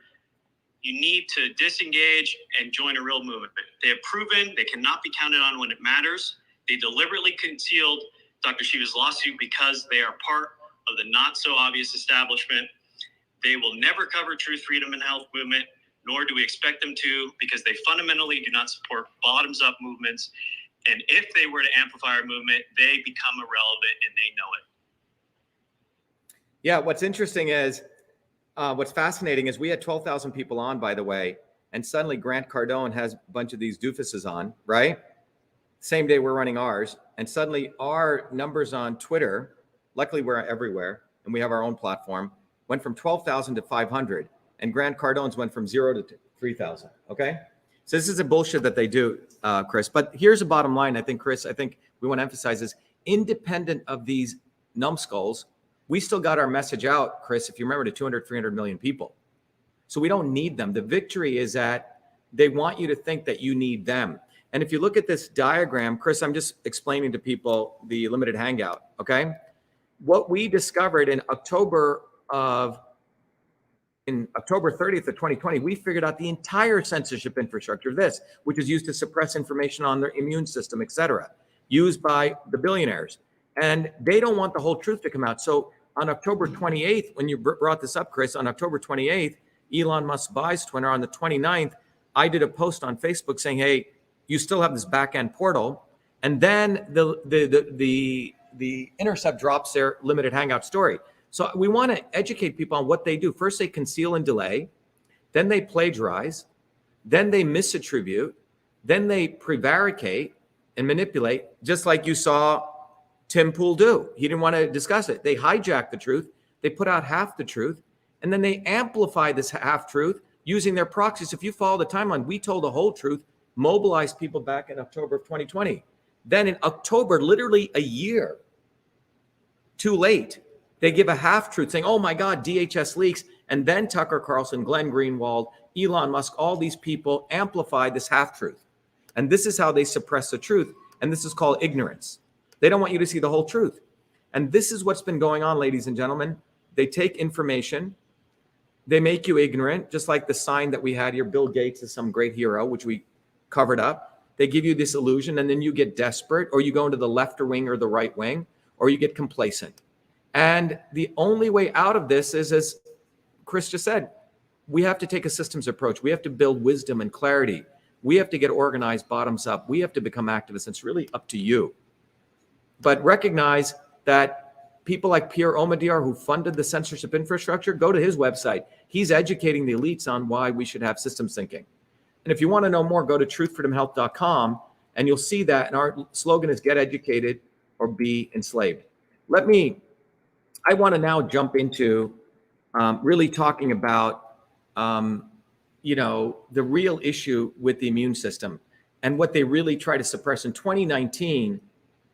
You need to disengage and join a real movement. They have proven they cannot be counted on when it matters. They deliberately concealed Dr. Shiva's lawsuit because they are part of the not so obvious establishment. They will never cover truth, freedom, and health movement, nor do we expect them to, because they fundamentally do not support bottoms up movements. And if they were to amplify our movement, they become irrelevant and they know it. Yeah, what's interesting is, what's fascinating is we had 12,000 people on, by the way, and suddenly Grant Cardone has a bunch of these doofuses on, right? Same day we're running ours, and suddenly our numbers on Twitter, luckily we're everywhere, and we have our own platform, went from 12,000 to 500, and Grant Cardone's went from 0 to 3,000, okay? So this is a bullshit that they do, Chris. But here's a bottom line, I think, Chris, I think we want to emphasize is independent of these numbskulls, we still got our message out, Chris, if you remember, to 200, 300 million people. So we don't need them. The victory is that they want you to think that you need them. And if you look at this diagram, Chris, I'm just explaining to people the limited hangout, okay? What we discovered in October 30th of 2020, we figured out the entire censorship infrastructure of this, which is used to suppress information on their immune system, et cetera, used by the billionaires. And they don't want the whole truth to come out. So on October 28th, when you brought this up, Chris, on October 28th, Elon Musk buys Twitter. On the 29th, I did a post on Facebook saying, hey, you still have this back-end portal. And then the Intercept drops their limited hangout story. So we want to educate people on what they do. First, they conceal and delay. Then they plagiarize. Then they misattribute. Then they prevaricate and manipulate, just like you saw Tim Pool do. He didn't want to discuss it. They hijack the truth. They put out half the truth. And then they amplify this half truth using their proxies. If you follow the timeline, we told the whole truth, mobilized people back in October of 2020. Then in October, literally a year too late, they give a half truth saying, oh my God, DHS leaks. And then Tucker Carlson, Glenn Greenwald, Elon Musk, all these people amplify this half truth. And this is how they suppress the truth. And this is called ignorance. They don't want you to see the whole truth. And this is what's been going on, ladies and gentlemen. They take information, they make you ignorant, just like the sign that we had here, Bill Gates is some great hero, which we covered up. They give you this illusion, and then you get desperate, or you go into the left wing or the right wing, or you get complacent. And the only way out of this is, as Chris just said, we have to take a systems approach. We have to build wisdom and clarity. We have to get organized bottoms up. We have to become activists. It's really up to you. But recognize that people like Pierre Omidyar, who funded the censorship infrastructure, go to his website. He's educating the elites on why we should have systems thinking. And if you want to know more, go to truthfreedomhealth.com, and you'll see that. And our slogan is get educated or be enslaved. I want to now jump into really talking about, the real issue with the immune system and what they really try to suppress. In 2019,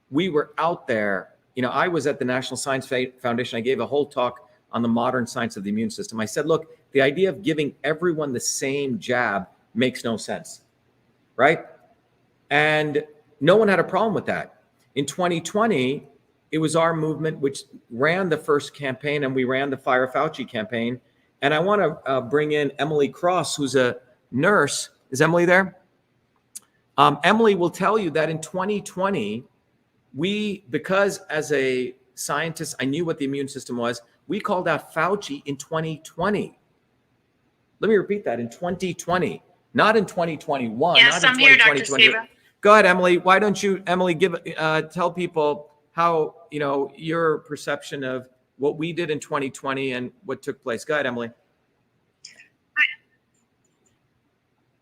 we were out there. I was at the National Science Foundation. I gave a whole talk on the modern science of the immune system. I said, look, the idea of giving everyone the same jab makes no sense, right? And no one had a problem with that. In 2020, it was our movement which ran the first campaign, and we ran the Fire Fauci campaign. And I want to bring in Emily Cross, who's a nurse. Is Emily there? Emily will tell you that in 2020, because as a scientist, I knew what the immune system was, we called out Fauci in 2020. Let me repeat that, in 2020, not in 2021. Yes, not I'm in here, Dr. Shiva. Go ahead, Emily. Why don't you, Emily, tell people how, your perception of what we did in 2020 and what took place. Go ahead, Emily.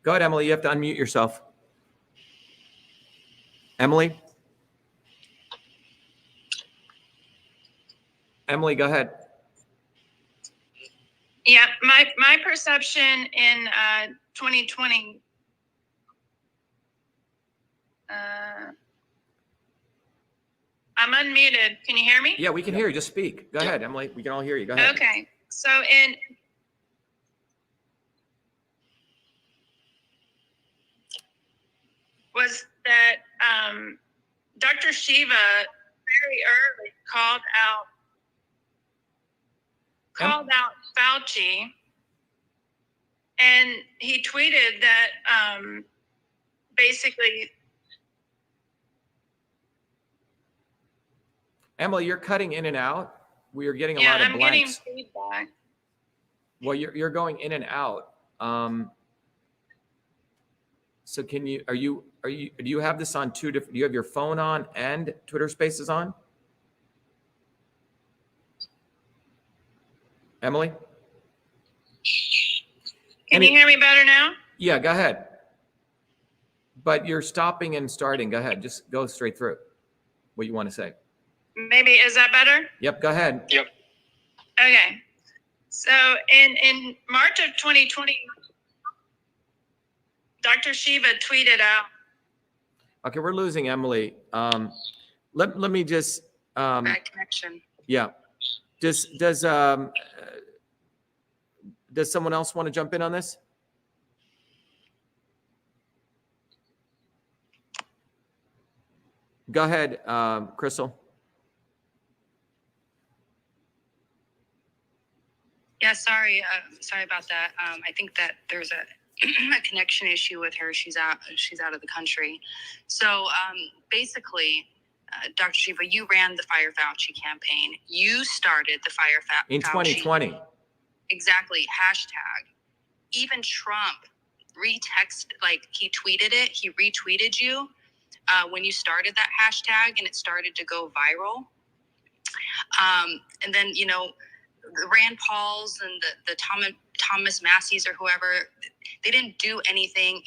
Go ahead, Emily. You have to unmute yourself. Emily? Emily, go ahead. Yeah, my perception in 2020. I'm unmuted. Can you hear me? Yeah, we can hear you. Just speak. Go ahead, Emily. We can all hear you. Go ahead. Okay. So was that Dr. Shiva very early called out Fauci, and he tweeted that basically. Emily, you're cutting in and out. We are getting a Yeah, lot of I'm getting blanks. feedback. Well, you're going in and out. So can you, do you have this on two different, do you have your phone on and Twitter Spaces on? Emily? Can you hear me better now? Yeah, go ahead. But you're stopping and starting. Go ahead. Just go straight through what you want to say. Maybe, is that better? Yep, go ahead. Yep. Okay. So in March of 2020, Dr. Shiva tweeted out. Okay, we're losing Emily. Let me just. Bad connection. Yeah. Does someone else want to jump in on this? Go ahead, Crystal. Yeah, sorry about that. I think that there's a connection issue with her. She's out of the country. So basically, Dr. Shiva, you ran the Fire Fauci campaign. You started the Fire Fauci In 2020. Exactly. Hashtag. Even Trump he tweeted it. He retweeted you when you started that hashtag, and it started to go viral. And then, the Rand Pauls and the Thomas Masseys or whoever, they didn't do anything,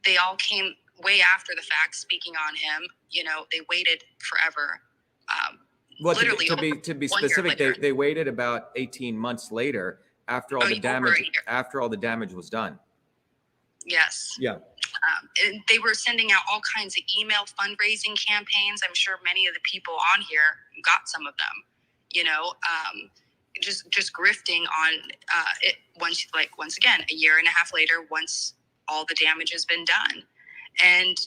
they all came way after the fact speaking on him. They waited forever. Well, literally to be specific, they waited about 18 months later after all the damage was done. Yes. Yeah. And they were sending out all kinds of email fundraising campaigns. I'm sure many of the people on here got some of them. Just grifting on it once again, a year and a half later, once all the damage has been done. And,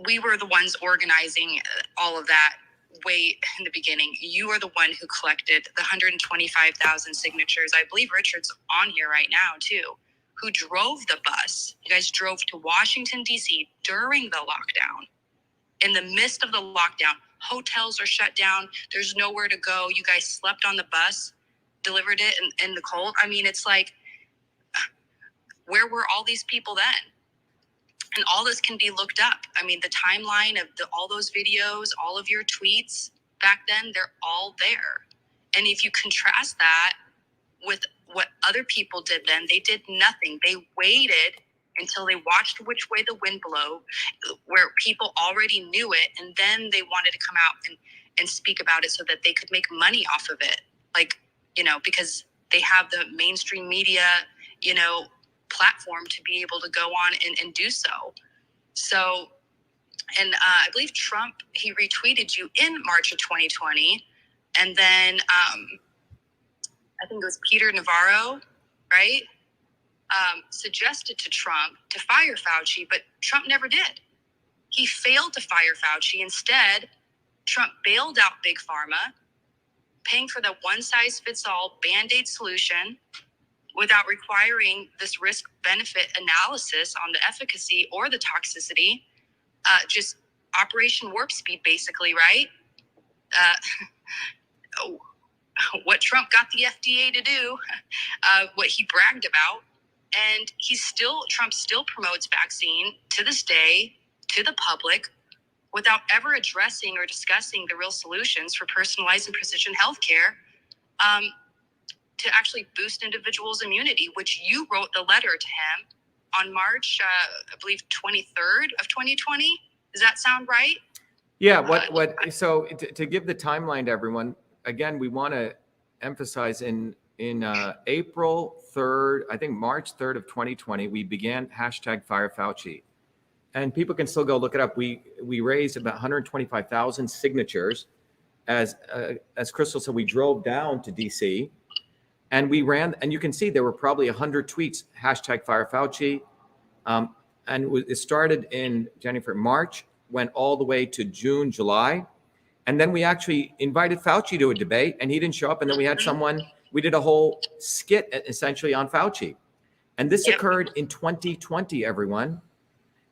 we were the ones organizing all of that way in the beginning. You are the one who collected the 125,000 signatures. I believe Richard's on here right now too, who drove the bus. You guys drove to Washington, D.C. during the lockdown. In the midst of the lockdown, hotels are shut down. There's nowhere to go. You guys slept on the bus, delivered it in the cold. I mean, it's like, where were all these people then? And all this can be looked up. I mean, the timeline of all those videos, all of your tweets back then, they're all there. And if you contrast that with what other people did then, they did nothing. They waited until they watched which way the wind blew, where people already knew it, and then they wanted to come out and speak about it so that they could make money off of it. Because they have the mainstream media, platform to be able to go on and do so. So, and I believe Trump, he retweeted you in March of 2020, and then I think it was Peter Navarro, right? Suggested to Trump to fire Fauci, but Trump never did. He failed to fire Fauci. Instead, Trump bailed out Big Pharma, paying for the one-size-fits-all Band-Aid solution without requiring this risk-benefit analysis on the efficacy or the toxicity. Just Operation Warp Speed, basically, right? What Trump got the FDA to do, what he bragged about. And Trump still promotes vaccine to this day to the public without ever addressing or discussing the real solutions for personalized and precision healthcare to actually boost individuals' immunity, which you wrote the letter to him on March, I believe, 23rd of 2020. Does that sound right? Yeah. So to give the timeline to everyone, again, we want to emphasize in April 3rd, I think March 3rd of 2020, we began hashtag Fire Fauci. And people can still go look it up. We raised about 125,000 signatures. As Crystal said, we drove down to DC and we ran, and you can see there were probably 100 tweets, hashtag Fire Fauci. and it started in January, March, went all the way to June, July. And then we actually invited Fauci to a debate and he didn't show up. And then we had we did a whole skit essentially on Fauci. And this occurred in 2020, everyone.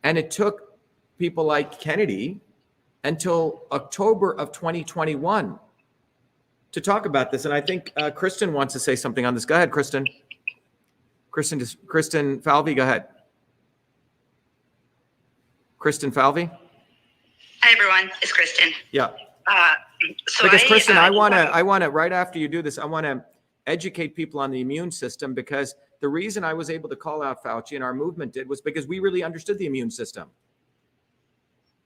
And it took people like Kennedy until October of 2021 to talk about this. And I think Kristen wants to say something on this. Go ahead, Kristen. Kristen Falvey, go ahead. Kristen Falvey. Hi, everyone. It's Kristen. Yeah. Because Kristen, I want to, right after you do this, I want to educate people on the immune system, because the reason I was able to call out Fauci and our movement did was because we really understood the immune system.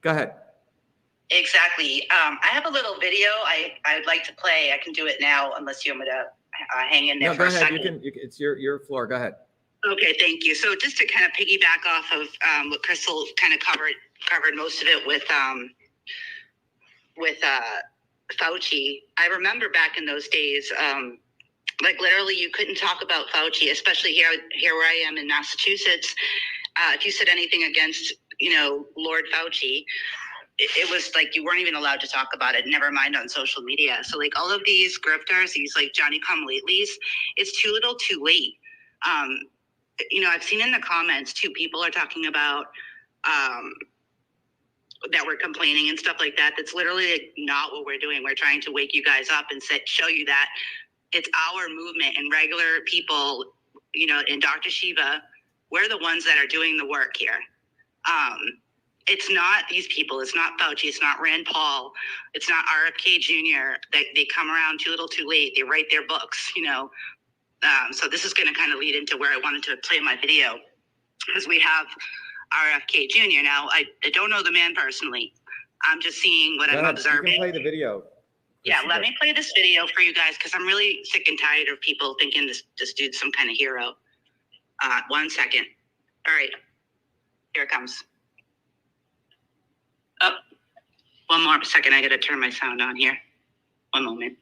Go ahead. Exactly. I have a little video I'd like to play. I can do it now, unless you want me to hang in there No, for go a ahead. second. It's your floor. Go ahead. Okay, thank you. So just to kind of piggyback off of what Crystal kind of covered most of it with Fauci. I remember back in those days, like literally you couldn't talk about Fauci, especially here where I am in Massachusetts. If you said anything against, Lord Fauci, it was like you weren't even allowed to talk about it, never mind on social media. So like all of these grifters, these like Johnny come latelys, it's too little too late. I've seen in the comments too, people are talking about that we're complaining and stuff like that. That's literally like not what we're doing. We're trying to wake you guys up and show you that it's our movement and regular people, in Dr.SHIVA, we're the ones that are doing the work here. It's not these people. It's not Fauci. It's not Rand Paul. It's not RFK Jr. They come around too little too late. They write their books, So this is going to kind of lead into where I wanted to play my video, because we have RFK Jr. Now, I don't know the man personally. I'm just seeing what I'm observing. You can play the video. Yeah, let me play this video for you guys, because I'm really sick and tired of people thinking this dude's some kind of hero. 1 second. All right, here it comes. Oh, one more second. I got to turn my sound on here. One moment.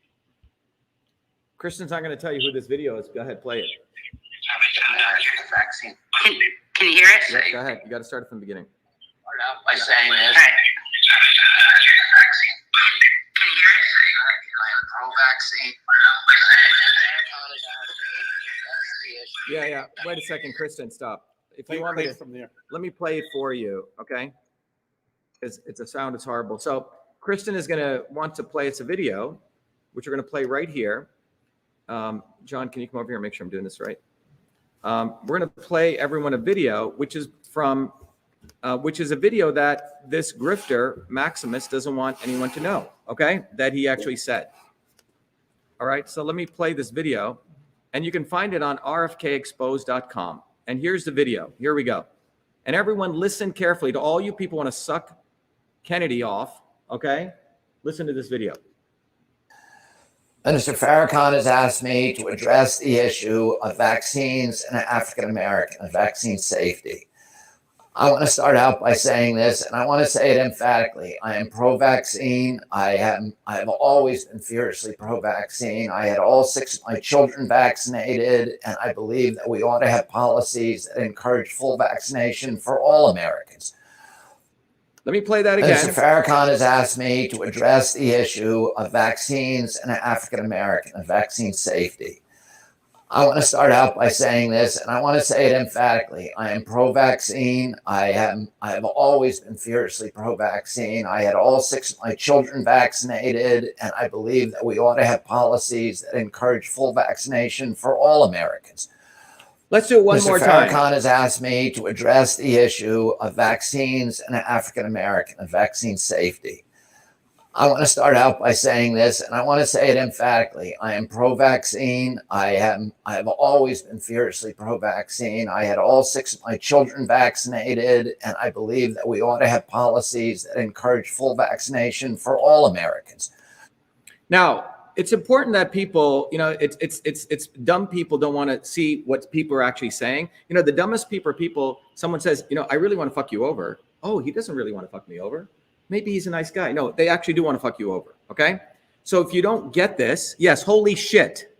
Kristen's not going to tell you who this video is. Go ahead, play it. Vaccine. Can you hear it? Yeah, go ahead. You got to start it from the beginning. Start out by saying this. Right. Pro-vaccine. Yeah. Wait a second, Kristen, stop. If you want me to, from there. let me play it for you, okay? It's a sound, it's horrible. So Kristen is going to want to play us a video, which we're going to play right here. John, can you come over here and make sure I'm doing this right? We're going to play everyone a video, which is a video that this grifter, Maximus, doesn't want anyone to know, okay? That he actually said. All right, so let me play this video, and you can find it on rfkexposed.com. And here's the video. Here we go. And everyone listen carefully. To all you people want to suck Kennedy off, okay? Listen to this video. Minister Farrakhan has asked me to address the issue of vaccines and African American and vaccine safety. I want to start out by saying this, and I want to say it emphatically. I am pro-vaccine. I have always been furiously pro-vaccine. I had all 6 of my children vaccinated, and I believe that we ought to have policies that encourage full vaccination for all Americans. Let me play that again. Mr. Farrakhan has asked me to address the issue of vaccines and African American and vaccine safety. I want to start out by saying this, and I want to say it emphatically. I am pro-vaccine. I have always been furiously pro-vaccine. I had all 6 of my children vaccinated, and I believe that we ought to have policies that encourage full vaccination for all Americans. Let's do it one more time. Mr. Farrakhan has asked me to address the issue of vaccines and African American and vaccine safety. I want to start out by saying this, and I want to say it emphatically. I am pro-vaccine. I have always been furiously pro-vaccine. I had all 6 of my children vaccinated, and I believe that we ought to have policies that encourage full vaccination for all Americans. Now, it's important that people, it's dumb people don't want to see what people are actually saying. The dumbest people, someone says, I really want to fuck you over. Oh, he doesn't really want to fuck me over. Maybe he's a nice guy. No, they actually do want to fuck you over, okay? So if you don't get this, yes, holy shit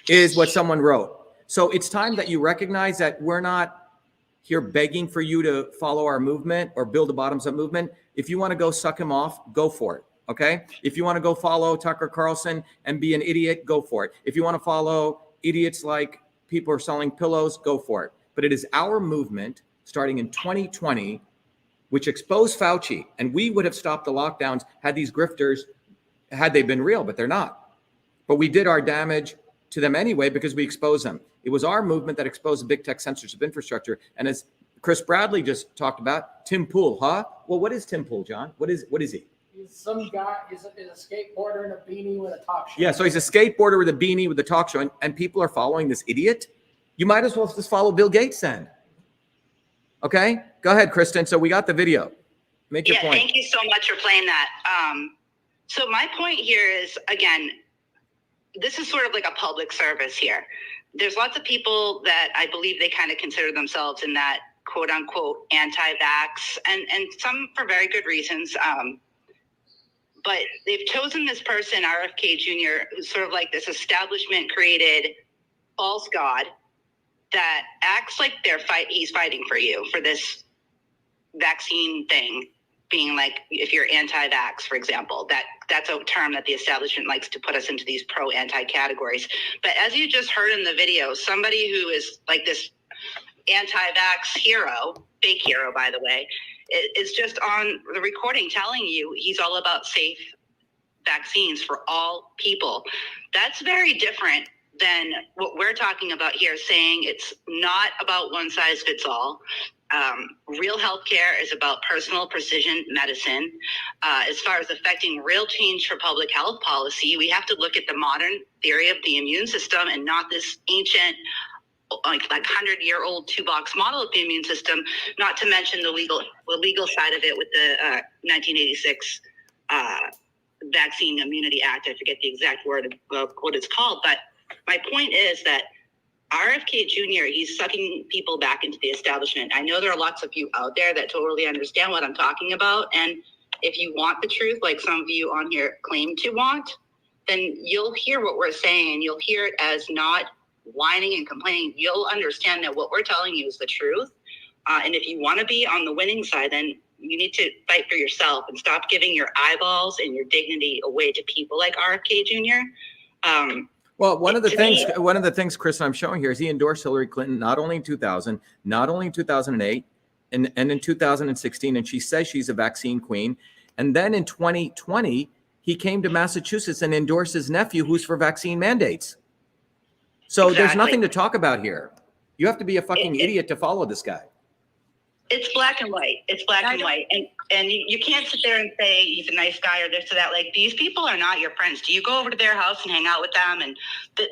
is what someone wrote. So it's time that you recognize that we're not here begging for you to follow our movement or build a bottoms-up movement. If you want to go suck him off, go for it. Okay? If you want to go follow Tucker Carlson and be an idiot, go for it. If you want to follow idiots like people are selling pillows, go for it. But it is our movement starting in 2020, which exposed Fauci. And we would have stopped the lockdowns had these grifters, had they been real, but they're not. But we did our damage to them anyway because we exposed them. It was our movement that exposed the big tech censorship infrastructure. And as Chris Bradley just talked about, Tim Pool, huh? Well, what is Tim Pool, John? What is he? He's some guy, he's a skateboarder in a beanie with a talk show. Yeah, so he's a skateboarder with a beanie with a talk show, and people are following this idiot. You might as well just follow Bill Gates then. Okay? Go ahead, Kristen. So we got the video. Make your point. Thank you so much for playing that. So my point here is, again, this is sort of like a public service here. There's lots of people that I believe they kind of consider themselves in that quote unquote anti-vax, and some for very good reasons. But they've chosen this person, RFK Jr., who's sort of like this establishment created false god that acts like he's fighting for you for this vaccine thing, being like, if you're anti-vax, for example, that's a term that the establishment likes to put us into these pro-anti categories. But as you just heard in the video, somebody who is like this anti-vax hero, fake hero, by the way, is just on the recording telling you he's all about safe vaccines for all people. That's very different than what we're talking about here, saying it's not about one size fits all. Real healthcare is about personal precision medicine. As far as affecting real change for public health policy, we have to look at the modern theory of the immune system and not this ancient, like 100-year-old two-box model of the immune system, not to mention the legal side of it with the 1986 Vaccine Immunity Act. I forget the exact word of what it's called, but my point is that RFK Jr., he's sucking people back into the establishment. I know there are lots of you out there that totally understand what I'm talking about. And if you want the truth, like some of you on here claim to want, then you'll hear what we're saying and you'll hear it as not whining and complaining. You'll understand that what we're telling you is the truth. And if you want to be on the winning side, then you need to fight for yourself and stop giving your eyeballs and your dignity away to people like RFK Jr. Well, one of the things, Chris, I'm showing here is he endorsed Hillary Clinton not only in 2000, not only in 2008, and in 2016, and she says she's a vaccine queen. And then in 2020, he came to Massachusetts and endorsed his nephew, who's for vaccine mandates. So There's nothing to talk about here. You have to be a fucking idiot to follow this guy. It's black and white. It's black and white. And you can't sit there and say he's a nice guy or this or that. Like, these people are not your friends. Do you go over to their house and hang out with them? And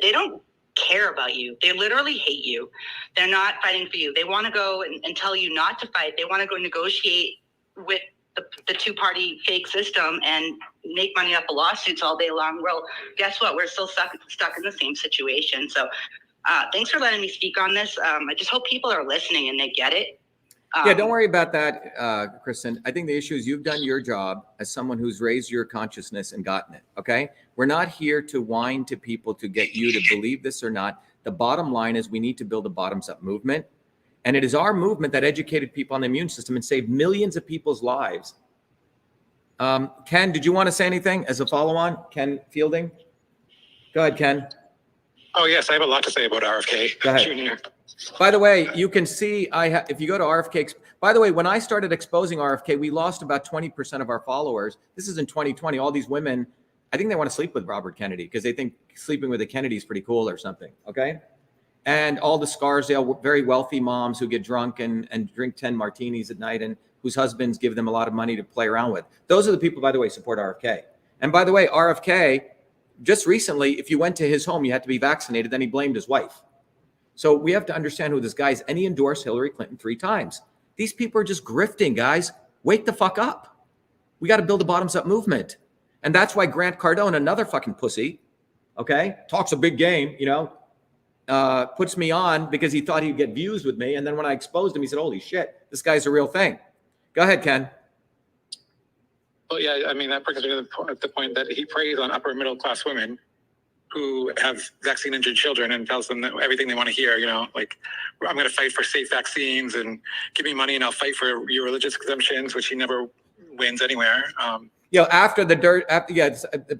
they don't care about you. They literally hate you. They're not fighting for you. They want to go and tell you not to fight. They want to go negotiate with the two-party fake system and make money off of lawsuits all day long. Well, guess what? We're still stuck in the same situation. So thanks for letting me speak on this. I just hope people are listening and they get it. Yeah, don't worry about that, Kristen. I think the issue is you've done your job as someone who's raised your consciousness and gotten it, okay? We're not here to whine to people to get you to believe this or not. The bottom line is we need to build a bottoms-up movement. And it is our movement that educated people on the immune system and saved millions of people's lives. Ken, did you want to say anything as a follow-on? Ken Fielding? Go ahead, Ken. Oh, yes, I have a lot to say about RFK Jr. By the way, you can see if you go to RFK. By the way, when I started exposing RFK, we lost about 20% of our followers. This is in 2020. All these women, I think they want to sleep with Robert Kennedy because they think sleeping with a Kennedy is pretty cool or something. Okay. And all the Scarsdale, very wealthy moms who get drunk and drink 10 martinis at night and whose husbands give them a lot of money to play around with. Those are the people, by the way, support RFK. And by the way, RFK, just recently, if you went to his home, you had to be vaccinated. Then he blamed his wife. So we have to understand who this guy is. And he endorsed Hillary Clinton 3 times. These people are just grifting, guys. Wake the fuck up. We got to build a bottoms-up movement. And that's why Grant Cardone, another fucking pussy, okay, talks a big game, puts me on because he thought he'd get views with me. And then when I exposed him, he said, holy shit, this guy's a real thing. Go ahead, Ken. Well, yeah, I mean, that brings me to the point that he preys on upper middle class women who have vaccine injured children and tells them that everything they want to hear, like, I'm going to fight for safe vaccines and give me money and I'll fight for your religious exemptions, which he never wins anywhere.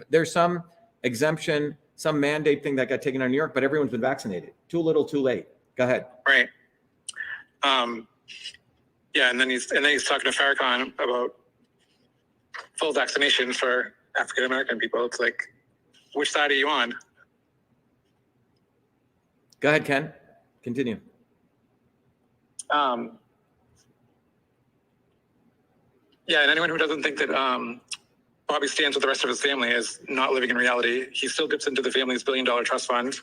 There's some exemption, some mandate thing that got taken out of New York, but everyone's been vaccinated. Too little, too late. Go ahead. Right. And then he's talking to Farrakhan about full vaccination for African American people. It's like, which side are you on? Go ahead, Ken. Continue. And anyone who doesn't think that Bobby stands with the rest of his family is not living in reality. He still dips into the family's $1 billion trust fund.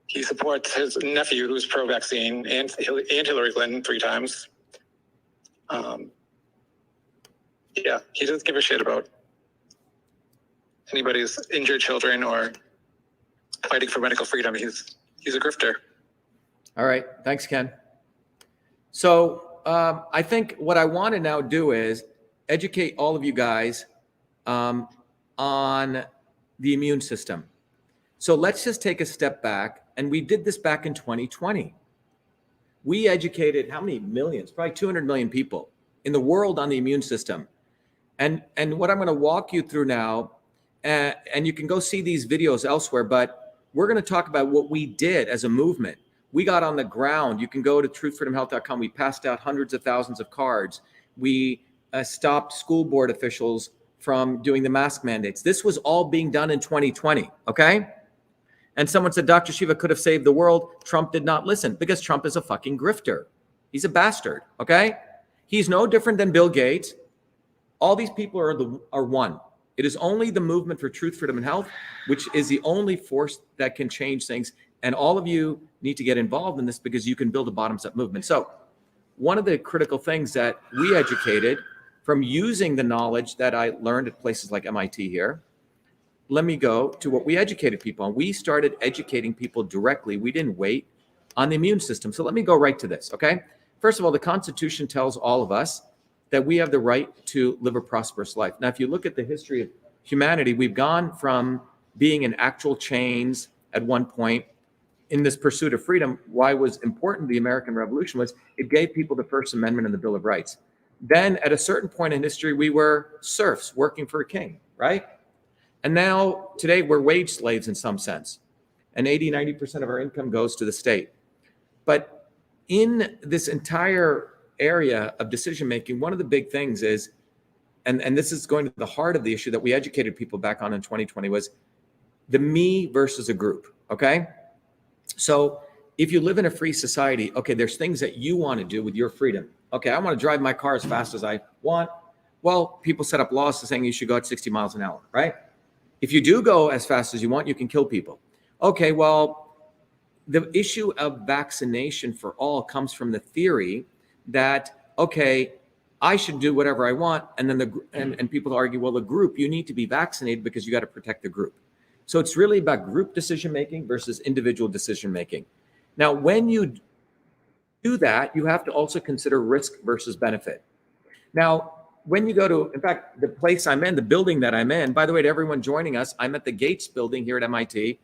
He supports his nephew, who's pro-vaccine, and Hillary Clinton 3 times. He doesn't give a shit about anybody's injured children or fighting for medical freedom. He's a grifter. All right. Thanks, Ken. So I think what I want to now do is educate all of you guys on the immune system. So let's just take a step back. And we did this back in 2020. We educated how many millions? Probably 200 million people in the world on the immune system. And what I'm going to walk you through now, and you can go see these videos elsewhere, but we're going to talk about what we did as a movement. We got on the ground. You can go to truthfreedomhealth.com. We passed out hundreds of thousands of cards. We stopped school board officials from doing the mask mandates. This was all being done in 2020, okay? And someone said, Dr. Shiva could have saved the world. Trump did not listen because Trump is a fucking grifter. He's a bastard, okay? He's no different than Bill Gates. All these people are one. It is only the movement for truth, freedom, and health, which is the only force that can change things. And all of you need to get involved in this because you can build a bottoms-up movement. So one of the critical things that we educated from using the knowledge that I learned at places like MIT here, let me go to what we educated people on. We started educating people directly. We didn't wait on the immune system. So let me go right to this, okay? First of all, the Constitution tells all of us that we have the right to live a prosperous life. Now, if you look at the history of humanity, we've gone from being in actual chains at one point in this pursuit of freedom. Why was important the American Revolution was it gave people the First Amendment and the Bill of Rights. Then at a certain point in history, we were serfs working for a king, right? And now today we're wage slaves in some sense. And 90% of our income goes to the state. But in this entire area of decision-making, one of the big things is, and this is going to the heart of the issue that we educated people back on in 2020, was the me versus a group, okay? So if you live in a free society, okay, there's things that you want to do with your freedom. Okay, I want to drive my car as fast as I want. Well, people set up laws saying you should go at 60 miles an hour, right? If you do go as fast as you want, you can kill people. Okay, well, the issue of vaccination for all comes from the theory that, okay, I should do whatever I want. And then and people argue, well, the group, you need to be vaccinated because you got to protect the group. So it's really about group decision-making versus individual decision-making. Now, when you do that, you have to also consider risk versus benefit. Now, when you go to, in fact, the place I'm in, the building that I'm in, by the way, to everyone joining us, I'm at the Gates building here at MIT.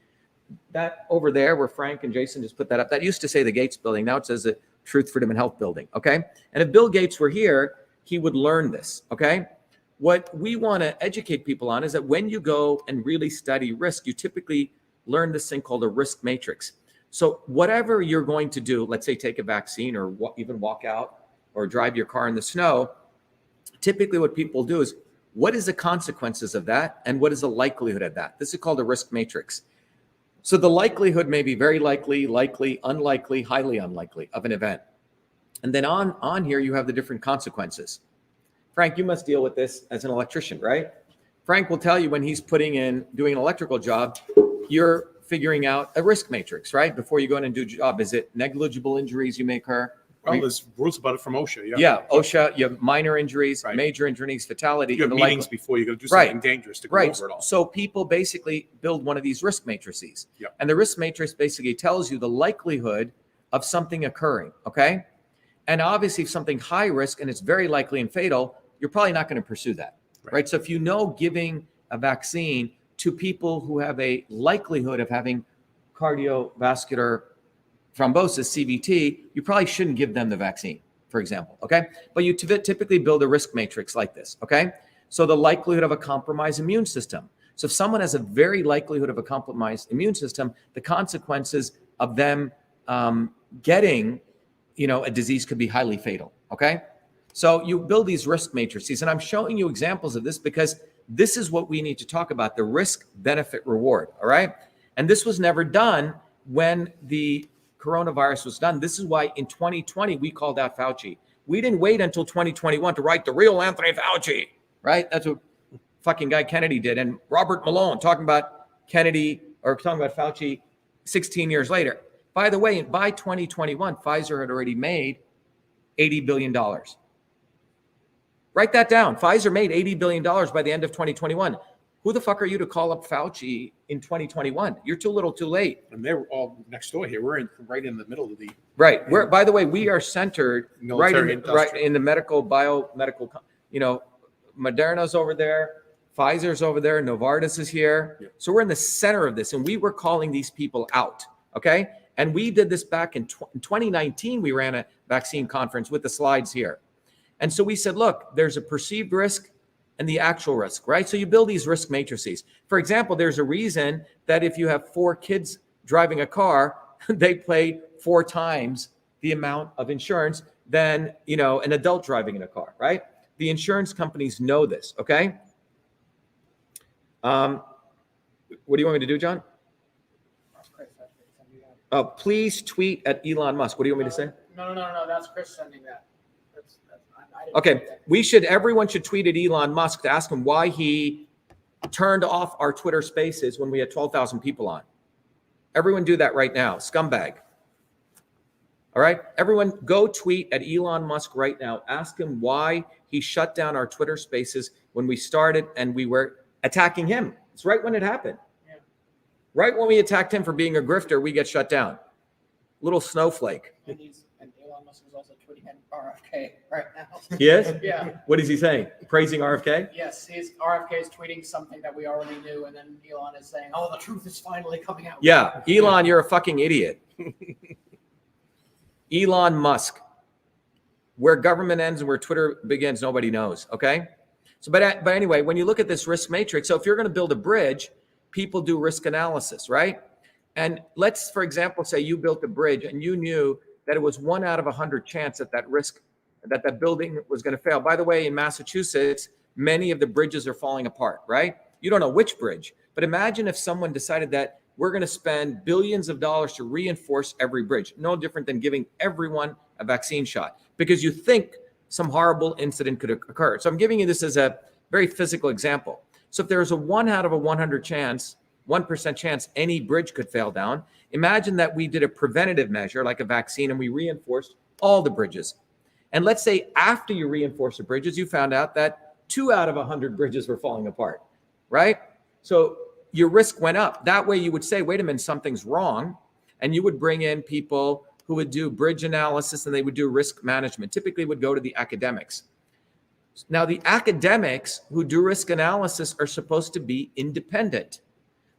That over there where Frank and Jason just put that up, that used to say the Gates building. Now it says the Truth, Freedom, and Health building, okay? And if Bill Gates were here, he would learn this, okay? What we want to educate people on is that when you go and really study risk, you typically learn this thing called a risk matrix. So whatever you're going to do, let's say take a vaccine or even walk out or drive your car in the snow, typically what people do is, what is the consequences of that? And what is the likelihood of that? This is called a risk matrix. So the likelihood may be very likely, likely, unlikely, highly unlikely of an event. And then on here, you have the different consequences. Frank, you must deal with this as an electrician, right? Frank will tell you when he's doing an electrical job, you're figuring out a risk matrix, right? Before you go in and do a job, is it negligible injuries you may occur? Well, there's rules about it from OSHA. Yeah, OSHA, you have minor injuries, right, major injuries, fatality. You have meetings before you go do something dangerous to go over it all. So people basically build one of these risk matrices. Yep. And the risk matrix basically tells you the likelihood of something occurring, okay? And obviously if something high risk and it's very likely and fatal, you're probably not going to pursue that, right? So if you know giving a vaccine to people who have a likelihood of having cardiovascular thrombosis, CVT, you probably shouldn't give them the vaccine, for example, okay? But you typically build a risk matrix like this, okay? So the likelihood of a compromised immune system. So if someone has a very likelihood of a compromised immune system, the consequences of them getting, a disease could be highly fatal, okay? So you build these risk matrices, and I'm showing you examples of this because this is what we need to talk about, the risk, benefit, reward, all right? And this was never done when the coronavirus was done. This is why in 2020, we called out Fauci. We didn't wait until 2021 to write the real Anthony Fauci, right? That's what fucking guy Kennedy did. And Robert Malone talking about Kennedy or talking about Fauci 16 years later. By the way, by 2021, Pfizer had already made $80 billion. Write that down. Pfizer made $80 billion by the end of 2021. Who the fuck are you to call up Fauci in 2021? You're too little too late. And they were all next door here. We're right in the middle of the right. We're, by the way, we are centered right in the biomedical. Moderna's over there, Pfizer's over there, Novartis is here. Yeah. So we're in the center of this, and we were calling these people out. Okay, and we did this back in 2019. We ran a vaccine conference with the slides here, and so we said, look, there's a perceived risk and the actual risk, right? So you build these risk matrices. For example, there's a reason that if you have 4 kids driving a car, they pay 4 times the amount of insurance than, an adult driving in a car, right? The insurance companies know this, okay? What do you want me to do, John? Please tweet at Elon Musk. What do you want me to say? No. That's Chris sending that. Okay, everyone should tweet at Elon Musk to ask him why he turned off our Twitter spaces when we had 12,000 people on. Everyone do that right now, scumbag. All right, everyone go tweet at Elon Musk right now. Ask him why he shut down our Twitter spaces when we started and we were attacking him. It's right when it happened. Yeah. Right when we attacked him for being a grifter, we get shut down. Little snowflake. And Elon Musk is also tweeting at RFK right now. He is? Yeah. What is he saying? Praising RFK? Yes, RFK is tweeting something that we already knew, and then Elon is saying, "Oh, the truth is finally coming out." Yeah, Elon, you're a fucking idiot. Elon Musk. Where government ends and where Twitter begins, nobody knows, okay? So, but anyway, when you look at this risk matrix, so if you're going to build a bridge, people do risk analysis, right? And let's, for example, say you built a bridge and you knew that it was 1 out of 100 chance that that building was going to fail. By the way, in Massachusetts, many of the bridges are falling apart, right? You don't know which bridge, but imagine if someone decided that we're going to spend billions of dollars to reinforce every bridge. No different than giving everyone a vaccine shot because you think some horrible incident could occur. So I'm giving you this as a very physical example. So if there's a 1 out of 100 chance, 1% chance any bridge could fail down, imagine that we did a preventative measure like a vaccine and we reinforced all the bridges. And let's say after you reinforce the bridges, you found out that 2 out of 100 bridges were falling apart, right? So your risk went up. That way you would say, wait a minute, something's wrong. And you would bring in people who would do bridge analysis and they would do risk management. Typically would go to the academics. Now the academics who do risk analysis are supposed to be independent.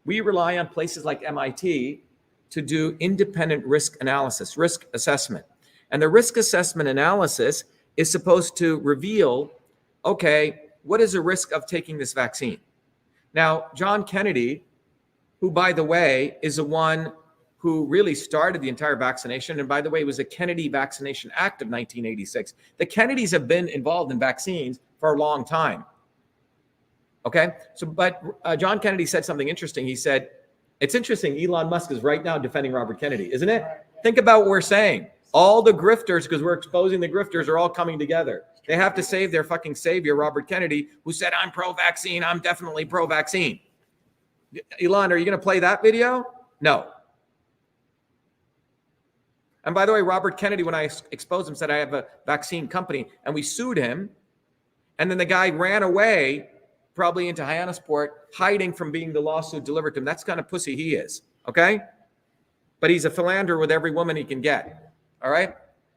We rely on places like MIT to do independent risk analysis, risk assessment. And the risk assessment analysis is supposed to reveal, okay, what is the risk of taking this vaccine? Now, John Kennedy, who, by the way, is the one who really started the entire vaccination, and by the way, it was the Kennedy Vaccination Act of 1986. The Kennedys have been involved in vaccines for a long time. Okay, so but John Kennedy said something interesting. He said, it's interesting, Elon Musk is right now defending Robert Kennedy, isn't it? Think about what we're saying. All the grifters, because we're exposing the grifters, are all coming together. They have to save their fucking savior, Robert Kennedy, who said, I'm pro-vaccine. I'm definitely pro-vaccine. Elon, are you going to play that video? No. And by the way, Robert Kennedy, when I exposed him, said, I have a vaccine company. And we sued him. And then the guy ran away, probably into Hyannisport, hiding from being the lawsuit delivered to him. That's the kind of pussy he is, okay? But he's a philanderer with every woman he can get, all right?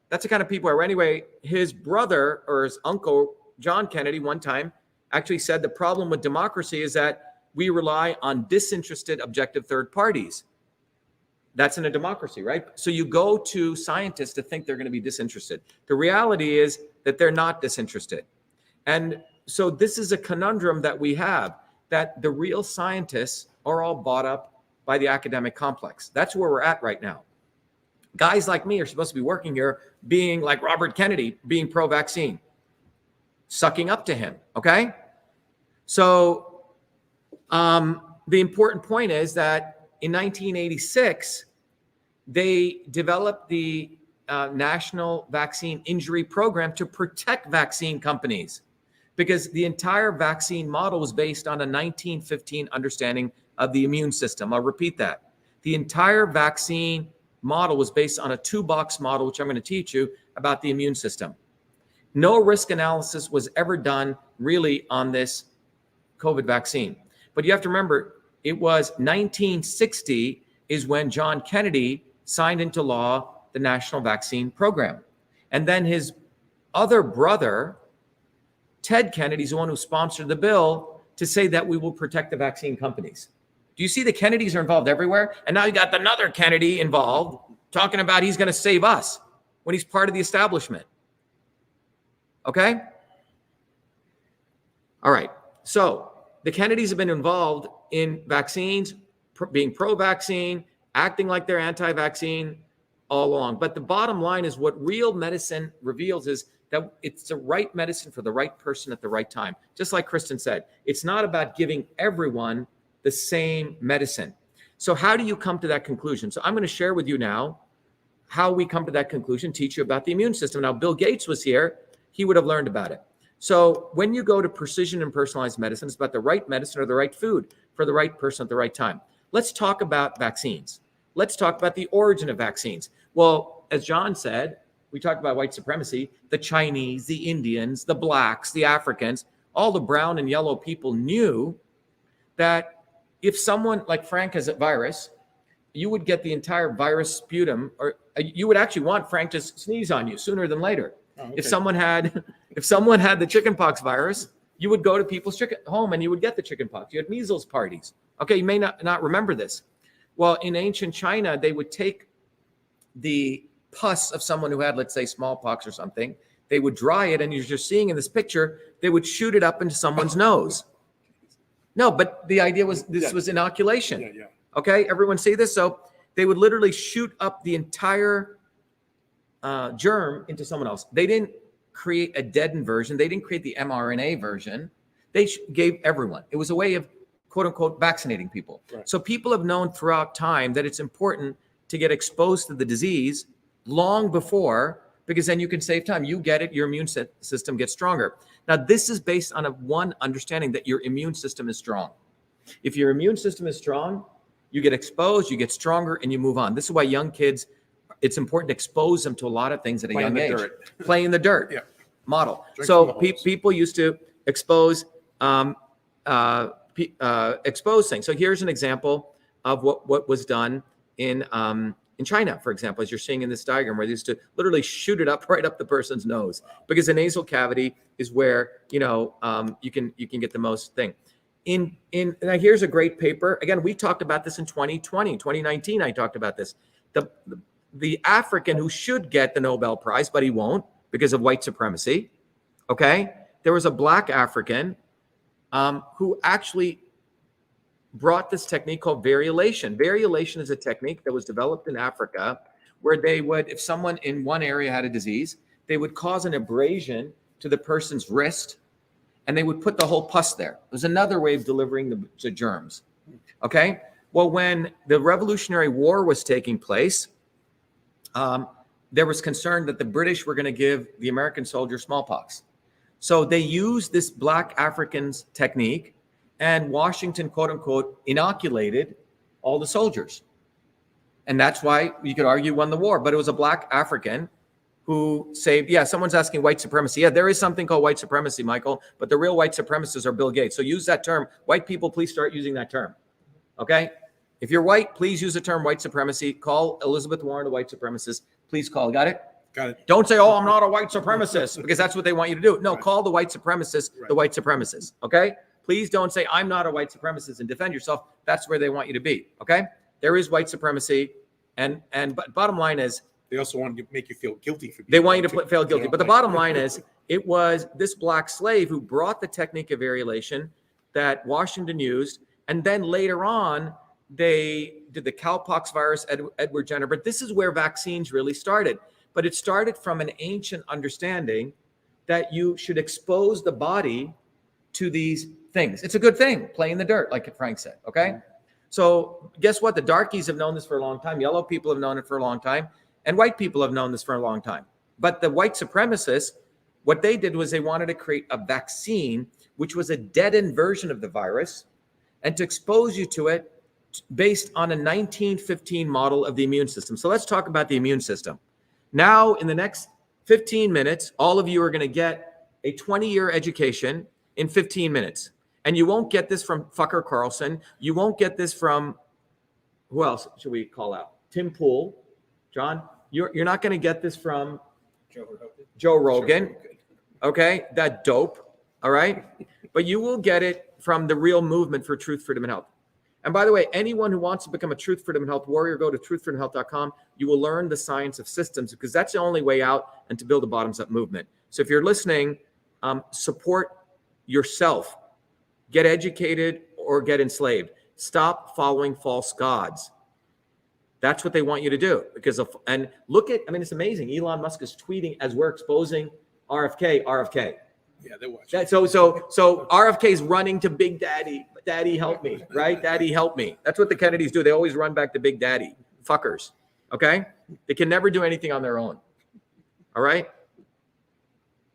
That's the kind of people. Anyway, his brother or his uncle, John Kennedy, one time actually said the problem with democracy is that we rely on disinterested, objective third parties. That's in a democracy, right? So you go to scientists to think they're going to be disinterested. The reality is that they're not disinterested. And so this is a conundrum that we have, that the real scientists are all bought up by the academic complex. That's where we're at right now. Guys like me are supposed to be working here, being like Robert Kennedy, being pro-vaccine, sucking up to him, okay? So the important point is that in 1986, they developed the National Vaccine Injury Program to protect vaccine companies, because the entire vaccine model was based on a 1915 understanding of the immune system. I'll repeat that. The entire vaccine model was based on a two-box model, which I'm going to teach you about the immune system. No risk analysis was ever done really on this COVID vaccine. But you have to remember, it was 1960 is when John Kennedy signed into law the National Vaccine Program. And then his other brother, Ted Kennedy, is the one who sponsored the bill to say that we will protect the vaccine companies. Do you see the Kennedys are involved everywhere? And now you got another Kennedy involved talking about he's going to save us when he's part of the establishment. Okay? All right. So the Kennedys have been involved in vaccines, being pro-vaccine, acting like they're anti-vaccine all along. But the bottom line is what real medicine reveals is that it's the right medicine for the right person at the right time. Just like Kristen said, it's not about giving everyone the same medicine. So how do you come to that conclusion? So I'm going to share with you now how we come to that conclusion, teach you about the immune system. Now, Bill Gates was here. He would have learned about it. So when you go to precision and personalized medicine, it's about the right medicine or the right food for the right person at the right time. Let's talk about vaccines. Let's talk about the origin of vaccines. Well, as John said, we talked about white supremacy. The Chinese, the Indians, the blacks, the Africans, all the brown and yellow people knew that if someone like Frank has a virus, you would get the entire virus sputum, or you would actually want Frank to sneeze on you sooner than later. Oh, okay. If someone had the chickenpox virus, you would go to people's home and you would get the chickenpox. You had measles parties. Okay, you may not remember this. Well, in ancient China, they would take the pus of someone who had, let's say, smallpox or something. They would dry it, and you're just seeing in this picture, they would shoot it up into someone's nose. No, but the idea was this was inoculation. Yeah, yeah. Okay, everyone see this? So they would literally shoot up the entire germ into someone else. They didn't create a deadened version. They didn't create the mRNA version. They gave everyone. It was a way of, quote unquote, vaccinating people. Right. So people have known throughout time that it's important to get exposed to the disease long before, because then you can save time. You get it, your immune system gets stronger. Now, this is based on one understanding that your immune system is strong. If your immune system is strong, you get exposed, you get stronger, and you move on. This is why young kids, it's important to expose them to a lot of things at a young age. Play in the dirt. Yeah. Model. Drink So from the hose. people used to expose things. So here's an example of what was done in China, for example, as you're seeing in this diagram, where they used to literally shoot it up right up the person's nose, because the nasal cavity is where you can get the most thing. Now here's a great paper. Again, we talked about this in 2019. I talked about this. The African who should get the Nobel Prize, but he won't because of white supremacy. Okay, there was a black African who actually brought this technique called variolation. Variolation is a technique that was developed in Africa where they would, if someone in one area had a disease, they would cause an abrasion to the person's wrist and they would put the whole pus there. It was another way of delivering the germs. Okay? Well, when the Revolutionary War was taking place, there was concern that the British were going to give the American soldiers smallpox. So they used this black African's technique, and Washington, quote unquote, inoculated all the soldiers. And that's why you could argue won the war. But it was a black African who saved, someone's asking white supremacy. Yeah, there is something called white supremacy, Michael, but the real white supremacists are Bill Gates. So use that term. White people, please start using that term. Okay? If you're white, please use the term white supremacy. Call Elizabeth Warren a white supremacist. Please call. Got it? Got it. Don't say, oh, I'm not a white supremacist, because that's what they want you to do. No, Right. Call the white supremacist Right. the white supremacist. Okay? Please don't say, I'm not a white supremacist and defend yourself. That's where they want you to be, okay? There is white supremacy. But bottom line is, They also want to make you feel guilty for. they want you to feel guilty. But the bottom line is, it was this black slave who brought the technique of variolation that Washington used. And then later on, they did the cowpox virus, Edward Jenner. But this is where vaccines really started. But it started from an ancient understanding that you should expose the body to these things. It's a good thing, play in the dirt, like Frank said, okay? So guess what? The darkies have known this for a long time. Yellow people have known it for a long time. And white people have known this for a long time. But the white supremacists, what they did was they wanted to create a vaccine, which was a deadened version of the virus, and to expose you to it based on a 1915 model of the immune system. So let's talk about the immune system. Now, in the next 15 minutes, all of you are going to get a 20-year education in 15 minutes. And you won't get this from Fucker Carlson. You won't get this from, who else should we call out? Tim Pool. John, you're not going to get this from Joe Rogan. Okay, that dope. All right. But you will get it from the real movement for truth, freedom, and health. And by the way, anyone who wants to become a truth, freedom, and health warrior, go to truthfreedomhealth.com. You will learn the science of systems, because that's the only way out and to build a bottoms-up movement. So if you're listening, support yourself. Get educated or get enslaved. Stop following false gods. That's what they want you to do. And look at, it's amazing. Elon Musk is tweeting as we're exposing RFK. Yeah, they're watching. So RFK is running to Big Daddy. Daddy, help me, right? Daddy, help me. That's what the Kennedys do. They always run back to Big Daddy. Fuckers, okay? They can never do anything on their own, all right?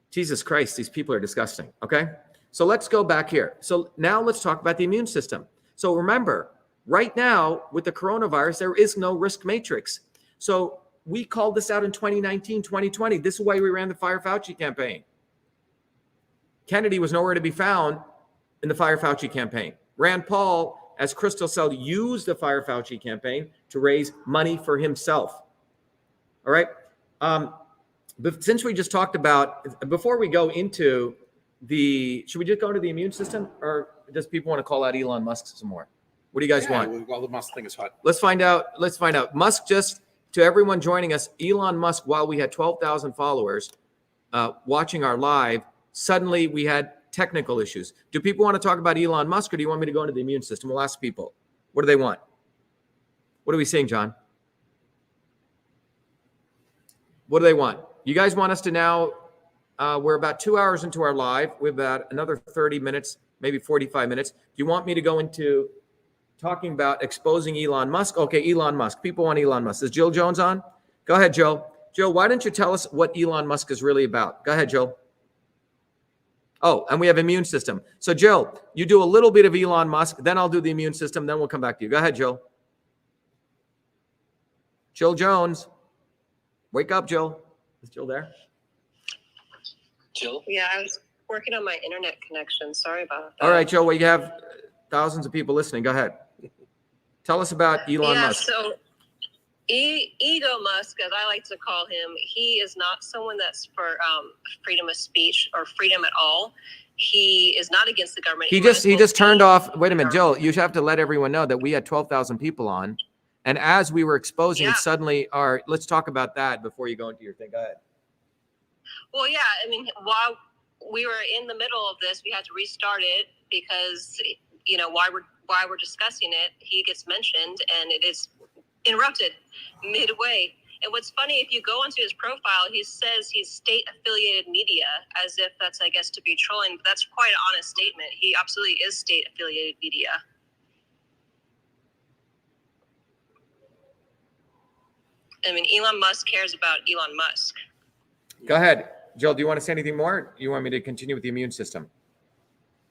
Jesus Christ, these people are disgusting, okay? So let's go back here. So now let's talk about the immune system. So remember, right now with the coronavirus, there is no risk matrix. So we called this out in 2019, 2020. This is why we ran the Fire Fauci campaign. Kennedy was nowhere to be found in the Fire Fauci campaign. Rand Paul, as Crystal said, used the Fire Fauci campaign to raise money for himself. All right. But since we just talked about, before we go into should we just go to the immune system, or does people want to call out Elon Musk some more? What do you guys want? Well, the Musk thing is hot. Let's find out. Musk, just to everyone joining us, Elon Musk, while we had 12,000 followers watching our live, suddenly we had technical issues. Do people want to talk about Elon Musk, or do you want me to go into the immune system? We'll ask people. What do they want? What are we saying, John? What do they want? You guys want us to now, we're about 2 hours into our live. We have about another 30 minutes, maybe 45 minutes. Do you want me to go into talking about exposing Elon Musk? Okay, Elon Musk. People want Elon Musk. Is Jill Jones on? Go ahead, Jill. Jill, why don't you tell us what Elon Musk is really about? Go ahead, Jill. Oh, and we have immune system. So, Jill, you do a little bit of Elon Musk, then I'll do the immune system, then we'll come back to you. Go ahead, Jill. Jill Jones. Wake up, Jill. Is Jill there? Jill? Yeah, I was working on my internet connection. Sorry about that. All right, Jill, well, you have thousands of people listening. Go ahead. Tell us about Elon Musk. So Ego Musk, as I like to call him, he is not someone that's for freedom of speech or freedom at all. He is not against the government. He just turned off. Wait a minute, Jill, you have to let everyone know that we had 12,000 people on. And as we were exposing it, suddenly let's talk about that before you go into your thing. Go ahead. Well, yeah, while we were in the middle of this, we had to restart it because, while we're discussing it, he gets mentioned and it is interrupted midway. And what's funny, if you go onto his profile, he says he's state-affiliated media, as if that's, I guess, to be trolling. But that's quite an honest statement. He absolutely is state-affiliated media. Elon Musk cares about Elon Musk. Go ahead. Jill, do you want to say anything more? You want me to continue with the immune system?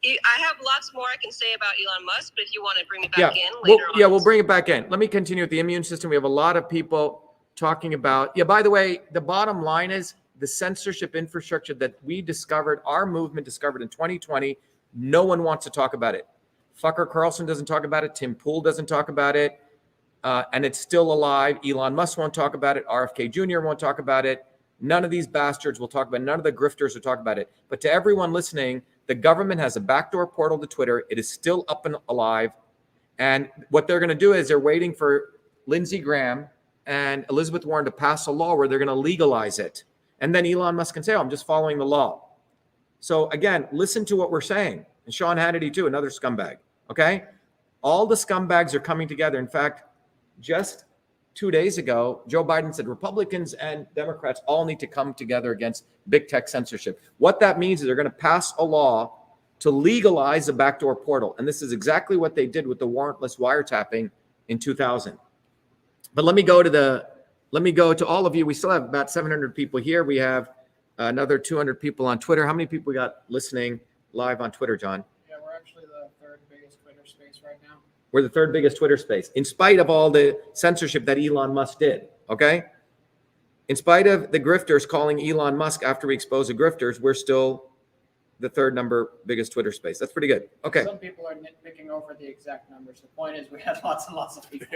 I have lots more I can say about Elon Musk, but if you want to bring it back in later on. Yeah, we'll bring it back in. Let me continue with the immune system. We have a lot of people talking about, by the way, the bottom line is the censorship infrastructure that we discovered, our movement discovered in 2020, no one wants to talk about it. Fucker Carlson doesn't talk about it. Tim Pool doesn't talk about it. And it's still alive. Elon Musk won't talk about it. RFK Jr. won't talk about it. None of these bastards will talk about it. None of the grifters will talk about it. But to everyone listening The government has a backdoor portal to Twitter. It is still up and alive. And what they're going to do is they're waiting for Lindsey Graham and Elizabeth Warren to pass a law where they're going to legalize it. And then Elon Musk can say, oh, I'm just following the law. So again, listen to what we're saying. And Sean Hannity too, another scumbag, okay? All the scumbags are coming together. In fact, just 2 days ago, Joe Biden said Republicans and Democrats all need to come together against big tech censorship. What that means is they're going to pass a law to legalize a backdoor portal. And this is exactly what they did with the warrantless wiretapping in 2000. But let me go to all of you. We still have about 700 people here. We have another 200 people on Twitter. How many people we got listening live on Twitter, John? Yeah, we're actually the third biggest Twitter space right now. We're the third biggest Twitter space, in spite of all the censorship that Elon Musk did, okay? In spite of the grifters calling Elon Musk after we expose the grifters, we're still the third biggest Twitter space. That's pretty good. Okay. Some people are nitpicking over the exact numbers. The point is we had lots and lots of people.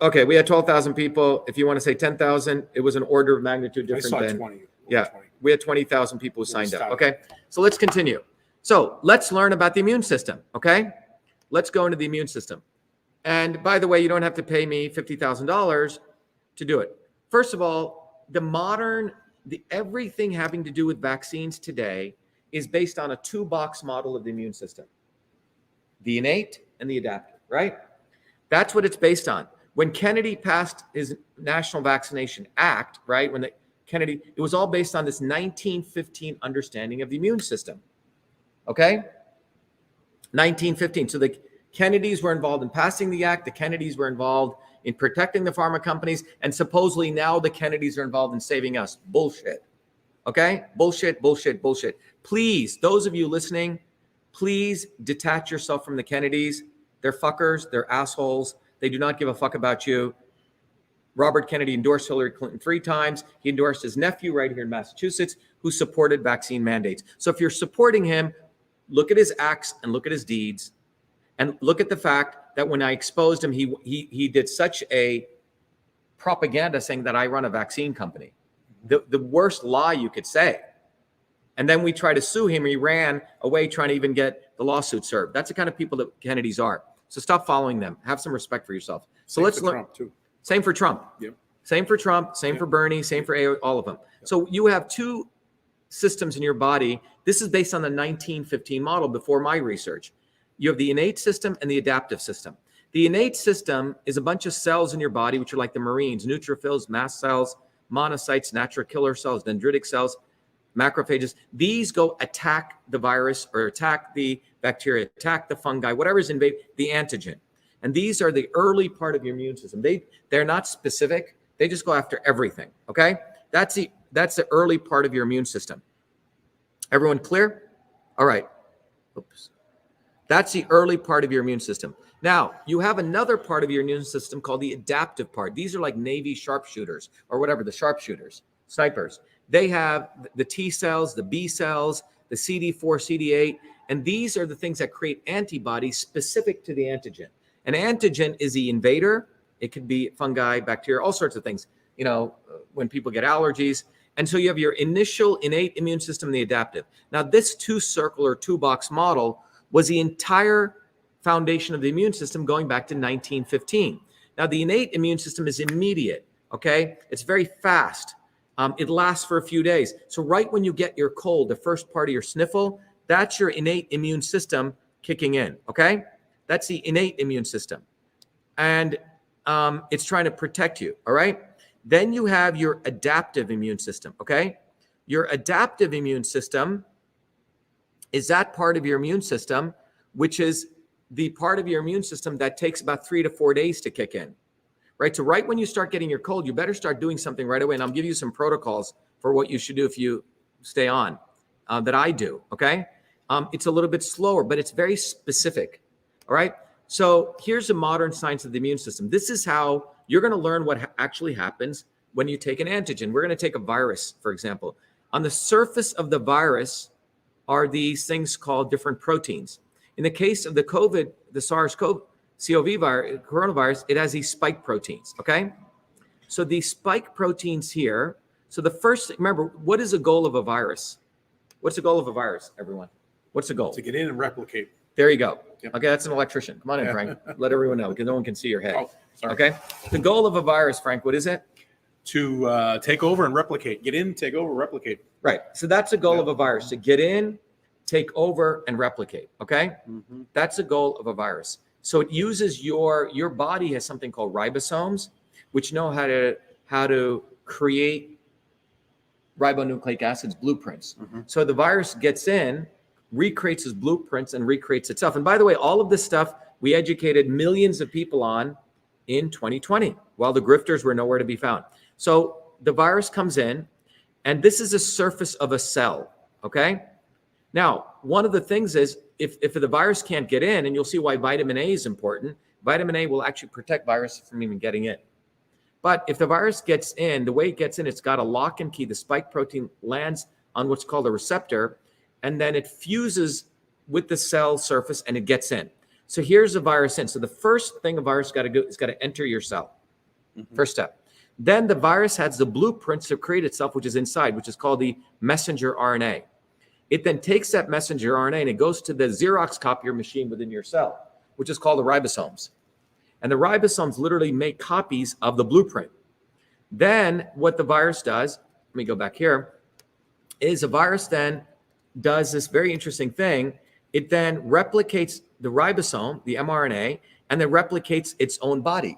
Okay, we had 12,000 people. If you want to say 10,000, it was an order of magnitude different I saw than 20. Yeah, 20. we had 20,000 people who signed up. Okay, so let's continue. So let's learn about the immune system. Okay, let's go into the immune system. And by the way, you don't have to pay me $50,000 to do it. First of all, everything having to do with vaccines today is based on a two-box model of the immune system: the innate and the adaptive. Right? That's what it's based on. When Kennedy passed his National Vaccination Act, right? It was all based on this 1915 understanding of the immune system. Okay? 1915. So the Kennedys were involved in passing the act. The Kennedys were involved in protecting the pharma companies. And supposedly now the Kennedys are involved in saving us. Bullshit. Okay? Bullshit, bullshit, bullshit. Please, those of you listening, please detach yourself from the Kennedys. They're fuckers. They're assholes. They do not give a fuck about you. Robert Kennedy endorsed Hillary Clinton 3 times. He endorsed his nephew right here in Massachusetts, who supported vaccine mandates. So if you're supporting him, look at his acts and look at his deeds, and look at the fact that when I exposed him, he did such a propaganda saying that I run a vaccine company. The worst lie you could say. And then we tried to sue him. He ran away trying to even get the lawsuit served. That's the kind of people that Kennedys are. So stop following them. Have some respect for yourself. So let's look. Trump too. Same for Trump. Yep. Same for Trump. Same for Bernie. Same for all of them. Yep. So you have two systems in your body. This is based on the 1915 model before my research. You have the innate system and the adaptive system. The innate system is a bunch of cells in your body, which are like the Marines: neutrophils, mast cells, monocytes, natural killer cells, dendritic cells, macrophages. These go attack the virus or attack the bacteria, attack the fungi, whatever's invade the antigen. And these are the early part of your immune system. They're not specific. They just go after everything. Okay? That's the early part of your immune system. Everyone clear? All right. Oops. That's the early part of your immune system. Now, you have another part of your immune system called the adaptive part. These are like Navy sharpshooters or whatever, the sharpshooters, snipers. They have the T cells, the B cells, the CD4, CD8, and these are the things that create antibodies specific to the antigen. An antigen is the invader. It could be fungi, bacteria, all sorts of things, when people get allergies. And so you have your initial innate immune system and the adaptive. Now, this two-circle or two-box model was the entire foundation of the immune system going back to 1915. Now, the innate immune system is immediate, okay? It's very fast. It lasts for a few days. So right when you get your cold, the first part of your sniffle, that's your innate immune system kicking in, okay? That's the innate immune system. And it's trying to protect you, all right? Then you have your adaptive immune system, okay? Your adaptive immune system is that part of your immune system, which is the part of your immune system that takes about 3 to 4 days to kick in, right? So right when you start getting your cold, you better start doing something right away. And I'll give you some protocols for what you should do if you stay on that I do, okay? It's a little bit slower, but it's very specific, all right? So here's the modern science of the immune system. This is how you're going to learn what actually happens when you take an antigen. We're going to take a virus, for example. On the surface of the virus are these things called different proteins. In the case of the COVID, the SARS-CoV virus, coronavirus, it has these spike proteins, okay? So these spike proteins here, so the first, remember, what is the goal of a virus? What's the goal of a virus, everyone? What's the goal? To get in and replicate. There you go. Yep. Okay, that's an electrician. Come on in, Frank. Let everyone know because no one can see your head. Oh, sorry. Okay. The goal of a virus, Frank, what is it? To take over and replicate. Get in, take over, replicate. Right. So that's the goal of a virus, to get in, take over, and replicate. Okay. Mm-hmm. That's the goal of a virus. So it uses your body has something called ribosomes, which know how to create ribonucleic acids blueprints. Mm-hmm. So the virus gets in, recreates his blueprints, and recreates itself. And by the way, all of this stuff we educated millions of people on in 2020 while the grifters were nowhere to be found. So the virus comes in, and this is a surface of a cell. Okay. Now, one of the things is if the virus can't get in, and you'll see why vitamin A is important, vitamin A will actually protect virus from even getting in. But if the virus gets in, the way it gets in, it's got a lock and key. The spike protein lands on what's called a receptor, and then it fuses with the cell surface and it gets in. So here's the virus in. So the first thing a virus got to do is got to enter your cell. Mm-hmm. First step. Then the virus has the blueprints to create itself, which is inside, which is called the messenger RNA. It then takes that messenger RNA and it goes to the Xerox copier machine within your cell, which is called the ribosomes. And the ribosomes literally make copies of the blueprint. Then what the virus does, let me go back here, is a virus then does this very interesting thing. It then replicates the ribosome, the mRNA, and then replicates its own body.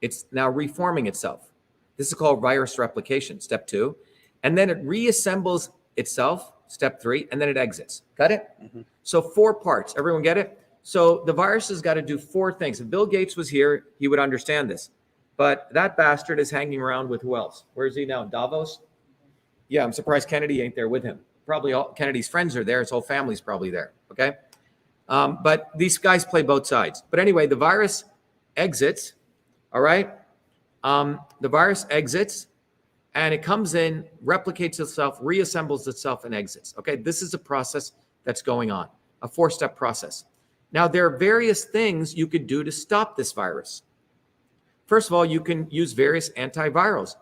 It's now reforming itself. This is called virus replication, step 2. And then it reassembles itself, step 3, and then it exits. Got it? Mm-hmm. So 4 parts. Everyone get it? So the virus has got to do 4 things. If Bill Gates was here, he would understand this. But that bastard is hanging around with who else? Where is he now? Davos? Yeah, I'm surprised Kennedy ain't there with him. Probably all Kennedy's friends are there. His whole family's probably there. Okay. But these guys play both sides. But anyway, the virus exits. All right. The virus exits and it comes in, replicates itself, reassembles itself, and exits. Okay. This is a process that's going on, a 4-step process. Now, there are various things you could do to stop this virus. First of all, you can use various antivirals.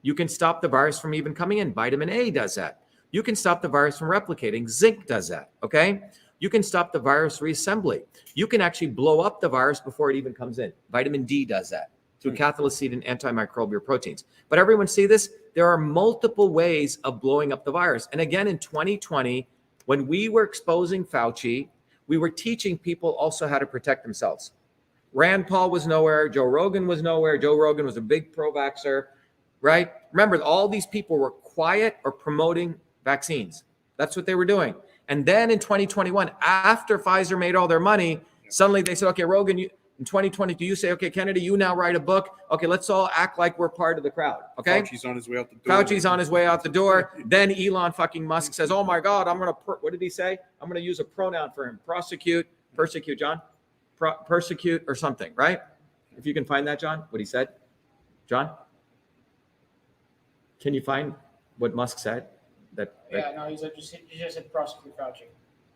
You can stop the virus from even coming in. Vitamin A does that. You can stop the virus from replicating. Zinc does that. Okay. You can stop the virus reassembly. You can actually blow up the virus before it even comes in. Vitamin D does that through cathelicidin and antimicrobial proteins. But everyone see this? There are multiple ways of blowing up the virus. And again, in 2020, when we were exposing Fauci, we were teaching people also how to protect themselves. Rand Paul was nowhere. Joe Rogan was nowhere. Joe Rogan was a big pro-vaxxer, right? Remember, all these people were quiet or promoting vaccines. That's what they were doing. And then in 2021, after Pfizer made all their money, suddenly they said, okay, Rogan, in 2022, you say, okay, Kennedy, you now write a book. Okay, let's all act like we're part of the crowd. Okay. Fauci's on his way out the door. Fauci's on his way out the door. Then Elon fucking Musk says, oh my God, I'm going to, what did he say? I'm going to use a pronoun for him. Persecute, John? Persecute or something, right? If you can find that, John, what he said. John? Can you find what Musk said? Yeah, no, he just said prosecute Fauci.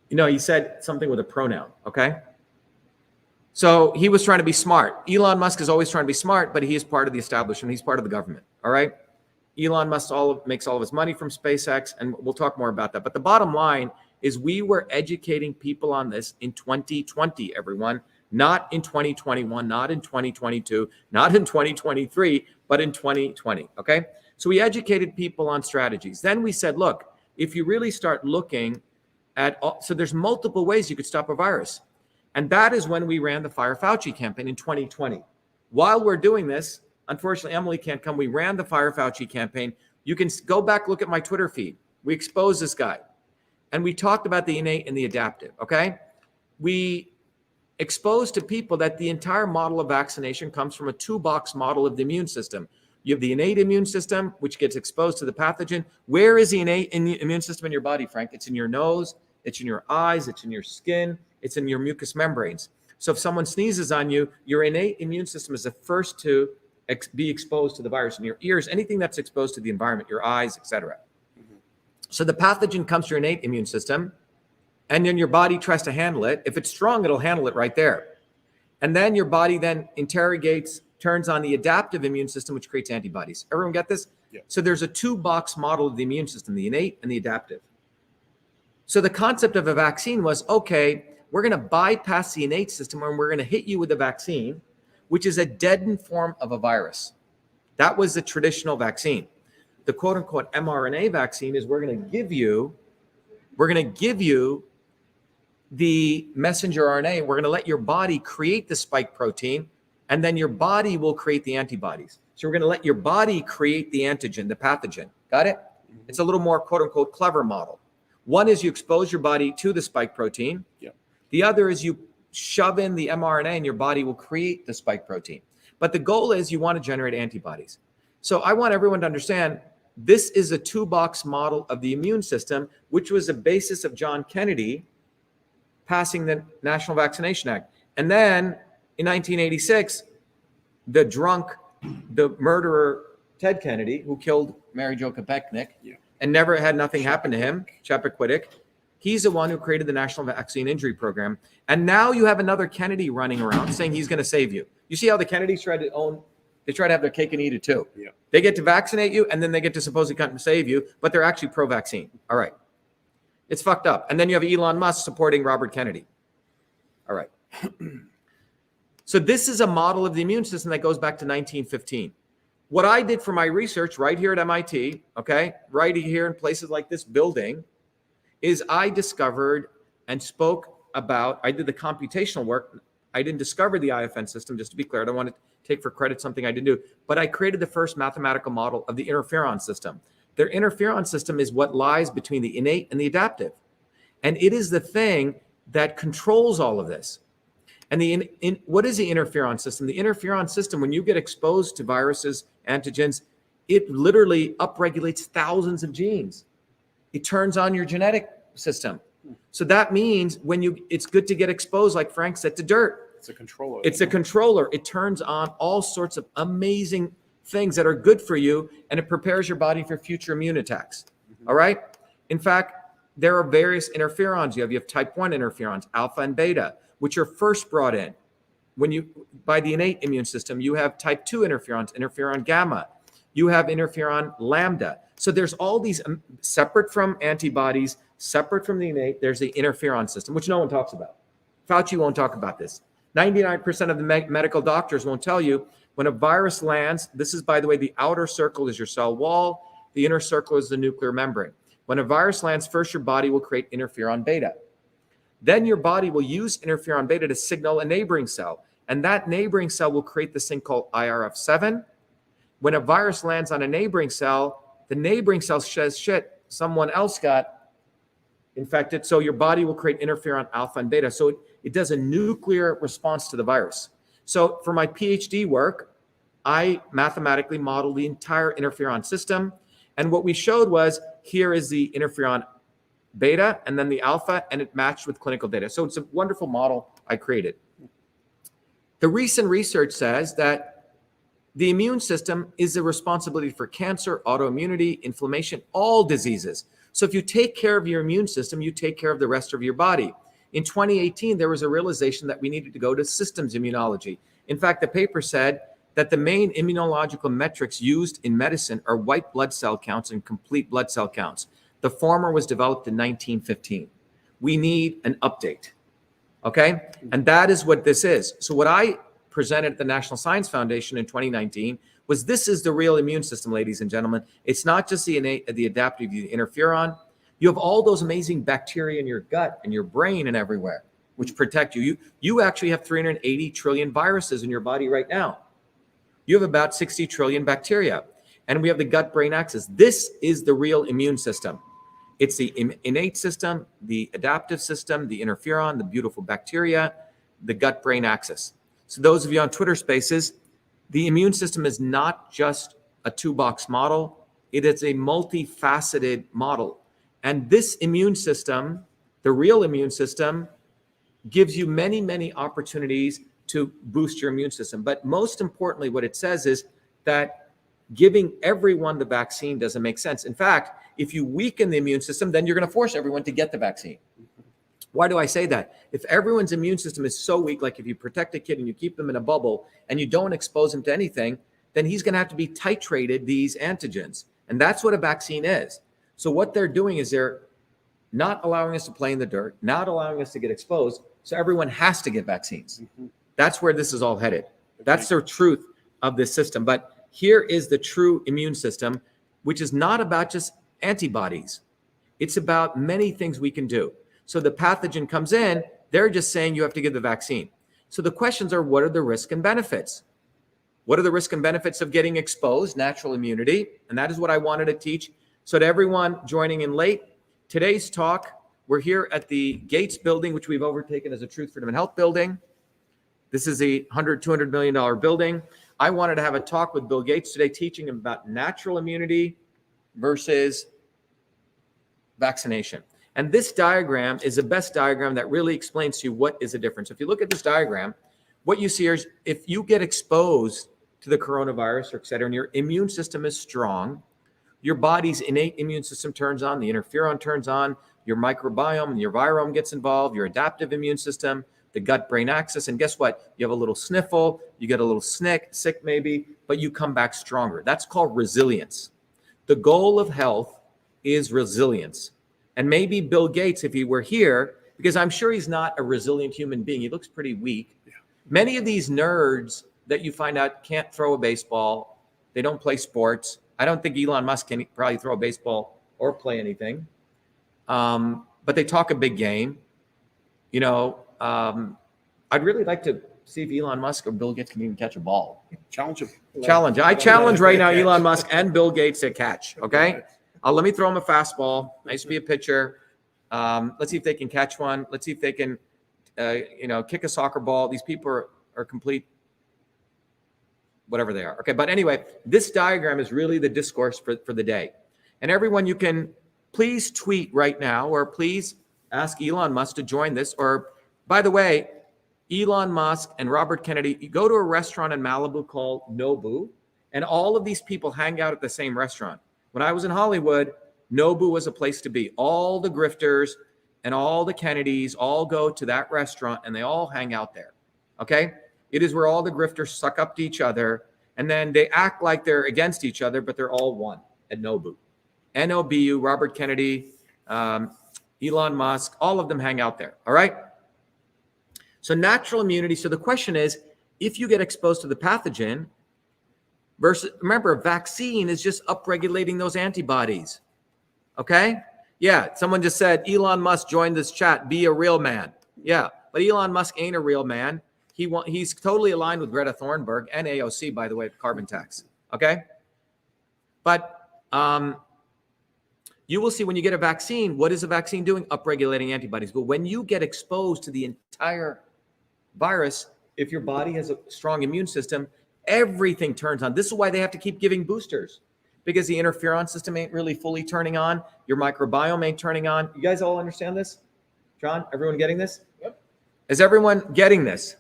You know, he said something with a pronoun, okay? So he was trying to be smart. Elon Musk is always trying to be smart, but he is part of the establishment. He's part of the government, all right? Elon Musk makes all of his money from SpaceX, and we'll talk more about that. But the bottom line is we were educating people on this in 2020, everyone, not in 2021, not in 2022, not in 2023, but in 2020, okay? So we educated people on strategies. Then we said, look, if you really start looking at, so there's multiple ways you could stop a virus. And that is when we ran the Fire Fauci campaign in 2020. While we're doing this, unfortunately, Emily can't come. We ran the Fire Fauci campaign. You can go back, look at my Twitter feed. We exposed this guy. And we talked about the innate and the adaptive, okay? We exposed to people that the entire model of vaccination comes from a 2-box model of the immune system. You have the innate immune system, which gets exposed to the pathogen. Where is the innate immune system in your body, Frank? It's in your nose, it's in your eyes, it's in your skin, it's in your mucous membranes. So if someone sneezes on you, your innate immune system is the first to be exposed to the virus in your ears, anything that's exposed to the environment, your eyes, etc. Mm-hmm. So the pathogen comes to your innate immune system, and then your body tries to handle it. If it's strong, it'll handle it right there. And then your body then turns on the adaptive immune system, which creates antibodies. Everyone get this? Yeah. So there's a 2-box model of the immune system, the innate and the adaptive. So the concept of a vaccine was, okay, we're going to bypass the innate system and we're going to hit you with a vaccine, which is a deadened form of a virus. That was the traditional vaccine. The quote unquote mRNA vaccine is we're going to give you the messenger RNA. We're going to let your body create the spike protein, and then your body will create the antibodies. So we're going to let your body create the antigen, the pathogen. Got it? It's a little more quote unquote clever model. One is you expose your body to the spike protein. Yeah. The other is you shove in the mRNA and your body will create the spike protein. But the goal is you want to generate antibodies. So I want everyone to understand this is a two-box model of the immune system, which was the basis of John Kennedy passing the National Vaccination Act. And then in 1986, the murderer, Ted Kennedy, who killed Mary Jo Kopechne, and never had nothing happen to him, Chappaquiddick, he's the one who created the National Vaccine Injury Program. And now you have another Kennedy running around saying he's going to save you. You see how the Kennedys try to have their cake and eat it too. Yeah. They get to vaccinate you and then they get to supposedly come and save you, but they're actually pro-vaccine. All right. It's fucked up. And then you have Elon Musk supporting Robert Kennedy. All right. So this is a model of the immune system that goes back to 1915. What I did for my research right here at MIT, okay, right here in places like this building, is I discovered and spoke about, I did the computational work. I didn't discover the IFN system, just to be clear. I don't want to take for credit something I didn't do, but I created the first mathematical model of the interferon system. Their interferon system is what lies between the innate and the adaptive. And it is the thing that controls all of this. And what is the interferon system? The interferon system, when you get exposed to viruses, antigens, it literally upregulates thousands of genes. It turns on your genetic system. So that means it's good to get exposed, like Frank said, to dirt. It's a controller. It's a controller. It turns on all sorts of amazing things that are good for you, and it prepares your body for future immune attacks. All right? In fact, there are various interferons. You have type 1 interferons, alpha and beta, which are first brought in. By the innate immune system, you have type 2 interferons, interferon gamma. You have interferon lambda. So there's all these separate from antibodies, separate from the innate, there's the interferon system, which no one talks about. Fauci won't talk about this. 99% of the medical doctors won't tell you when a virus lands. This is, by the way, the outer circle is your cell wall. The inner circle is the nuclear membrane. When a virus lands, first your body will create interferon beta. Then your body will use interferon beta to signal a neighboring cell. And that neighboring cell will create this thing called IRF7. When a virus lands on a neighboring cell, the neighboring cell says, shit, someone else got infected. So your body will create interferon alpha and beta. So it does a nuclear response to the virus. So for my PhD work, I mathematically modeled the entire interferon system. And what we showed was, here is the interferon beta and then the alpha, and it matched with clinical data. So it's a wonderful model I created. The recent research says that the immune system is the responsibility for cancer, autoimmunity, inflammation, all diseases. So if you take care of your immune system, you take care of the rest of your body. In 2018, there was a realization that we needed to go to systems immunology. In fact, the paper said that the main immunological metrics used in medicine are white blood cell counts and complete blood cell counts. The former was developed in 1915. We need an update, okay? And that is what this is. So what I presented at the National Science Foundation in 2019 was, this is the real immune system, ladies and gentlemen. It's not just the innate, the adaptive, the interferon. You have all those amazing bacteria in your gut and your brain and everywhere, which protect you. You actually have 380 trillion viruses in your body right now. You have about 60 trillion bacteria. And we have the gut-brain axis. This is the real immune system. It's the innate system, the adaptive system, the interferon, the beautiful bacteria, the gut-brain axis. So those of you on Twitter Spaces, the immune system is not just a two-box model. It is a multifaceted model. And this immune system, the real immune system, gives you many, many opportunities to boost your immune system. But most importantly, what it says is that giving everyone the vaccine doesn't make sense. In fact, if you weaken the immune system, then you're going to force everyone to get the vaccine. Why do I say that? If everyone's immune system is so weak, like if you protect a kid and you keep them in a bubble and you don't expose him to anything, then he's going to have to be titrated these antigens. And that's what a vaccine is. So what they're doing is they're not allowing us to play in the dirt, not allowing us to get exposed. So everyone has to get vaccines. That's where this is all headed. That's the truth of this system. But here is the true immune system, which is not about just antibodies. It's about many things we can do. So the pathogen comes in, they're just saying you have to give the vaccine. So the questions are, what are the risks and benefits? What are the risks and benefits of getting exposed, natural immunity? And that is what I wanted to teach. So to everyone joining in late, today's talk, we're here at the Gates building, which we've overtaken as a Truth, Freedom, and Health building. This is a $200 million building. I wanted to have a talk with Bill Gates today, teaching him about natural immunity versus vaccination. And this diagram is the best diagram that really explains to you what is the difference. If you look at this diagram, what you see is if you get exposed to the coronavirus, or et cetera, and your immune system is strong, your body's innate immune system turns on, the interferon turns on, your microbiome and your virome gets involved, your adaptive immune system, the gut-brain axis, and guess what? You have a little sniffle, you get a little sick maybe, but you come back stronger. That's called resilience. The goal of health is resilience. And maybe Bill Gates, if he were here, because I'm sure he's not a resilient human being, he looks pretty weak. Yeah. Many of these nerds that you find out can't throw a baseball, they don't play sports. I don't think Elon Musk can probably throw a baseball or play anything. But they talk a big game. You know, I'd really like to see if Elon Musk or Bill Gates can even catch a ball. Challenge him. I challenge right now Elon Musk and Bill Gates to catch, okay? Let me throw him a fastball. I used to be a pitcher. Let's see if they can catch one. Let's see if they can, kick a soccer ball. These people are complete, whatever they are. Okay, but anyway, this diagram is really the discourse for the day. And everyone, you can please tweet right now, or please ask Elon Musk to join this. Or, by the way, Elon Musk and Robert Kennedy, you go to a restaurant in Malibu called Nobu, and all of these people hang out at the same restaurant. When I was in Hollywood, Nobu was a place to be. All the grifters and all the Kennedys all go to that restaurant, and they all hang out there, okay? It is where all the grifters suck up to each other, and then they act like they're against each other, but they're all one at Nobu. N-O-B-U, Robert Kennedy, Elon Musk, all of them hang out there, all right? So natural immunity. So the question is, if you get exposed to the pathogen, versus, remember, a vaccine is just upregulating those antibodies, okay? Yeah, someone just said, Elon Musk joined this chat, be a real man. Yeah, but Elon Musk ain't a real man. He's totally aligned with Greta Thunberg and AOC, by the way, carbon tax, okay? But you will see when you get a vaccine, what is a vaccine doing? Upregulating antibodies. But when you get exposed to the entire virus, if your body has a strong immune system, everything turns on. This is why they have to keep giving boosters, because the interferon system ain't really fully turning on. Your microbiome ain't turning on. You guys all understand this? John, everyone getting this? Yep. Is everyone getting this?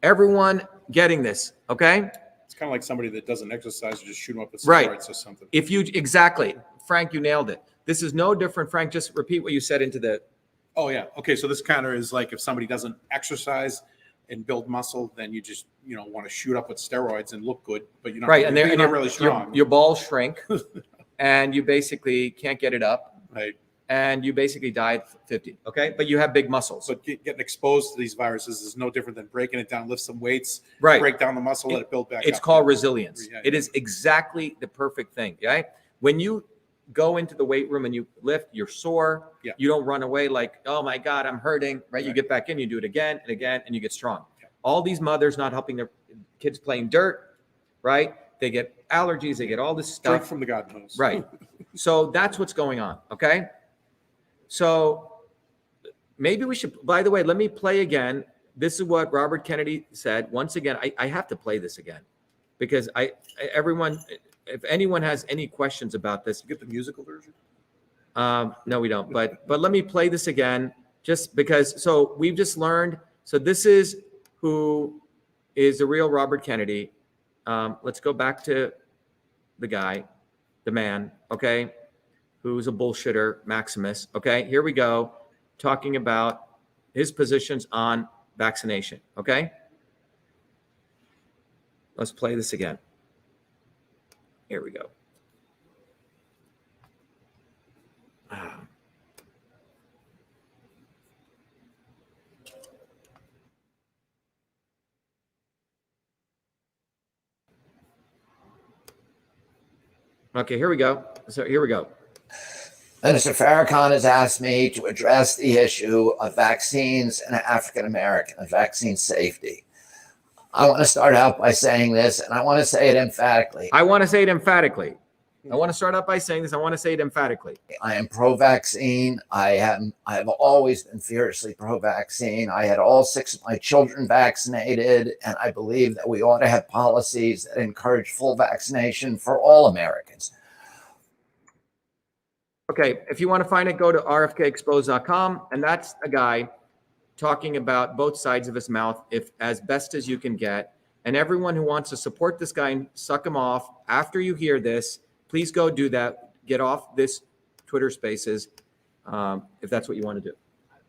Everyone getting this, okay? It's kind of like somebody that doesn't exercise, you just shoot them up with steroids Right. or something. Exactly. Frank, you nailed it. This is no different. Frank, just repeat what you said into the. Oh, yeah. Okay. So this kind of is like if somebody doesn't exercise and build muscle, then you just, want to shoot up with steroids and look good, but you're not, Right. And you're they're not really strong. Your balls shrink and you basically can't get it up. Right. And you basically die at 50. Okay. But you have big muscles. But getting exposed to these viruses is no different than breaking it down, lift some weights, Right. break down the muscle, let it build back up. It's called resilience. Yeah, It is exactly the perfect thing. Right. When you go into the weight room and you lift, you're sore. Yeah. You don't run away like, oh my God, I'm hurting. Right. You get back in, you do it again and again, and you get strong. Yeah. All these mothers not helping their kids playing dirt. Right. They get allergies. They get all this Drink stuff. from the God knows. Right. So that's what's going on. Okay. So maybe we should, by the way, let me play again. This is what Robert Kennedy said. Once again, I have to play this again because everyone, if anyone has any questions about this. You get the musical version? No, we don't. But let me play this again just because. So we've just learned. So this is who is the real Robert Kennedy. Let's go back to the guy, the man, okay, who's a bullshitter, Maximus. Okay, here we go, talking about his positions on vaccination. Okay, let's play this again. Here we go. Okay, here we go. So here we go. Minister Farrakhan has asked me to address the issue of vaccines and African American and vaccine safety. I want to start out by saying this, and I want to say it emphatically. I want to say it emphatically. I want to start out by saying this. I want to say it emphatically. I am pro-vaccine. I have always been fiercely pro-vaccine. I had all 6 of my children vaccinated, and I believe that we ought to have policies that encourage full vaccination for all Americans. Okay, if you want to find it, go to rfkexposed.com, and that's a guy talking about both sides of his mouth, if as best as you can get. And everyone who wants to support this guy and suck him off after you hear this, please go do that. Get off this Twitter Spaces if that's what you want to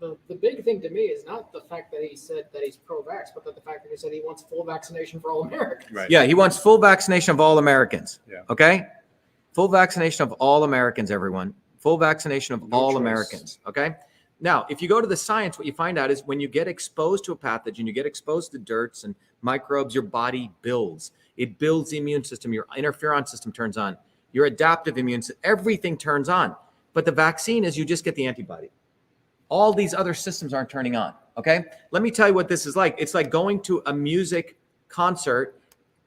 do. The big thing to me is not the fact that he said that he's pro-vax, but the fact that he said he wants full vaccination for all Americans. Right. Yeah, he wants full vaccination of all Americans. Yeah. Okay? Full vaccination of all Americans, everyone. Full vaccination of all choice. Americans. Okay? Now, if you go to the science, what you find out is when you get exposed to a pathogen, you get exposed to dirts and microbes, your body builds. It builds the immune system. Your interferon system turns on. Your adaptive immune system, everything turns on. But the vaccine is you just get the antibody. All these other systems aren't turning on, okay? Let me tell you what this is like. It's like going to a music concert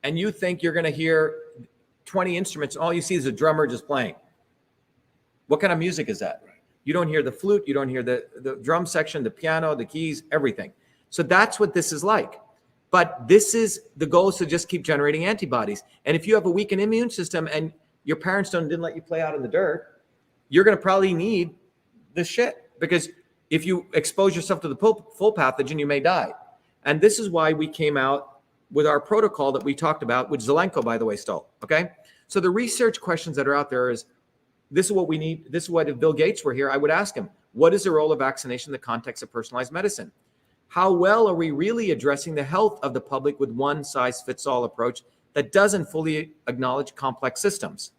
and you think you're gonna hear 20 instruments, all you see is a drummer just playing. What kind of music is that? You don't hear the flute, you don't hear the drum section, the piano, the keys, everything. So that's what this is like. But this is, the goal is to just keep generating antibodies. And if you have a weakened immune system and your parents didn't let you play out in the dirt, you're going to probably need this shit, because if you expose yourself to the full pathogen, you may die. And this is why we came out with our protocol that we talked about, which Zelenko, by the way, stole. Okay. So the research questions that are out there is, this is what we need. This is what, if Bill Gates were here, I would ask him, what is the role of vaccination in the context of personalized medicine? How well are we really addressing the health of the public with one size fits all approach that doesn't fully acknowledge complex systems,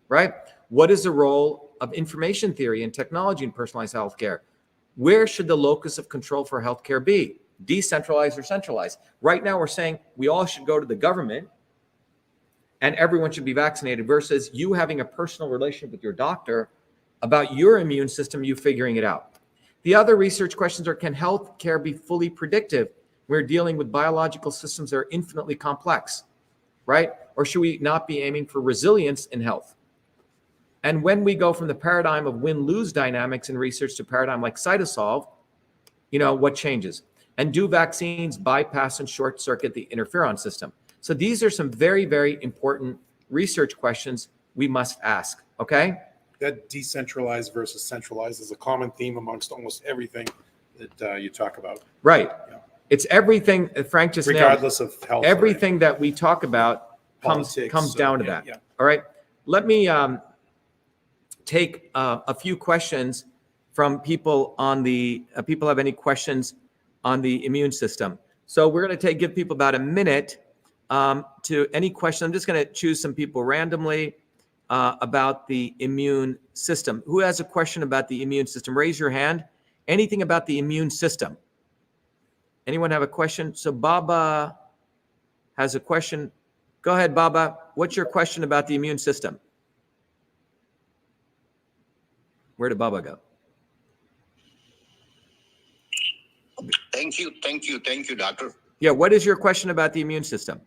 right? What is the role of information theory and technology in personalized healthcare? Where should the locus of control for healthcare be? Decentralized or centralized? Right now, we're saying we all should go to the government and everyone should be vaccinated, versus you having a personal relationship with your doctor about your immune system, you figuring it out. The other research questions are, can healthcare be fully predictive? We're dealing with biological systems that are infinitely complex, right? Or should we not be aiming for resilience in health? And when we go from the paradigm of win-lose dynamics in research to paradigm like cytosolve, what changes? And do vaccines bypass and short circuit the interferon system? So these are some very, very important research questions we must ask, okay? That decentralized versus centralized is a common theme amongst almost everything that you talk about. Right. Yeah. It's everything, Frank just regardless of health. Everything that we talk about comes down to that. Yeah. All right. Let me take a few questions from people on the, people have any questions on the immune system. So we're going to give people about a minute to any question. I'm just going to choose some people randomly about the immune system. Who has a question about the immune system? Raise your hand. Anything about the immune system? Anyone have a question? So Baba has a question. Go ahead, Baba. What's your question about the immune system? Where did Baba go? Thank you, doctor. Yeah, what is your question about the immune system?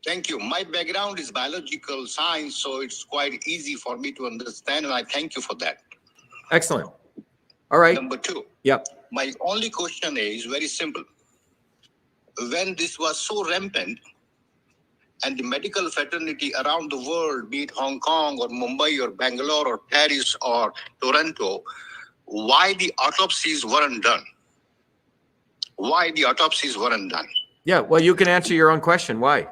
Thank you. My background is biological science, so it's quite easy for me to understand, and I thank you for that. Excellent. All right. Number two. Yep. My only question is very simple. When this was so rampant, and the medical fraternity around the world, be it Hong Kong or Mumbai or Bangalore or Paris or Toronto, why the autopsies weren't done? Why the autopsies weren't done? Yeah, well, you can answer your own question. Why?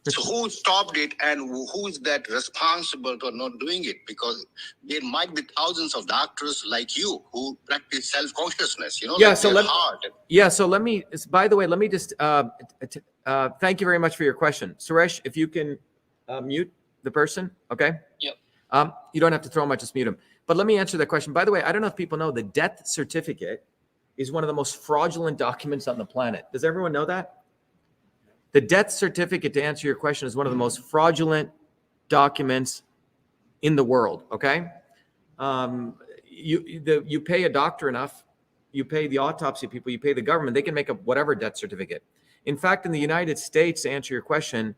So who stopped it, and who is that responsible for not doing it? Because there might be thousands of doctors like you who practice self-consciousness, Yeah, so let me, by the way, let me just, thank you very much for your question. Suresh, if you can mute the person, okay? Yep. You don't have to throw them, just mute them. But let me answer that question. By the way, I don't know if people know the death certificate is one of the most fraudulent documents on the planet. Does everyone know that? The death certificate, to answer your question, is one of the most fraudulent documents in the world. Okay, you pay a doctor enough, you pay the autopsy people, you pay the government, they can make up whatever death certificate. In fact, in the United States, to answer your question,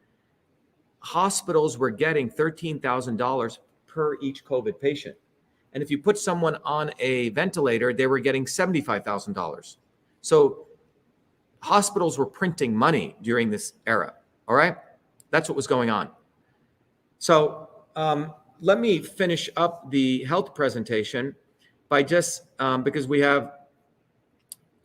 hospitals were getting $13,000 per each COVID patient. And if you put someone on a ventilator, they were getting $75,000. So hospitals were printing money during this era. All right. That's what was going on. So let me finish up the health presentation by just, because we have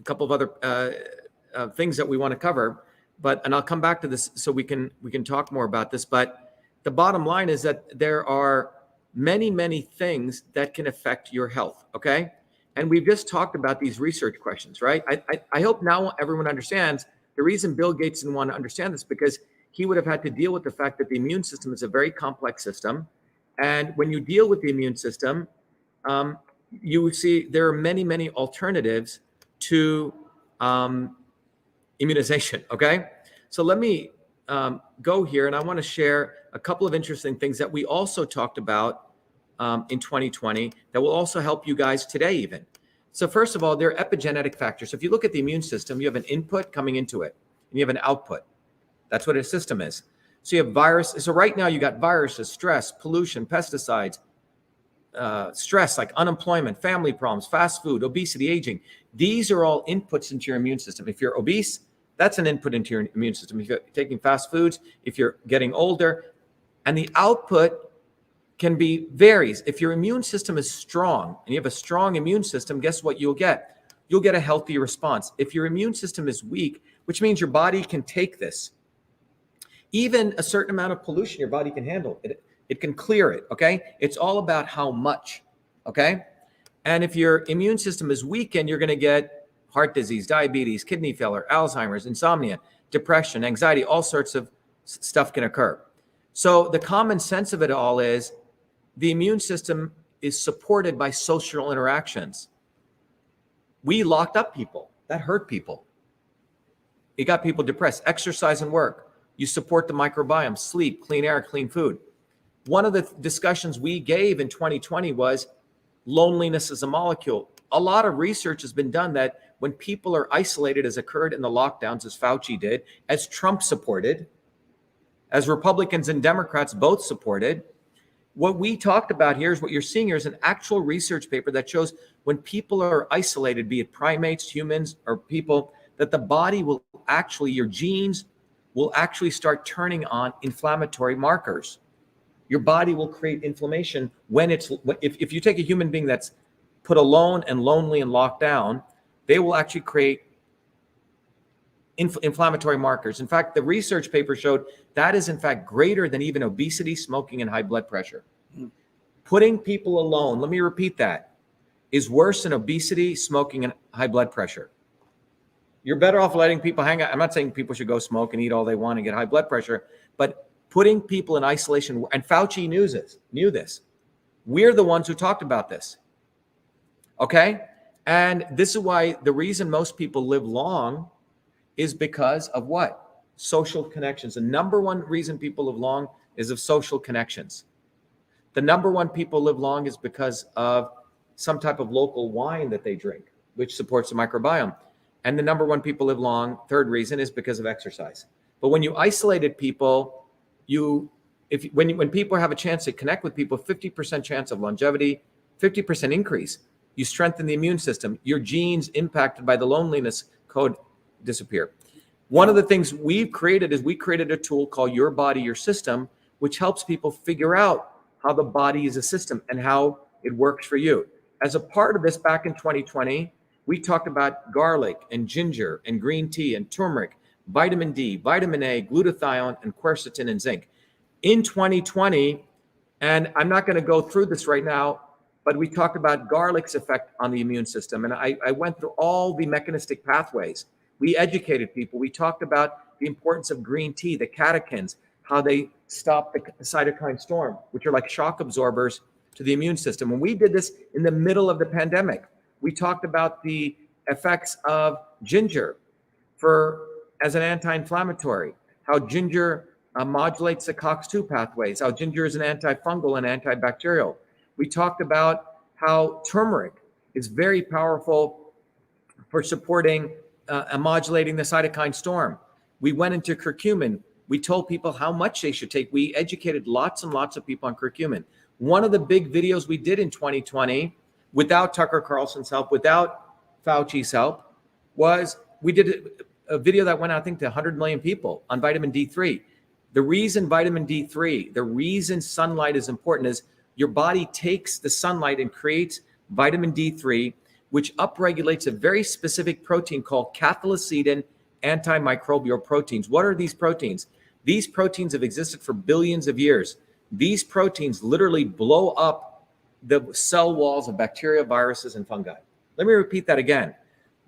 a couple of other things that we want to cover, and I'll come back to this so we can talk more about this. But the bottom line is that there are many, many things that can affect your health. Okay. And we've just talked about these research questions, right? I hope now everyone understands the reason Bill Gates didn't want to understand this, because he would have had to deal with the fact that the immune system is a very complex system. And when you deal with the immune system, you see there are many, many alternatives to immunization. Okay. So let me go here, and I want to share a couple of interesting things that we also talked about in 2020 that will also help you guys today even. So first of all, there are epigenetic factors. So if you look at the immune system, you have an input coming into it, and you have an output. That's what a system is. So you have viruses. So right now you got viruses, stress, pollution, pesticides, stress like unemployment, family problems, fast food, obesity, aging. These are all inputs into your immune system. If you're obese, that's an input into your immune system. If you're taking fast foods, if you're getting older, and the output can be varies. If your immune system is strong and you have a strong immune system, guess what you'll get? You'll get a healthy response. If your immune system is weak, which means your body can take this, even a certain amount of pollution, your body can handle it. It can clear it, okay? It's all about how much, okay? And if your immune system is weakened, you're going to get heart disease, diabetes, kidney failure, Alzheimer's, insomnia, depression, anxiety, all sorts of stuff can occur. So the common sense of it all is the immune system is supported by social interactions. We locked up people. That hurt people. It got people depressed. Exercise and work. You support the microbiome, sleep, clean air, clean food. One of the discussions we gave in 2020 was loneliness as a molecule. A lot of research has been done that when people are isolated, as occurred in the lockdowns, as Fauci did, as Trump supported, as Republicans and Democrats both supported, what we talked about here is what you're seeing here is an actual research paper that shows when people are isolated, be it primates, humans, or people, that the body will actually, your genes will actually start turning on inflammatory markers. Your body will create inflammation when if you take a human being that's put alone and lonely and locked down, they will actually create inflammatory markers. In fact, the research paper showed that is in fact greater than even obesity, smoking, and high blood pressure. Putting people alone, let me repeat that, is worse than obesity, smoking, and high blood pressure. You're better off letting people hang out. I'm not saying people should go smoke and eat all they want and get high blood pressure, but putting people in isolation, and Fauci knew this. We're the ones who talked about this. Okay? And this is why the reason most people live long is because of what? Social connections. The number one reason people live long is of social connections. The number one people live long is because of some type of local wine that they drink, which supports the microbiome. And the number one people live long, third reason, is because of exercise. But when you isolated people, when people have a chance to connect with people, 50% chance of longevity, 50% increase. You strengthen the immune system. Your genes impacted by the loneliness code disappear. One of the things we've created is we created a tool called Your Body, Your System, which helps people figure out how the body is a system and how it works for you. As a part of this, back in 2020, we talked about garlic and ginger and green tea and turmeric, vitamin D, vitamin A, glutathione, and quercetin and zinc. In 2020, and I'm not going to go through this right now, but we talked about garlic's effect on the immune system. And I went through all the mechanistic pathways. We educated people. We talked about the importance of green tea, the catechins, how they stop the cytokine storm, which are like shock absorbers to the immune system. When we did this in the middle of the pandemic, we talked about the effects of ginger as an anti-inflammatory. how ginger modulates the COX-2 pathways, how ginger is an antifungal and antibacterial. We talked about how turmeric is very powerful for supporting and modulating the cytokine storm. We went into curcumin. We told people how much they should take. We educated lots and lots of people on curcumin. One of the big videos we did in 2020, without Tucker Carlson's help, without Fauci's help, was we did a video that went out, I think, to 100 million people on vitamin D3. The reason vitamin D3, the reason sunlight is important is your body takes the sunlight and creates vitamin D3, which upregulates a very specific protein called cathelicidin antimicrobial proteins. What are these proteins? These proteins have existed for billions of years. These proteins literally blow up the cell walls of bacteria, viruses, and fungi. Let me repeat that again.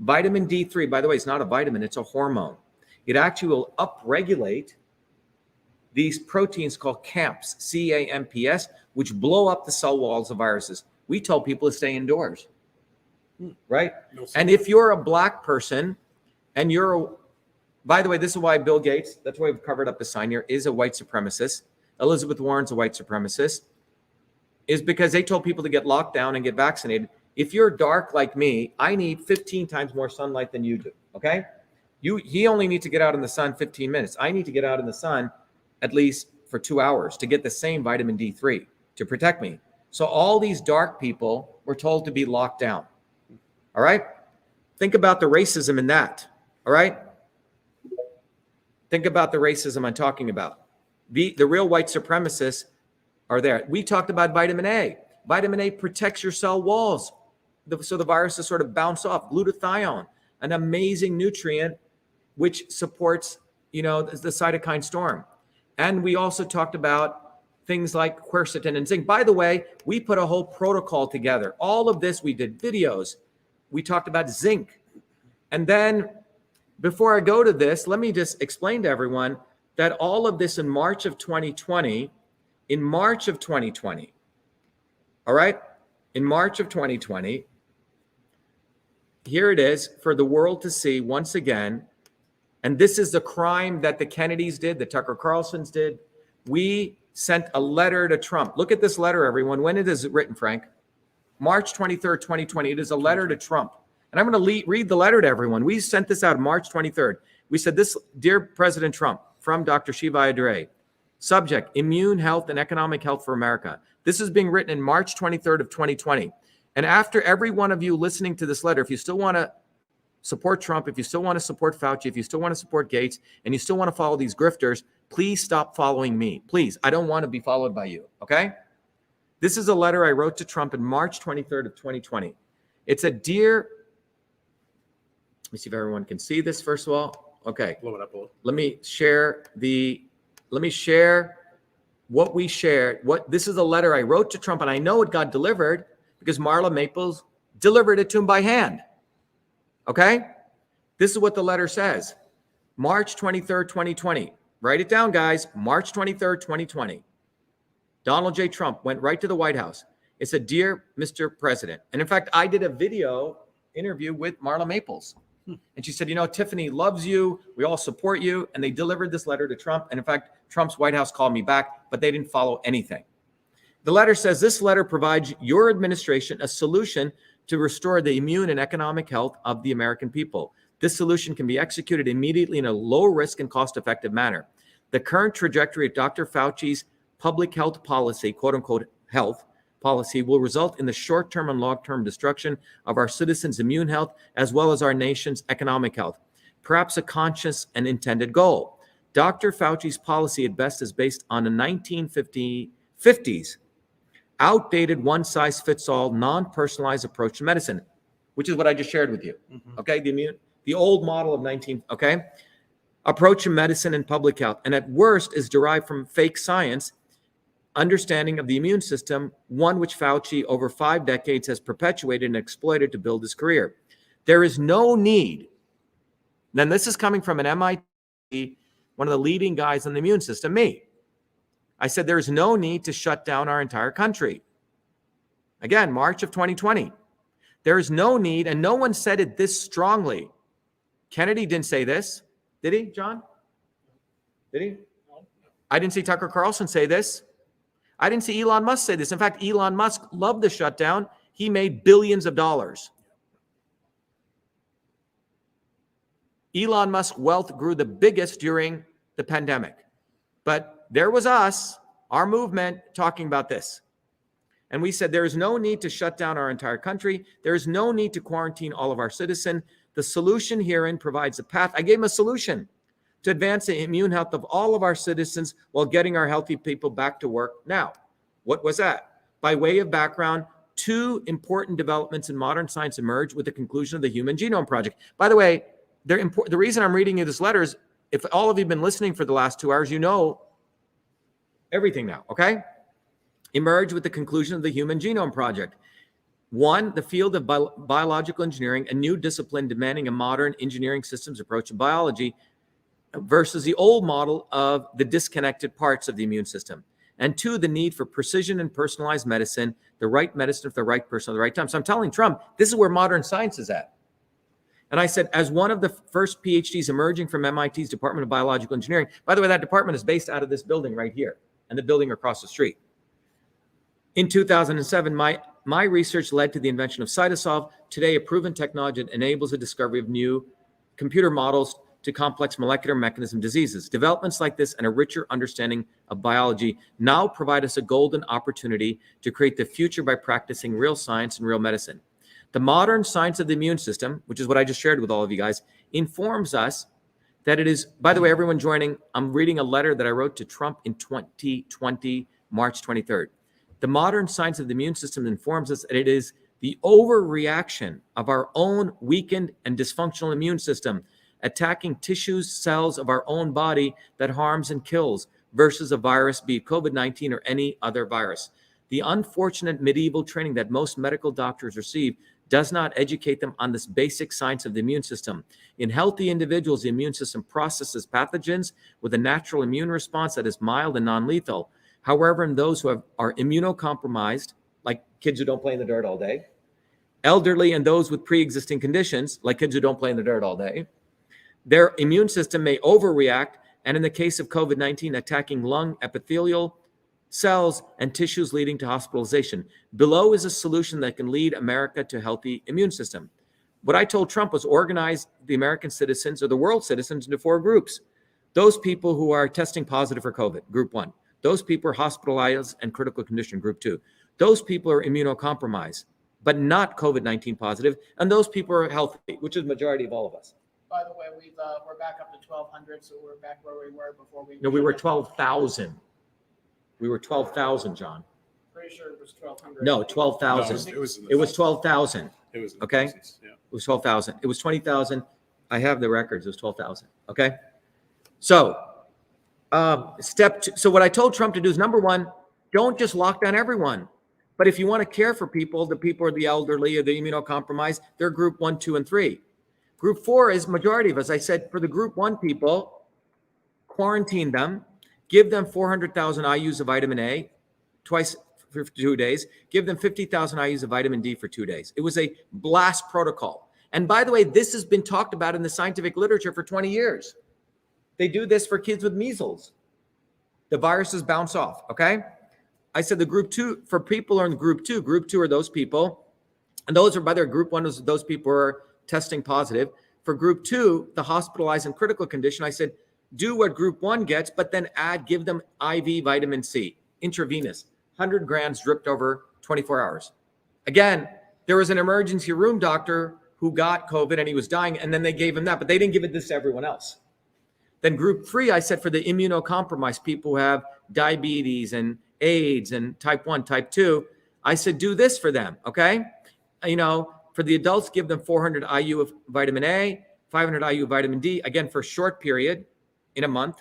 Vitamin D3, by the way, it's not a vitamin, it's a hormone. It actually will upregulate these proteins called CAMPs, C-A-M-P-S, which blow up the cell walls of viruses. We tell people to stay indoors, right? And if you're a black person and by the way, this is why Bill Gates, that's why we've covered up the sign here, is a white supremacist. Elizabeth Warren's a white supremacist, is because they told people to get locked down and get vaccinated. If you're dark like me, I need 15 times more sunlight than you do, okay? He only needs to get out in the sun 15 minutes. I need to get out in the sun at least for 2 hours to get the same vitamin D3 to protect me. So all these dark people were told to be locked down, all right? Think about the racism in that, all right? Think about the racism I'm talking about. The real white supremacists are there. We talked about vitamin A. Vitamin A protects your cell walls, so the viruses sort of bounce off. Glutathione, an amazing nutrient which supports, the cytokine storm. And we also talked about things like quercetin and zinc. By the way, we put a whole protocol together. All of this, we did videos. We talked about zinc. And then before I go to this, let me just explain to everyone that all of this in March of 2020, all right, in March of 2020, here it is for the world to see once again. And this is the crime that the Kennedys did, the Tucker Carlsons did. We sent a letter to Trump. Look at this letter, everyone. When it is written, Frank? March 23rd, 2020. It is a letter to Trump. And I'm going to read the letter to everyone. We sent this out March 23rd. We said this, Dear President Trump, from Dr.SHIVA Adre. Subject, immune health and economic health for America. This is being written in March 23rd of 2020. And after every one of you listening to this letter, if you still want to support Trump, if you still want to support Fauci, if you still want to support Gates, and you still want to follow these grifters, please stop following me. Please, I don't want to be followed by you, okay? This is a letter I wrote to Trump in March 23rd of 2020. It's a dear, let me see if everyone can see this first of all. Okay. Blow it up a little. Let me share what we shared. This is a letter I wrote to Trump, and I know it got delivered because Marla Maples delivered it to him by hand. Okay? This is what the letter says. March 23rd, 2020. Write it down, guys. March 23rd, 2020. Donald J. Trump went right to the White House. It said, Dear Mr. President. And in fact, I did a video interview with Marla Maples. And she said, Tiffany loves you. We all support you. And they delivered this letter to Trump. And in fact, Trump's White House called me back, but they didn't follow anything. The letter says, this letter provides your administration a solution to restore the immune and economic health of the American people. This solution can be executed immediately in a low risk and cost-effective manner. The current trajectory of Dr. Fauci's public health policy, quote unquote health policy, will result in the short-term and long-term destruction of our citizens' immune health as well as our nation's economic health, perhaps a conscious and intended goal. Dr. Fauci's policy at best is based on a 1950s outdated one-size-fits-all non-personalized approach to medicine, which is what I just shared with you. Okay, the old model of approach to medicine and public health, and at worst is derived from fake science understanding of the immune system, one which Fauci over 5 decades has perpetuated and exploited to build his career. There is no need, then this is coming from an MIT, one of the leading guys in the immune system, me. I said there is no need to shut down our entire country. Again, March of 2020. There is no need, and no one said it this strongly. Kennedy didn't say this, did he, John? Did he? I didn't see Tucker Carlson say this. I didn't see Elon Musk say this. In fact, Elon Musk loved the shutdown. He made billions of dollars. Elon Musk's wealth grew the biggest during the pandemic. But there was us, our movement, talking about this. And we said there is no need to shut down our entire country. There is no need to quarantine all of our citizens. The solution herein provides a path. I gave him a solution to advance the immune health of all of our citizens while getting our healthy people back to work now. What was that? By way of background, 2 important developments in modern science emerged with the conclusion of the Human Genome Project. By the way, the reason I'm reading you this letter is if all of you have been listening for the last 2 hours, you know everything now, okay? Emerged with the conclusion of the Human Genome Project. 1, the field of biological engineering, a new discipline demanding a modern engineering systems approach to biology versus the old model of the disconnected parts of the immune system. And 2, the need for precision and personalized medicine, the right medicine for the right person at the right time. So I'm telling Trump, this is where modern science is at. And I said, as one of the first PhDs emerging from MIT's Department of Biological Engineering, by the way, that department is based out of this building right here and the building across the street. In 2007, my research led to the invention of CytoSolve, today a proven technology that enables the discovery of new computer models to complex molecular mechanism diseases. Developments like this and a richer understanding of biology now provide us a golden opportunity to create the future by practicing real science and real medicine. The modern science of the immune system, which is what I just shared with all of you guys, informs us that it is, by the way, everyone joining, I'm reading a letter that I wrote to Trump in 2020, March 23rd. The modern science of the immune system informs us that it is the overreaction of our own weakened and dysfunctional immune system attacking tissues, cells of our own body that harms and kills versus a virus, be it COVID-19 or any other virus. The unfortunate medieval training that most medical doctors receive does not educate them on this basic science of the immune system. In healthy individuals, the immune system processes pathogens with a natural immune response that is mild and non-lethal. However, in those who are immunocompromised, like kids who don't play in the dirt all day, elderly and those with pre-existing conditions, like kids who don't play in the dirt all day, their immune system may overreact, and in the case of COVID-19, attacking lung epithelial cells and tissues leading to hospitalization. Below is a solution that can lead America to a healthy immune system. What I told Trump was organize the American citizens or the world citizens into 4 groups. Those people who are testing positive for COVID, group 1. Those people are hospitalized and critical condition, group 2. Those people are immunocompromised, but not COVID-19 positive. And those people are healthy, which is the majority of all of us. By the way, we're back up to 1,200, so we're back where we were before we. No, we were 12,000. We were 12,000, John. Pretty sure it was 1,200. No, 12,000. No, it was 12,000. It was okay. Yeah. It was 12,000. It was 20,000. I have the records. It was 12,000. Okay. So, step 2. So what I told Trump to do is, number 1, don't just lock down everyone. But if you want to care for people, the people are the elderly or the immunocompromised, they're group 1, 2, and 3. Group 4 is majority of us. I said for the group 1 people, quarantine them, give them 400,000 IUs of vitamin A twice for 2 days, give them 50,000 IUs of vitamin D for 2 days. It was a blast protocol. And by the way, this has been talked about in the scientific literature for 20 years. They do this for kids with measles. The viruses bounce off, okay? I said the group 2, for people are in group 2. Group 2 are those people, and those are, by their group 1 is those people who are testing positive. For group 2, the hospitalized and critical condition, I said, do what group 1 gets, but then give them IV vitamin C, intravenous, 100 grams dripped over 24 hours. Again, there was an emergency room doctor who got COVID and he was dying, and then they gave him that, but they didn't give it this to everyone else. Then group 3, I said for the immunocompromised people who have diabetes and AIDS and type 1, type 2, I said, do this for them, okay? You know, for the adults, give them 400 IU of vitamin A, 500 IU of vitamin D, again, for a short period in a month,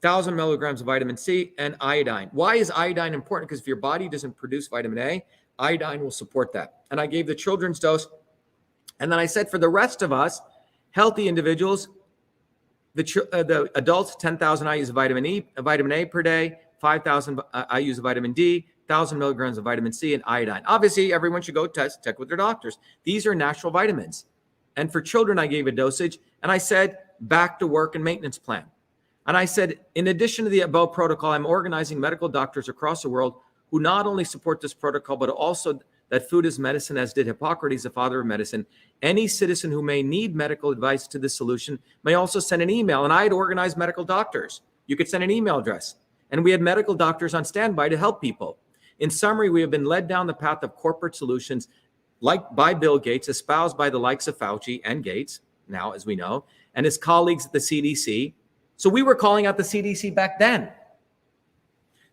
1,000 milligrams of vitamin C, and iodine. Why is iodine important? Because if your body doesn't produce vitamin A, iodine will support that. And I gave the children's dose. And then I said for the rest of us, healthy individuals, the adults, 10,000 IUs of vitamin A per day, 5,000 IUs of vitamin D, 1,000 milligrams of vitamin C, and iodine. Obviously, everyone should go check with their doctors. These are natural vitamins. And for children, I gave a dosage, and I said, back to work and maintenance plan. And I said, in addition to the above protocol, I'm organizing medical doctors across the world who not only support this protocol, but also that food is medicine, as did Hippocrates, the father of medicine. Any citizen who may need medical advice to this solution may also send an email. And I had organized medical doctors. You could send an email address. And we had medical doctors on standby to help people. In summary, we have been led down the path of corporate solutions like by Bill Gates, espoused by the likes of Fauci and Gates, now as we know, and his colleagues at the CDC. So we were calling out the CDC back then.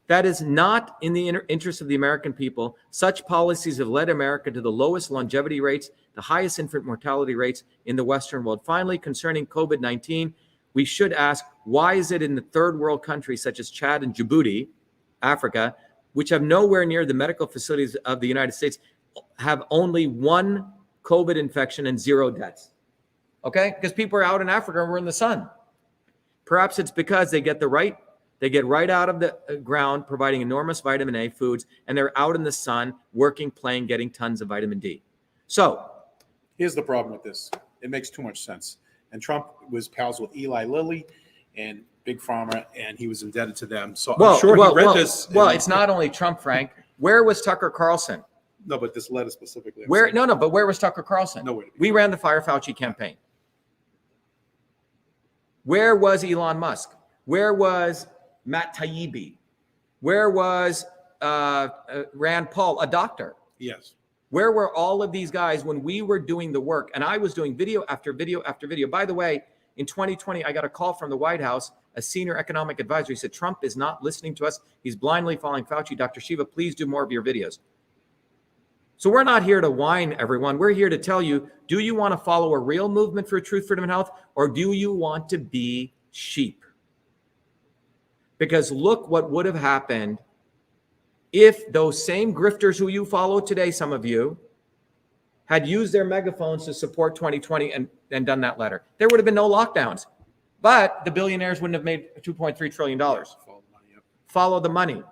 That is not in the interest of the American people. Such policies have led America to the lowest longevity rates, the highest infant mortality rates in the Western world. Finally, concerning COVID-19, we should ask, why is it in the third world countries such as Chad and Djibouti, Africa, which have nowhere near the medical facilities of the United States, have only one COVID infection and 0 deaths? Okay? Because people are out in Africa and we're in the sun. Perhaps it's because they get right out of the ground, providing enormous vitamin A foods, and they're out in the sun, working, playing, getting tons of vitamin D. So here's the problem with this. It makes too much sense. And Trump was pals with Eli Lilly and Big Pharma, and he was indebted to them. So I'm sure he read this. Well, it's not only Trump, Frank. Where was Tucker Carlson? No, but this letter specifically. But where was Tucker Carlson? No, we ran the Fire Fauci campaign. Where was Elon Musk? Where was Matt Taibbi? Where was Rand Paul, a doctor? Yes. Where were all of these guys when we were doing the work? And I was doing video after video after video. By the way, in 2020, I got a call from the White House, a senior economic advisor. He said, Trump is not listening to us. He's blindly following Fauci. Dr. Shiva, please do more of your videos. So we're not here to whine, everyone. We're here to tell you, do you want to follow a real movement for truth, freedom, and health, or do you want to be sheep? Because look what would have happened if those same grifters who you follow today, some of you, had used their megaphones to support 2020 and done that letter. There would have been no lockdowns. But the billionaires wouldn't have made $2.3 trillion. Follow the money.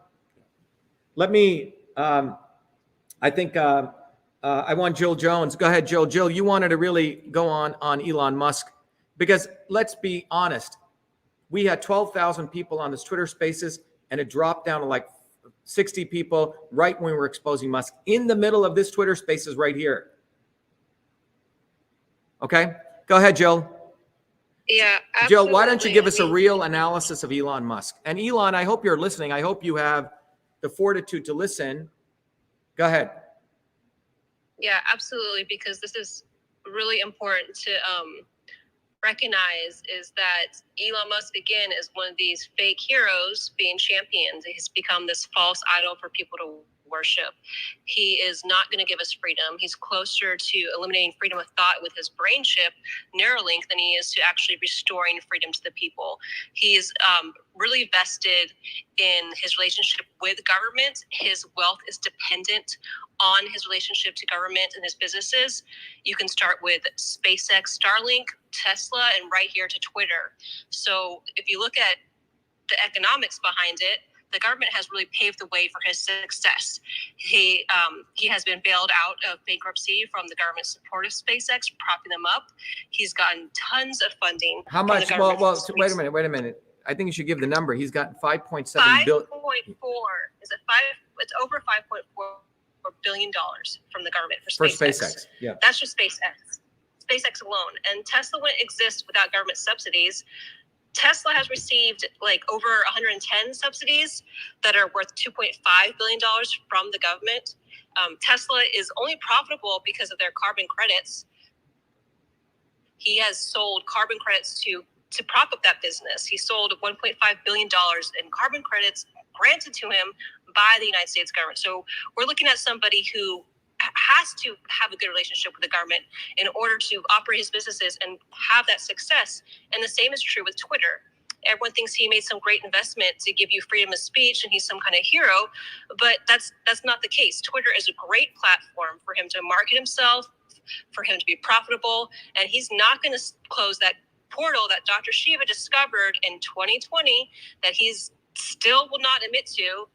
Let me... I think I want Jill Jones. Go ahead, Jill. Jill, you wanted to really go on Elon Musk because let's be honest. We had 12,000 people on this Twitter Spaces and it dropped down to like 60 people right when we were exposing Musk in the middle of this Twitter Spaces right here. Okay, go ahead, Jill. Yeah, absolutely. Jill, why don't you give us a real analysis of Elon Musk? And Elon, I hope you're listening. I hope you have the fortitude to listen. Go ahead. Yeah, absolutely, because this is really important to recognize is that Elon Musk, again, is one of these fake heroes being championed. He's become this false idol for people to worship. He is not going to give us freedom. He's closer to eliminating freedom of thought with his brain chip, Neuralink, than he is to actually restoring freedom to the people. He's really vested in his relationship with government. His wealth is dependent on his relationship to government and his businesses. You can start with SpaceX, Starlink, Tesla, and right here to Twitter. So if you look at the economics behind it, the government has really paved the way for his success. He has been bailed out of bankruptcy from the government support of SpaceX, propping them up. He's gotten tons of funding. How much? Well, wait a minute. I think you should give the number. He's gotten 5.7 billion. 5.4. Is it 5? It's over 5.4 billion dollars from the government for SpaceX. Yeah. That's just SpaceX. SpaceX alone. And Tesla wouldn't exist without government subsidies. Tesla has received like over 110 subsidies that are worth $2.5 billion from the government. Tesla is only profitable because of their carbon credits. He has sold carbon credits to prop up that business. He sold $1.5 billion in carbon credits granted to him by the United States government. So we're looking at somebody who has to have a good relationship with the government in order to operate his businesses and have that success. And the same is true with Twitter. Everyone thinks he made some great investment to give you freedom of speech and he's some kind of hero, but that's not the case. Twitter is a great platform for him to market himself, for him to be profitable, and he's not going to close that portal that Dr. Shiva discovered in 2020 that he's still will not admit to.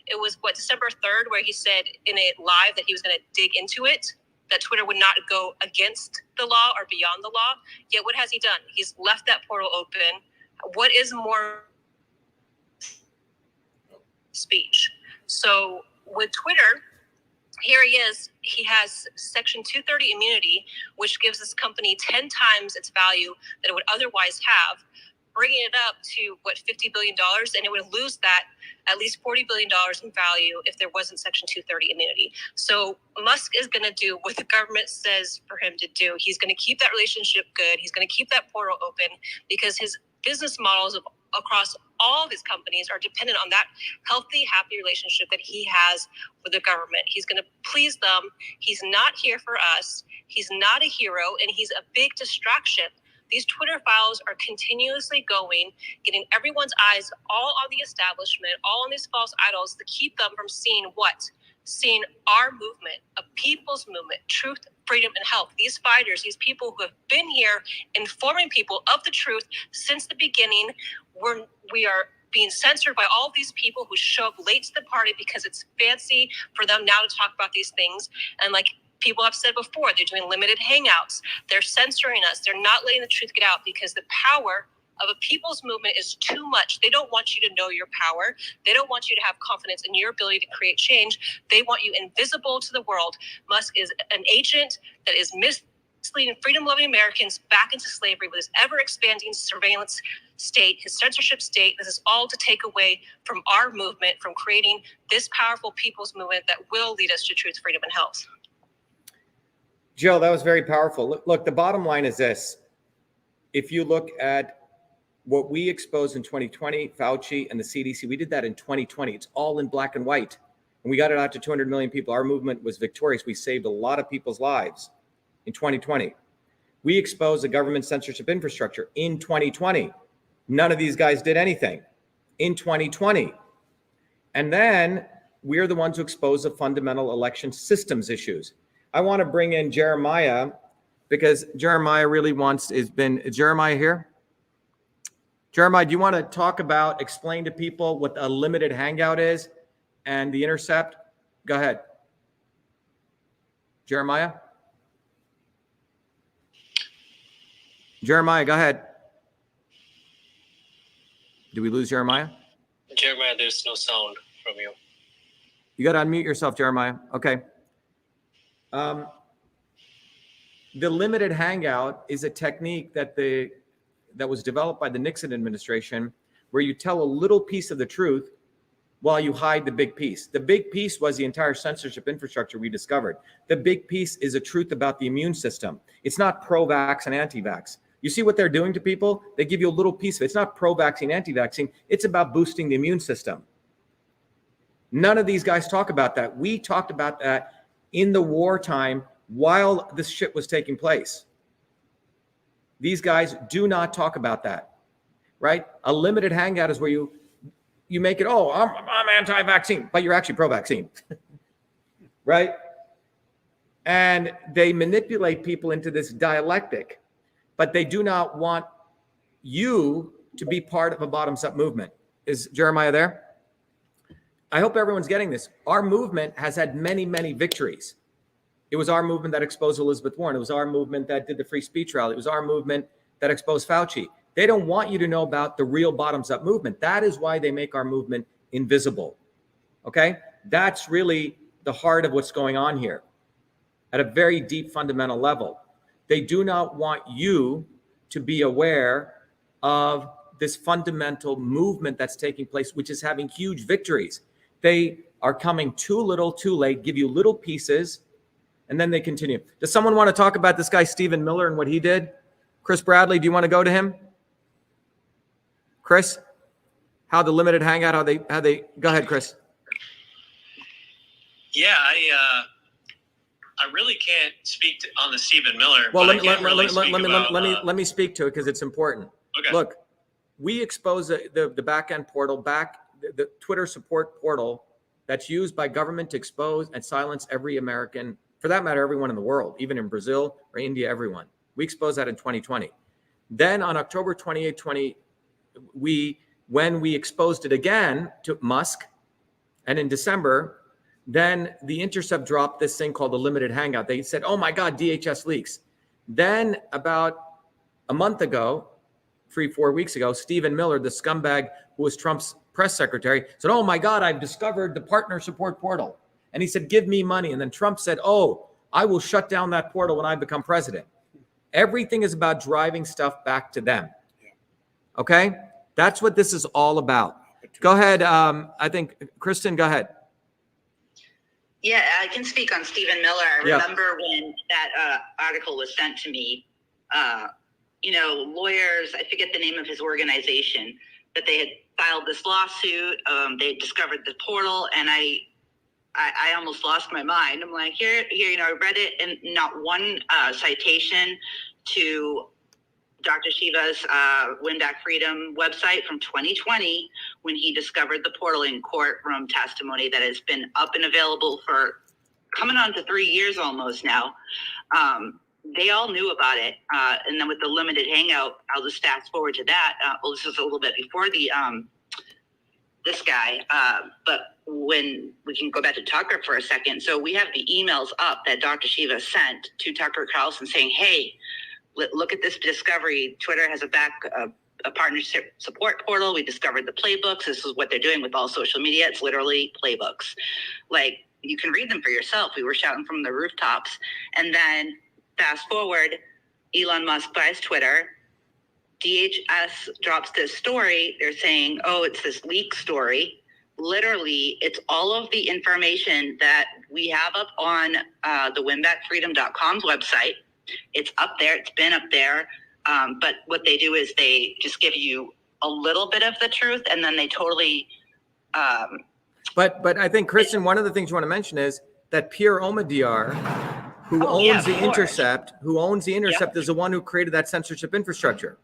It was December 3rd, where he said in a live that he was going to dig into it, that Twitter would not go against the law or beyond the law. Yet what has he done? He's left that portal open. what is more speech? So with Twitter, here he is. He has Section 230 immunity, which gives this company 10 times its value that it would otherwise have, bringing it up to $50 billion, and it would lose that at least $40 billion in value if there wasn't Section 230 immunity. So Musk is going to do what the government says for him to do. He's going to keep that relationship good. He's going to keep that portal open because his business models across all of his companies are dependent on that healthy, happy relationship that he has with the government. He's going to please them. He's not here for us. He's not a hero, and he's a big distraction. These Twitter files are continuously going, getting everyone's eyes all on the establishment, all on these false idols to keep them from seeing what? Seeing our movement, a people's movement, truth, freedom, and health. These fighters, these people who have been here informing people of the truth since the beginning, we are being censored by all these people who show up late to the party because it's fancy for them now to talk about these things. And like people have said before, they're doing limited hangouts. They're censoring us. They're not letting the truth get out because the power of a people's movement is too much. They don't want you to know your power. They don't want you to have confidence in your ability to create change. They want you invisible to the world. Musk is an agent that is misleading freedom-loving Americans back into slavery with his ever-expanding surveillance state, his censorship state. This is all to take away from our movement, from creating this powerful people's movement that will lead us to truth, freedom, and health. Jill, that was very powerful. Look, the bottom line is this. If you look at what we exposed in 2020, Fauci and the CDC, we did that in 2020. It's all in black and white. And we got it out to 200 million people. Our movement was victorious. We saved a lot of people's lives in 2020. We exposed the government censorship infrastructure in 2020. None of these guys did anything in 2020. And then we're the ones who exposed the fundamental election systems issues. I want to bring in Jeremiah because Jeremiah really is Jeremiah here? Jeremiah, do you want to talk about, explain to people what a limited hangout is and the intercept? Go ahead. Jeremiah? Jeremiah, go ahead. Did we lose Jeremiah? Jeremiah, there's no sound from you. You got to unmute yourself, Jeremiah. Okay. The limited hangout is a technique that was developed by the Nixon administration, where you tell a little piece of the truth while you hide the big piece. The big piece was the entire censorship infrastructure we discovered. The big piece is a truth about the immune system. It's not pro-vax and anti-vax. You see what they're doing to people? They give you a little piece of it. It's not pro-vaccine, anti-vaccine. It's about boosting the immune system. None of these guys talk about that. We talked about that in the wartime while this shit was taking place. These guys do not talk about that, right? A limited hangout is where you make it, oh, I'm anti-vaccine, but you're actually pro-vaccine, right? And they manipulate people into this dialectic, but they do not want you to be part of a bottoms-up movement. Is Jeremiah there? I hope everyone's getting this. Our movement has had many, many victories. It was our movement that exposed Elizabeth Warren. It was our movement that did the free speech rally. It was our movement that exposed Fauci. They don't want you to know about the real bottoms-up movement. That is why they make our movement invisible. Okay? That's really the heart of what's going on here at a very deep fundamental level. They do not want you to be aware of this fundamental movement that's taking place, which is having huge victories. They are coming too little, too late, give you little pieces, and then they continue. Does someone want to talk about this guy, Stephen Miller, and what he did? Chris Bradley, do you want to go to him? Chris, how the limited hangout, how they go ahead, Chris. Yeah, I really can't speak on the Stephen Miller. Well, let me speak to it because it's important. Okay. Look, we expose the back end portal, the Twitter support portal that's used by government to expose and silence every American, for that matter, everyone in the world, even in Brazil or India, everyone. We exposed that in 2020. Then on October 28, when we exposed it again to Musk, and in December, then the Intercept dropped this thing called the limited hangout. They said, oh my God, DHS leaks. Then about a month ago, 4 weeks ago, Stephen Miller, the scumbag who was Trump's press secretary, said, oh my God, I've discovered the partner support portal. And he said, give me money. And then Trump said, oh, I will shut down that portal when I become president. Everything is about driving stuff back to them. Okay? That's what this is all about. Go ahead. I think, Kristen, go ahead. Yeah, I can speak on Stephen Miller. I remember when that article was sent to me, lawyers, I forget the name of his organization, but they had filed this lawsuit. They had discovered the portal, and I almost lost my mind. I'm like, here, I read it, and not one citation to Dr.SHIVA's Win Back Freedom website from 2020 when he discovered the portal in courtroom testimony that has been up and available for coming on to 3 years almost now. They all knew about it. And then with the limited hangout, I'll just fast forward to that. This is a little bit before the this guy. But when we can go back to Tucker for a second. So we have the emails up that Dr.SHIVA sent to Tucker Carlson saying, hey, look at this discovery. Twitter has a partnership support portal. We discovered the playbooks. This is what they're doing with all social media. It's literally playbooks. Like, you can read them for yourself. We were shouting from the rooftops. And then fast forward, Elon Musk buys Twitter. DHS drops this story. They're saying, oh, it's this leak story. Literally, it's all of the information that we have up on the winbackfreedom.com's website. It's up there. It's been up there. But what they do is they just give you a little bit of the truth, and then they totally. But I think, Kristen, one of the things you want to mention is that Pierre Omidyar, who owns The Intercept, is the one who created that censorship infrastructure.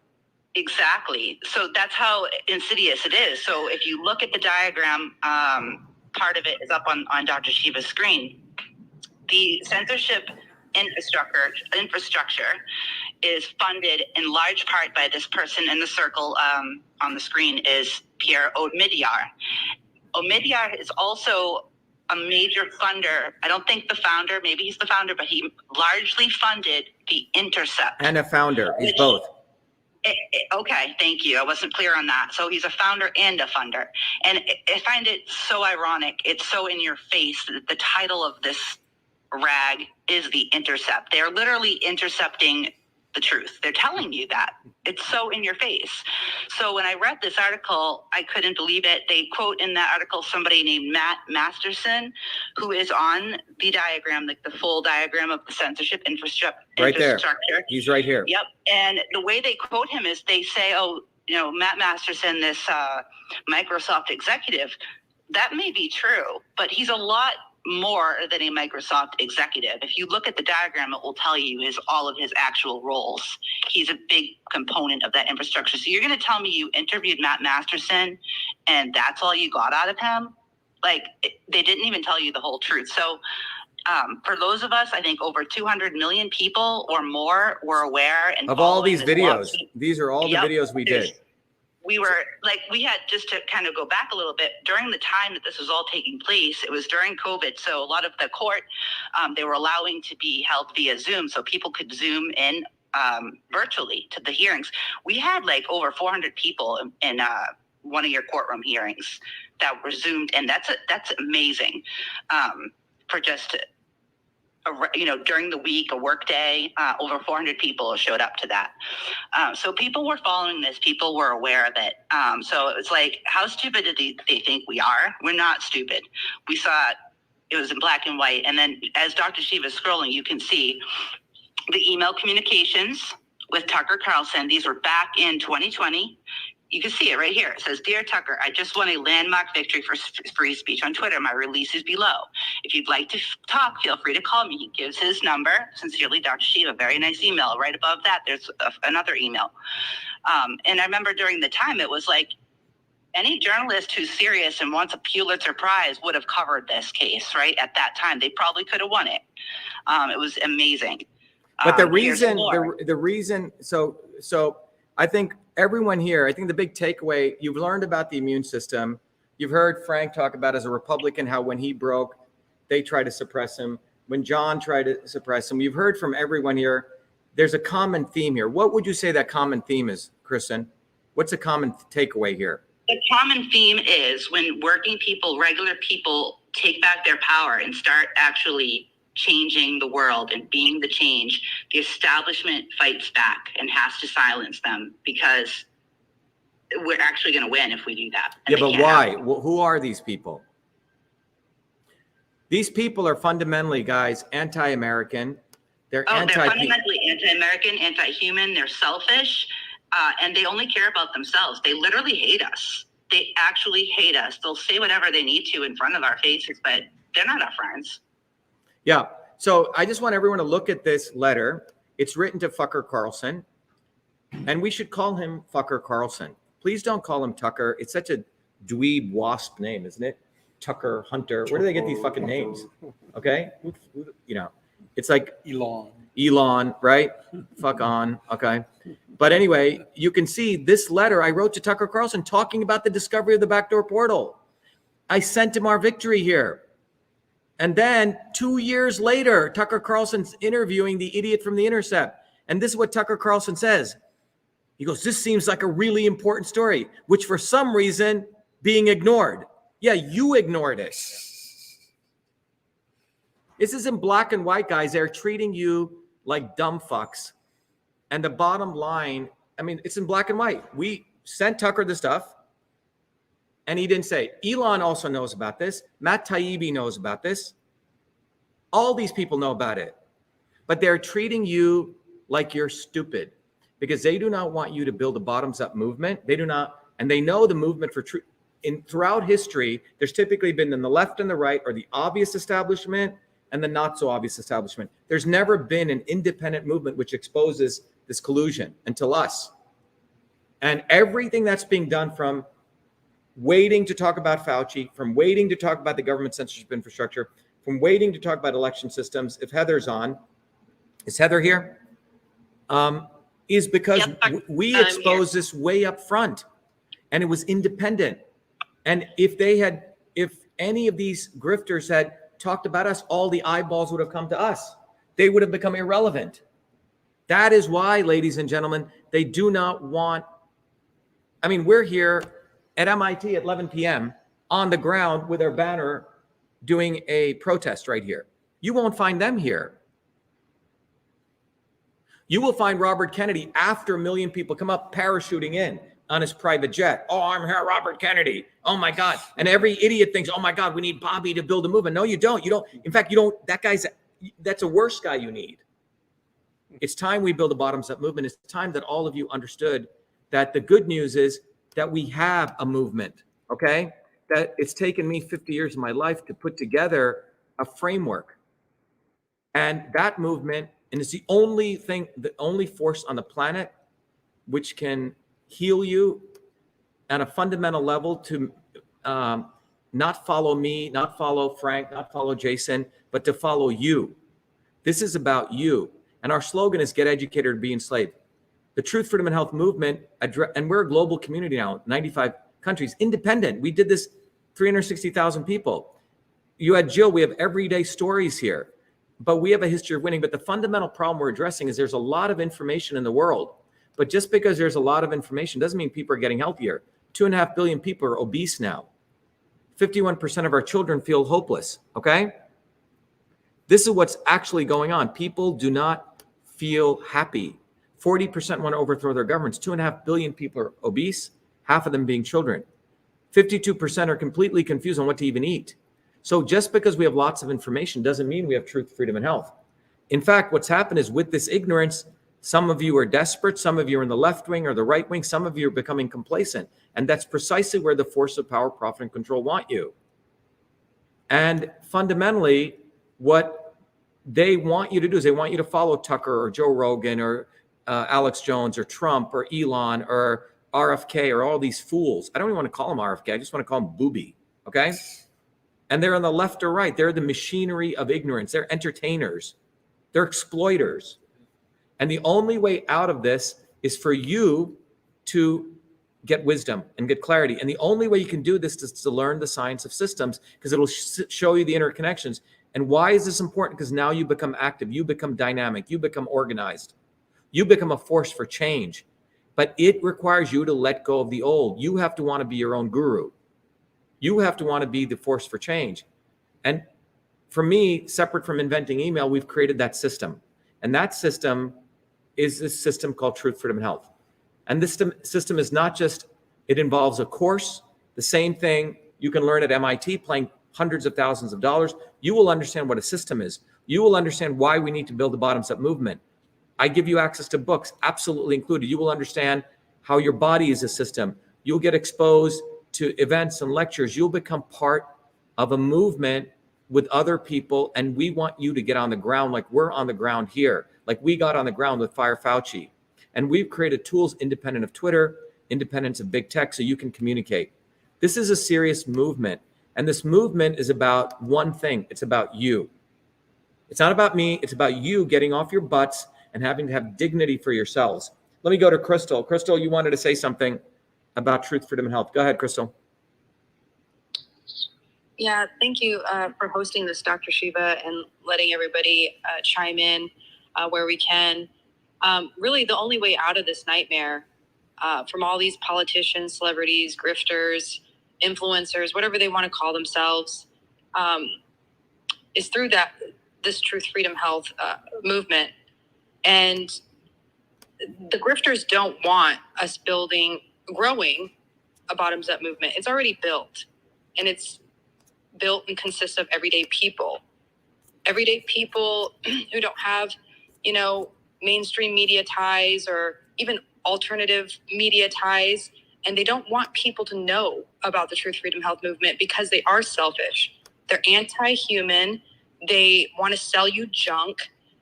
Exactly. So that's how insidious it is. So if you look at the diagram, part of it is up on Dr.SHIVA's screen. The censorship infrastructure is funded in large part by this person in the circle on the screen is Pierre Omidyar. Omidyar is also a major funder. I don't think the founder, maybe he's the founder, but he largely funded The Intercept. And a founder. He's both. Okay, thank you. I wasn't clear on that. So he's a founder and a funder. And I find it so ironic. It's so in your face that the title of this rag is The Intercept. They're literally intercepting the truth. They're telling you that. It's so in your face. So when I read this article, I couldn't believe it. They quote in that article somebody named Matt Masterson, who is on the diagram, like the full diagram of the censorship infrastructure. Right there. He's right here. Yep. And the way they quote him is they say, Matt Masterson, this Microsoft executive, that may be true, but he's a lot more than a Microsoft executive. If you look at the diagram, it will tell you all of his actual roles. He's a big component of that infrastructure. So you're going to tell me you interviewed Matt Masterson and that's all you got out of him? Like, they didn't even tell you the whole truth. So for those of us, I think over 200 million people or more were aware. And of all these videos. These are all the videos we did. We had, just to kind of go back a little bit, during the time that this was all taking place, it was during COVID. So a lot of the court, they were allowing to be held via Zoom. So people could Zoom in virtually to the hearings. We had like over 400 people in one of your courtroom hearings that were Zoomed. And that's amazing for just during the week, a work day, over 400 people showed up to that. So people were following this. People were aware of it. So it's like, how stupid do they think we are? We're not stupid. We saw it was in black and white. And then as Dr.SHIVA is scrolling, you can see the email communications with Tucker Carlson. These were back in 2020. You can see it right here. It says, Dear Tucker, I just won a landmark victory for free speech on Twitter. My release is below. If you'd like to talk, feel free to call me. He gives his number. Sincerely, Dr.SHIVA. Very nice email. Right above that, there's another email. And I remember during the time, it was like any journalist who's serious and wants a Pulitzer Prize would have covered this case, right? At that time, they probably could have won it. It was amazing. But the reason, so I think everyone here, I think the big takeaway, you've learned about the immune system. You've heard Frank talk about as a Republican, how when he broke, they tried to suppress him. When John tried to suppress him, you've heard from everyone here. There's a common theme here. What would you say that common theme is, Kristen? What's a common takeaway here? The common theme is when working people, regular people, take back their power and start actually changing the world and being the change, the establishment fights back and has to silence them, because we're actually going to win if we do that. Yeah, but why? Who are these people? These people are fundamentally, guys, anti-American. They're they're fundamentally anti-American, anti-human. They're selfish, and they only care about themselves. They literally hate us. They actually hate us. They'll say whatever they need to in front of our faces, but they're not our friends. Yeah. So I just want everyone to look at this letter. It's written to Fucker Carlson, and we should call him Fucker Carlson. Please don't call him Tucker. It's such a dweeb wasp name, isn't it? Tucker, Hunter. Where do they get these fucking names? Okay. You know, it's like Elon, right? Fuck on. Okay. But anyway, you can see this letter I wrote to Tucker Carlson talking about the discovery of the backdoor portal. I sent him our victory here. And then 2 years later, Tucker Carlson's interviewing the idiot from The Intercept. And this is what Tucker Carlson says. He goes, this seems like a really important story, which for some reason being ignored. Yeah, you ignored it. This is in black and white, guys. They're treating you like dumb fucks. And the bottom line, I mean, it's in black and white. We sent Tucker the stuff, and he didn't say. Elon also knows about this. Matt Taibbi knows about this. All these people know about it. But they're treating you like you're stupid because they do not want you to build a bottoms-up movement. They do not, and they know the movement for truth. Throughout history, there's typically been in the left and the right, or the obvious establishment and the not so obvious establishment. There's never been an independent movement which exposes this collusion until us. And everything that's being done, from waiting to talk about Fauci, from waiting to talk about the government censorship infrastructure, from waiting to talk about election systems, if Heather's on, is Heather here? Is because we exposed this way up front, and it was independent. And if any of these grifters had talked about us, all the eyeballs would have come to us. They would have become irrelevant. That is why, ladies and gentlemen, they do not want, I mean, we're here at MIT at 11 p.m. on the ground with our banner doing a protest right here. You won't find them here. You will find Robert Kennedy after 1 million people come up parachuting in on his private jet. Oh, I'm here, Robert Kennedy. Oh my God. And every idiot thinks, oh my God, we need Bobby to build a movement. No, you don't. You don't. In fact, you don't. That's a worse guy you need. It's time we build a bottoms-up movement. It's time that all of you understood that the good news is that we have a movement, okay? That it's taken me 50 years of my life to put together a framework. And that movement, and it's the only thing, the only force on the planet which can heal you at a fundamental level to not follow me, not follow Frank, not follow Jason, but to follow you. This is about you. And our slogan is get educated or be enslaved. The Truth, Freedom, and Health movement, and we're a global community now, 95 countries, independent. We did this, 360,000 people. You had Jill, we have everyday stories here, but we have a history of winning. But the fundamental problem we're addressing is there's a lot of information in the world. But just because there's a lot of information doesn't mean people are getting healthier. 2.5 billion people are obese now. 51% of our children feel hopeless, okay? This is what's actually going on. People do not feel happy. 40% want to overthrow their governments. 2.5 billion people are obese, half of them being children. 52% are completely confused on what to even eat. So just because we have lots of information doesn't mean we have truth, freedom, and health. In fact, what's happened is with this ignorance, some of you are desperate, some of you are in the left wing or the right wing, some of you are becoming complacent. And that's precisely where the force of power, profit, and control want you. And fundamentally, what they want you to do is they want you to follow Tucker or Joe Rogan or Alex Jones or Trump or Elon or RFK or all these fools. I don't even want to call them RFK. I just want to call them booby, okay? And they're on the left or right. They're the machinery of ignorance. They're entertainers. They're exploiters. And the only way out of this is for you to get wisdom and get clarity. And the only way you can do this is to learn the science of systems, because it'll show you the interconnections. And why is this important? Because now you become active, you become dynamic, you become organized, you become a force for change. but it requires you to let go of the old. You have to want to be your own guru. You have to want to be the force for change. And for me, separate from inventing email, we've created that system. And that system is this system called Truth, Freedom, and Health. And this system is not just, it involves a course, the same thing you can learn at MIT paying hundreds of thousands of dollars. You will understand what a system is. You will understand why we need to build a bottoms-up movement. I give you access to books, absolutely included. You will understand how your body is a system. You'll get exposed to events and lectures. You'll become part of a movement with other people, and we want you to get on the ground like we're on the ground here, like we got on the ground with Fire Fauci. And we've created tools independent of Twitter, independent of big tech, so you can communicate. This is a serious movement, and this movement is about one thing. It's about you. It's not about me. It's about you getting off your butts and having to have dignity for yourselves. Let me go to Crystal. Crystal, you wanted to say something about Truth, Freedom, and Health. Go ahead, Crystal. Yeah, thank you for hosting this, Dr. Shiva, and letting everybody chime in where we can. Really, the only way out of this nightmare from all these politicians, celebrities, grifters, influencers, whatever they want to call themselves, is through this Truth, Freedom, Health movement. And the grifters don't want us growing a bottoms-up movement. It's already built, and it's built and consists of everyday people who don't have, mainstream media ties or even alternative media ties. And they don't want people to know about the Truth, Freedom, Health movement because they are selfish. They're anti-human. They want to sell you junk,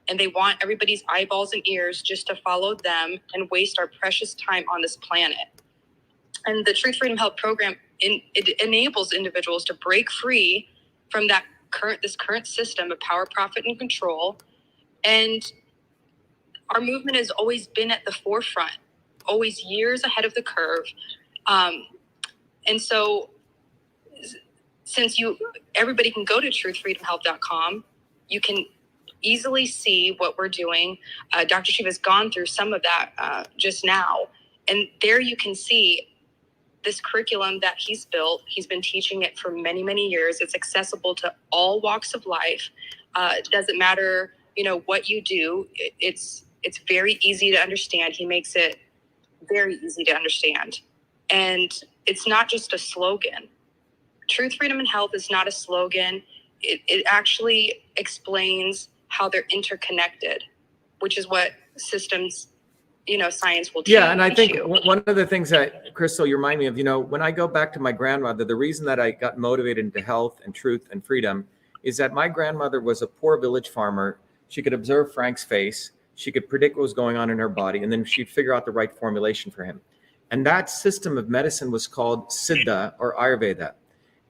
and they want everybody's eyeballs and ears just to follow them and waste our precious time on this planet. And the Truth, Freedom, Health program, it enables individuals to break free from this current system of power, profit, and control. And our movement has always been at the forefront, always years ahead of the curve. And so since everybody can go to truthfreedomhealth.com, you can easily see what we're doing. Dr. Shiva has gone through some of that just now. And there you can see this curriculum that he's built. He's been teaching it for many, many years. It's accessible to all walks of life. It doesn't matter, what you do. It's very easy to understand. He makes it very easy to understand. And it's not just a slogan. Truth, Freedom, and Health is not a slogan. It actually explains how they're interconnected, which is what systems, science will teach. Yeah, and I think one of the things that, Crystal, you remind me of, when I go back to my grandmother, the reason that I got motivated into health and truth and freedom is that my grandmother was a poor village farmer. She could observe Frank's face. She could predict what was going on in her body, and then she'd figure out the right formulation for him. And that system of medicine was called Siddha or Ayurveda.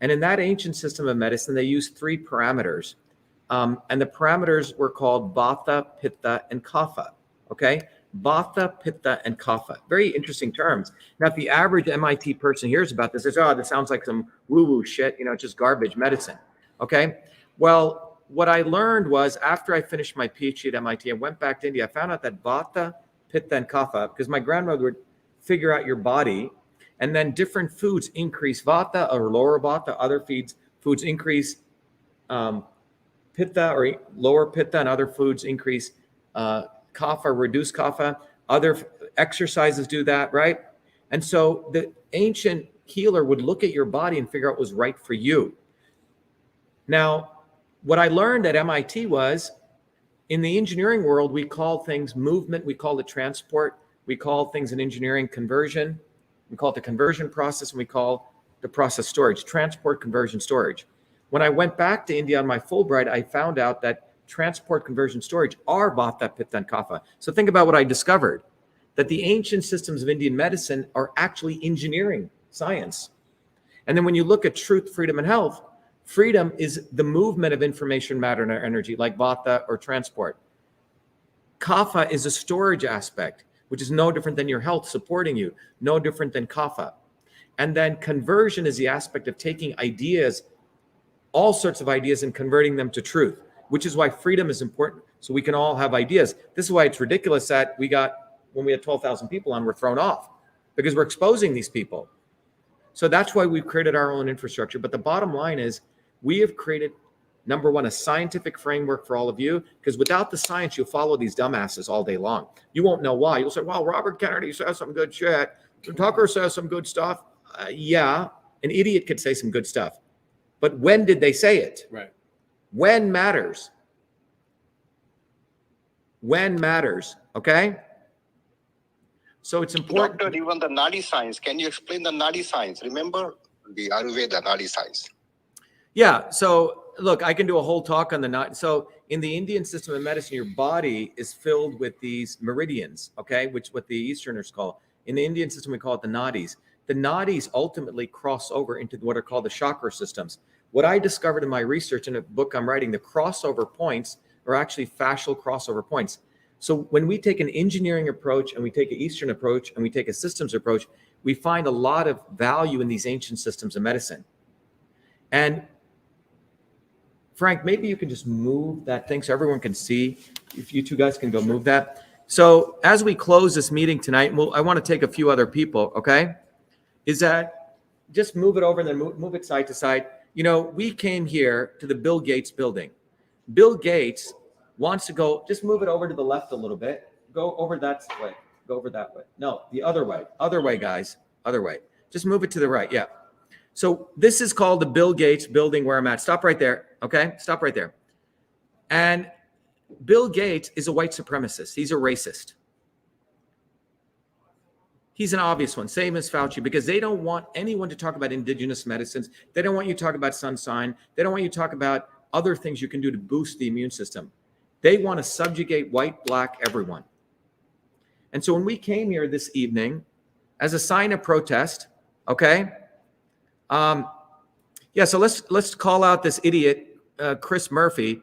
And in that ancient system of medicine, they used 3 parameters. And the parameters were called Vata, Pitta, and Kapha. Okay? Vata, Pitta, and Kapha. Very interesting terms. Now, if the average MIT person hears about this, they say, oh, this sounds like some woo-woo shit, just garbage medicine. Okay? Well, what I learned was after I finished my PhD at MIT, I went back to India. I found out that Vata, Pitta, and Kapha, because my grandmother would figure out your body, and then different foods increase Vata or lower Vata. Other foods increase Pitta or lower Pitta, and other foods increase Kapha, reduce Kapha. Other exercises do that, right? And so the ancient healer would look at your body and figure out what was right for you. Now, what I learned at MIT was in the engineering world, we call things movement, we call it transport, we call things in engineering conversion, we call it the conversion process, and we call the process storage, transport, conversion, storage. When I went back to India on my Fulbright, I found out that transport, conversion, storage are Vata, Pitta, and Kapha. So think about what I discovered, that the ancient systems of Indian medicine are actually engineering science. And then when you look at truth, freedom, and health, freedom is the movement of information, matter, and energy, like Vata or transport. Kapha is a storage aspect, which is no different than your health supporting you, no different than Kapha. And then conversion is the aspect of taking ideas, all sorts of ideas, and converting them to truth, which is why freedom is important, so we can all have ideas. This is why it's ridiculous that we got when we had 12,000 people on, were thrown off because we're exposing these people. So that's why we've created our own infrastructure. But the bottom line is we have created, number one, a scientific framework for all of you, because without the science, you'll follow these dumbasses all day long. You won't know why. You'll say, well, Robert Kennedy says some good shit. Tucker says some good stuff. Yeah, an idiot could say some good stuff. But when did they say it? Right. When matters. When matters, okay? So it's important. Doctor, even the Nadi science, can you explain the Nadi science? Remember the Ayurveda Nadi science? Yeah, so look, I can do a whole talk on the Nadi. So in the Indian system of medicine, your body is filled with these meridians, okay, which what the Easterners call. In the Indian system, we call it the nadis. The nadis ultimately cross over into what are called the chakra systems. What I discovered in my research in a book I'm writing, the crossover points are actually fascial crossover points. So when we take an engineering approach and we take an Eastern approach and we take a systems approach, we find a lot of value in these ancient systems of medicine. And Frank, maybe you can just move that thing so everyone can see. If you two guys can go move that. So as we close this meeting tonight, I want to take a few other people, okay? Is that just move it over and then move it side to side. You know, we came here to the Bill Gates building. Bill Gates wants to go, just move it over to the left a little bit. Go over that way. Go over that way. No, the other way. Other way, guys. Other way. Just move it to the right. Yeah. So this is called the Bill Gates building where I'm at. Stop right there. Okay. Stop right there. And Bill Gates is a white supremacist. He's a racist. He's an obvious one, same as Fauci, because they don't want anyone to talk about indigenous medicines. They don't want you to talk about sunshine. They don't want you to talk about other things you can do to boost the immune system. They want to subjugate white, black, everyone. And so when we came here this evening as a sign of protest, okay? Yeah, so let's call out this idiot, Chris Murphy.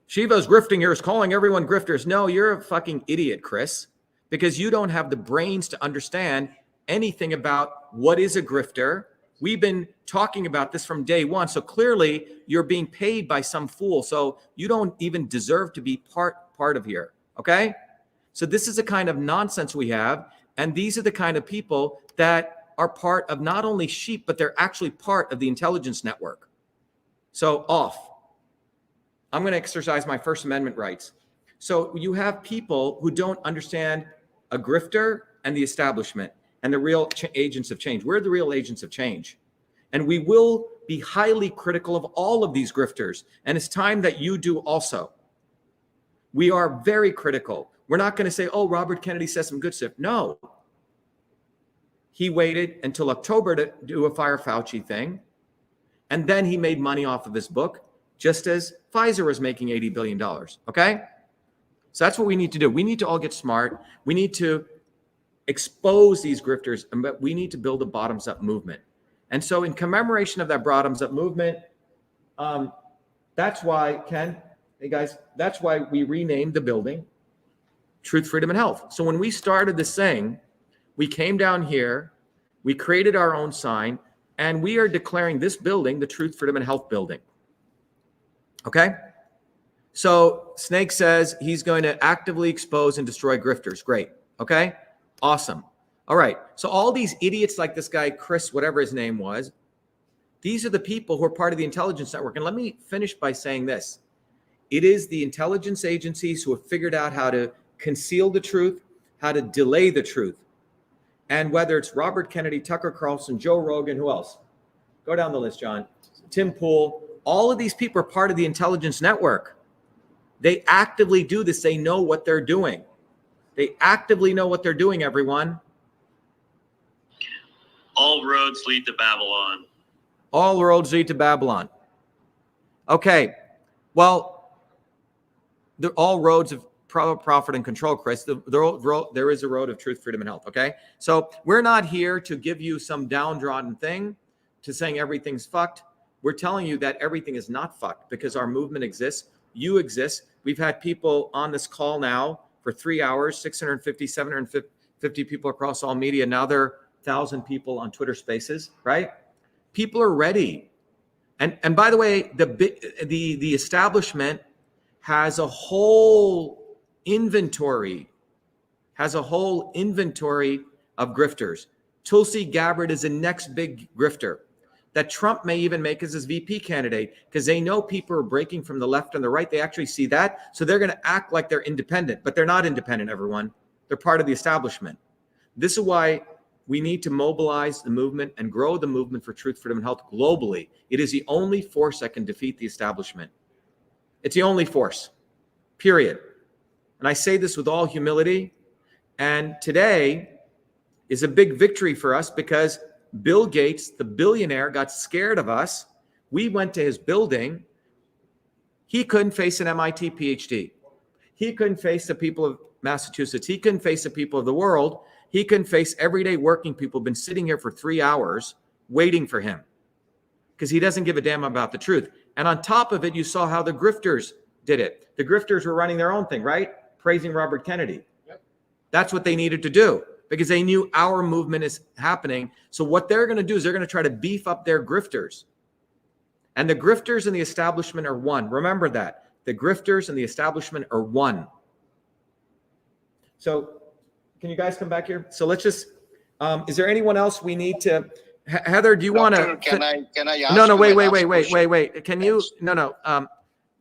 Shiva's grifting here, is calling everyone grifters. No, you're a fucking idiot, Chris, because you don't have the brains to understand anything about what is a grifter. We've been talking about this from day one. So clearly you're being paid by some fool. So you don't even deserve to be part of here. Okay. So this is the kind of nonsense we have. And these are the kind of people that are part of not only sheep, but they're actually part of the intelligence network. So off. I'm going to exercise my First Amendment rights. So you have people who don't understand a grifter and the establishment and the real agents of change. We're the real agents of change. And we will be highly critical of all of these grifters. And it's time that you do also. We are very critical. We're not going to say, oh, Robert Kennedy says some good stuff. No. He waited until October to do a Fire Fauci thing. And then he made money off of his book, just as Pfizer was making $80 billion. Okay? So that's what we need to do. We need to all get smart. We need to expose these grifters, but we need to build a bottoms-up movement. And so in commemoration of that bottoms-up movement, that's why, Ken, hey guys, that's why we renamed the building Truth, Freedom, and Health. So when we started this thing, we came down here, we created our own sign, and we are declaring this building the Truth, Freedom, and Health building. Okay? So Snake says he's going to actively expose and destroy grifters. Great. Okay? Awesome. All right. So all these idiots like this guy, Chris, whatever his name was, these are the people who are part of the intelligence network. And let me finish by saying this. It is the intelligence agencies who have figured out how to conceal the truth, how to delay the truth. And whether it's Robert Kennedy, Tucker Carlson, Joe Rogan, who else? Go down the list, John. Tim Pool. All of these people are part of the intelligence network. They actively do this. They know what they're doing. They actively know what they're doing, everyone. All roads lead to Babylon. All roads lead to Babylon. Okay. Well, all roads of profit and control, Chris. There is a road of truth, freedom, and health. Okay. So we're not here to give you some downtrodden thing to saying everything's fucked. We're telling you that everything is not fucked because our movement exists. You exist. We've had people on this call now for 3 hours, 650, 750 people across all media. Now there are 1,000 people on Twitter Spaces, right? People are ready. And by the way, the establishment has a whole inventory has a whole inventory of grifters. Tulsi Gabbard is the next big grifter that Trump may even make as his VP candidate, because they know people are breaking from the left and the right. They actually see that. So they're going to act like they're independent, but they're not independent, everyone. They're part of the establishment. This is why we need to mobilize the movement and grow the movement for truth, freedom, and health globally. It is the only force that can defeat the establishment. It's the only force, period. And I say this with all humility. And today is a big victory for us because Bill Gates, the billionaire, got scared of us. We went to his building. He couldn't face an MIT PhD. He couldn't face the people of Massachusetts. He couldn't face the people of the world. He couldn't face everyday working people who've been sitting here for 3 hours waiting for him because he doesn't give a damn about the truth. And on top of it, you saw how the grifters did it. The grifters were running their own thing, right? Praising Robert Kennedy. Yep. That's what they needed to do, because they knew our movement is happening. So what they're going to do is they're going to try to beef up their grifters. And the grifters and the establishment are one. Remember that. The grifters and the establishment are one. So can you guys come back here? So let's just, is there anyone else we need to, Heather, do you want to? Can I ask? No, wait. Can you,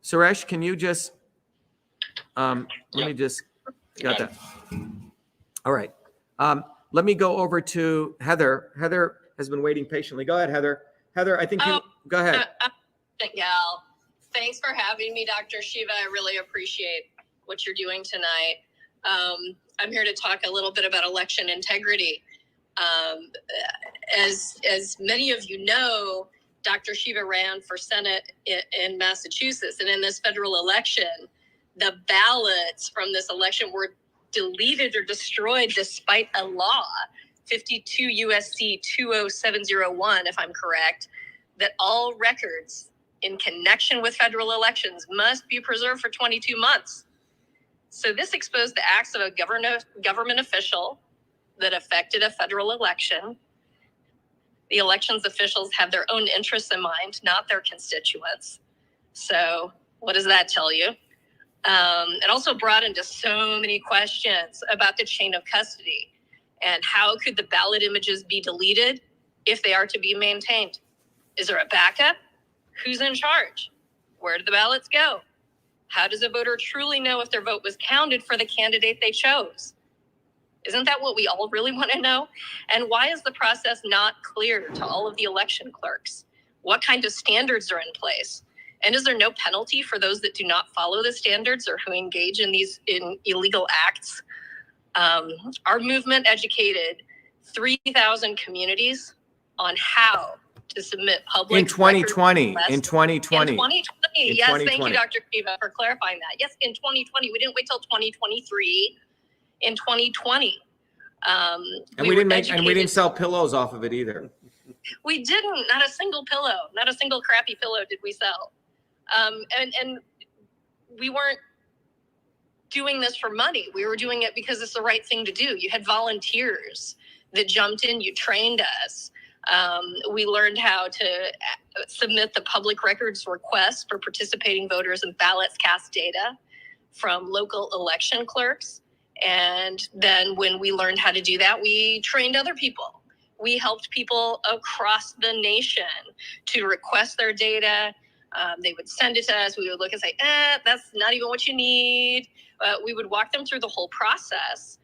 Suresh, can you just, let me just, got that. All right. Let me go over to Heather. Heather has been waiting patiently. Go ahead, Heather. Heather, I think you, go ahead. Gal, thanks for having me, Dr. Shiva. I really appreciate what you're doing tonight. I'm here to talk a little bit about election integrity. As many of you know, Dr. Shiva ran for Senate in Massachusetts, and in this federal election, the ballots from this election were deleted or destroyed despite a law, 52 USC 20701, if I'm correct, that all records in connection with federal elections must be preserved for 22 months. So this exposed the acts of a government official that affected a federal election. The elections officials have their own interests in mind, not their constituents. So what does that tell you? It also brought into so many questions about the chain of custody and how could the ballot images be deleted if they are to be maintained? Is there a backup? Who's in charge? Where do the ballots go? How does a voter truly know if their vote was counted for the candidate they chose? Isn't that what we all really want to know? And why is the process not clear to all of the election clerks? What kind of standards are in place? And is there no penalty for those that do not follow the standards or who engage in these illegal acts? Our movement educated 3,000 communities on how to submit public in 2020. In 2020. Yes, thank you, Dr. Shiva, for clarifying that. Yes, in 2020. We didn't wait till 2023. In 2020. And we didn't sell pillows off of it either. We didn't. Not a single pillow. Not a single crappy pillow did we sell. And we weren't doing this for money. We were doing it because it's the right thing to do. You had volunteers that jumped in. You trained us. We learned how to submit the public records request for participating voters and ballots cast data from local election clerks. And then when we learned how to do that, we trained other people. We helped people across the nation to request their data. They would send it to us. We would look and say, that's not even what you need. We would walk them through the whole process.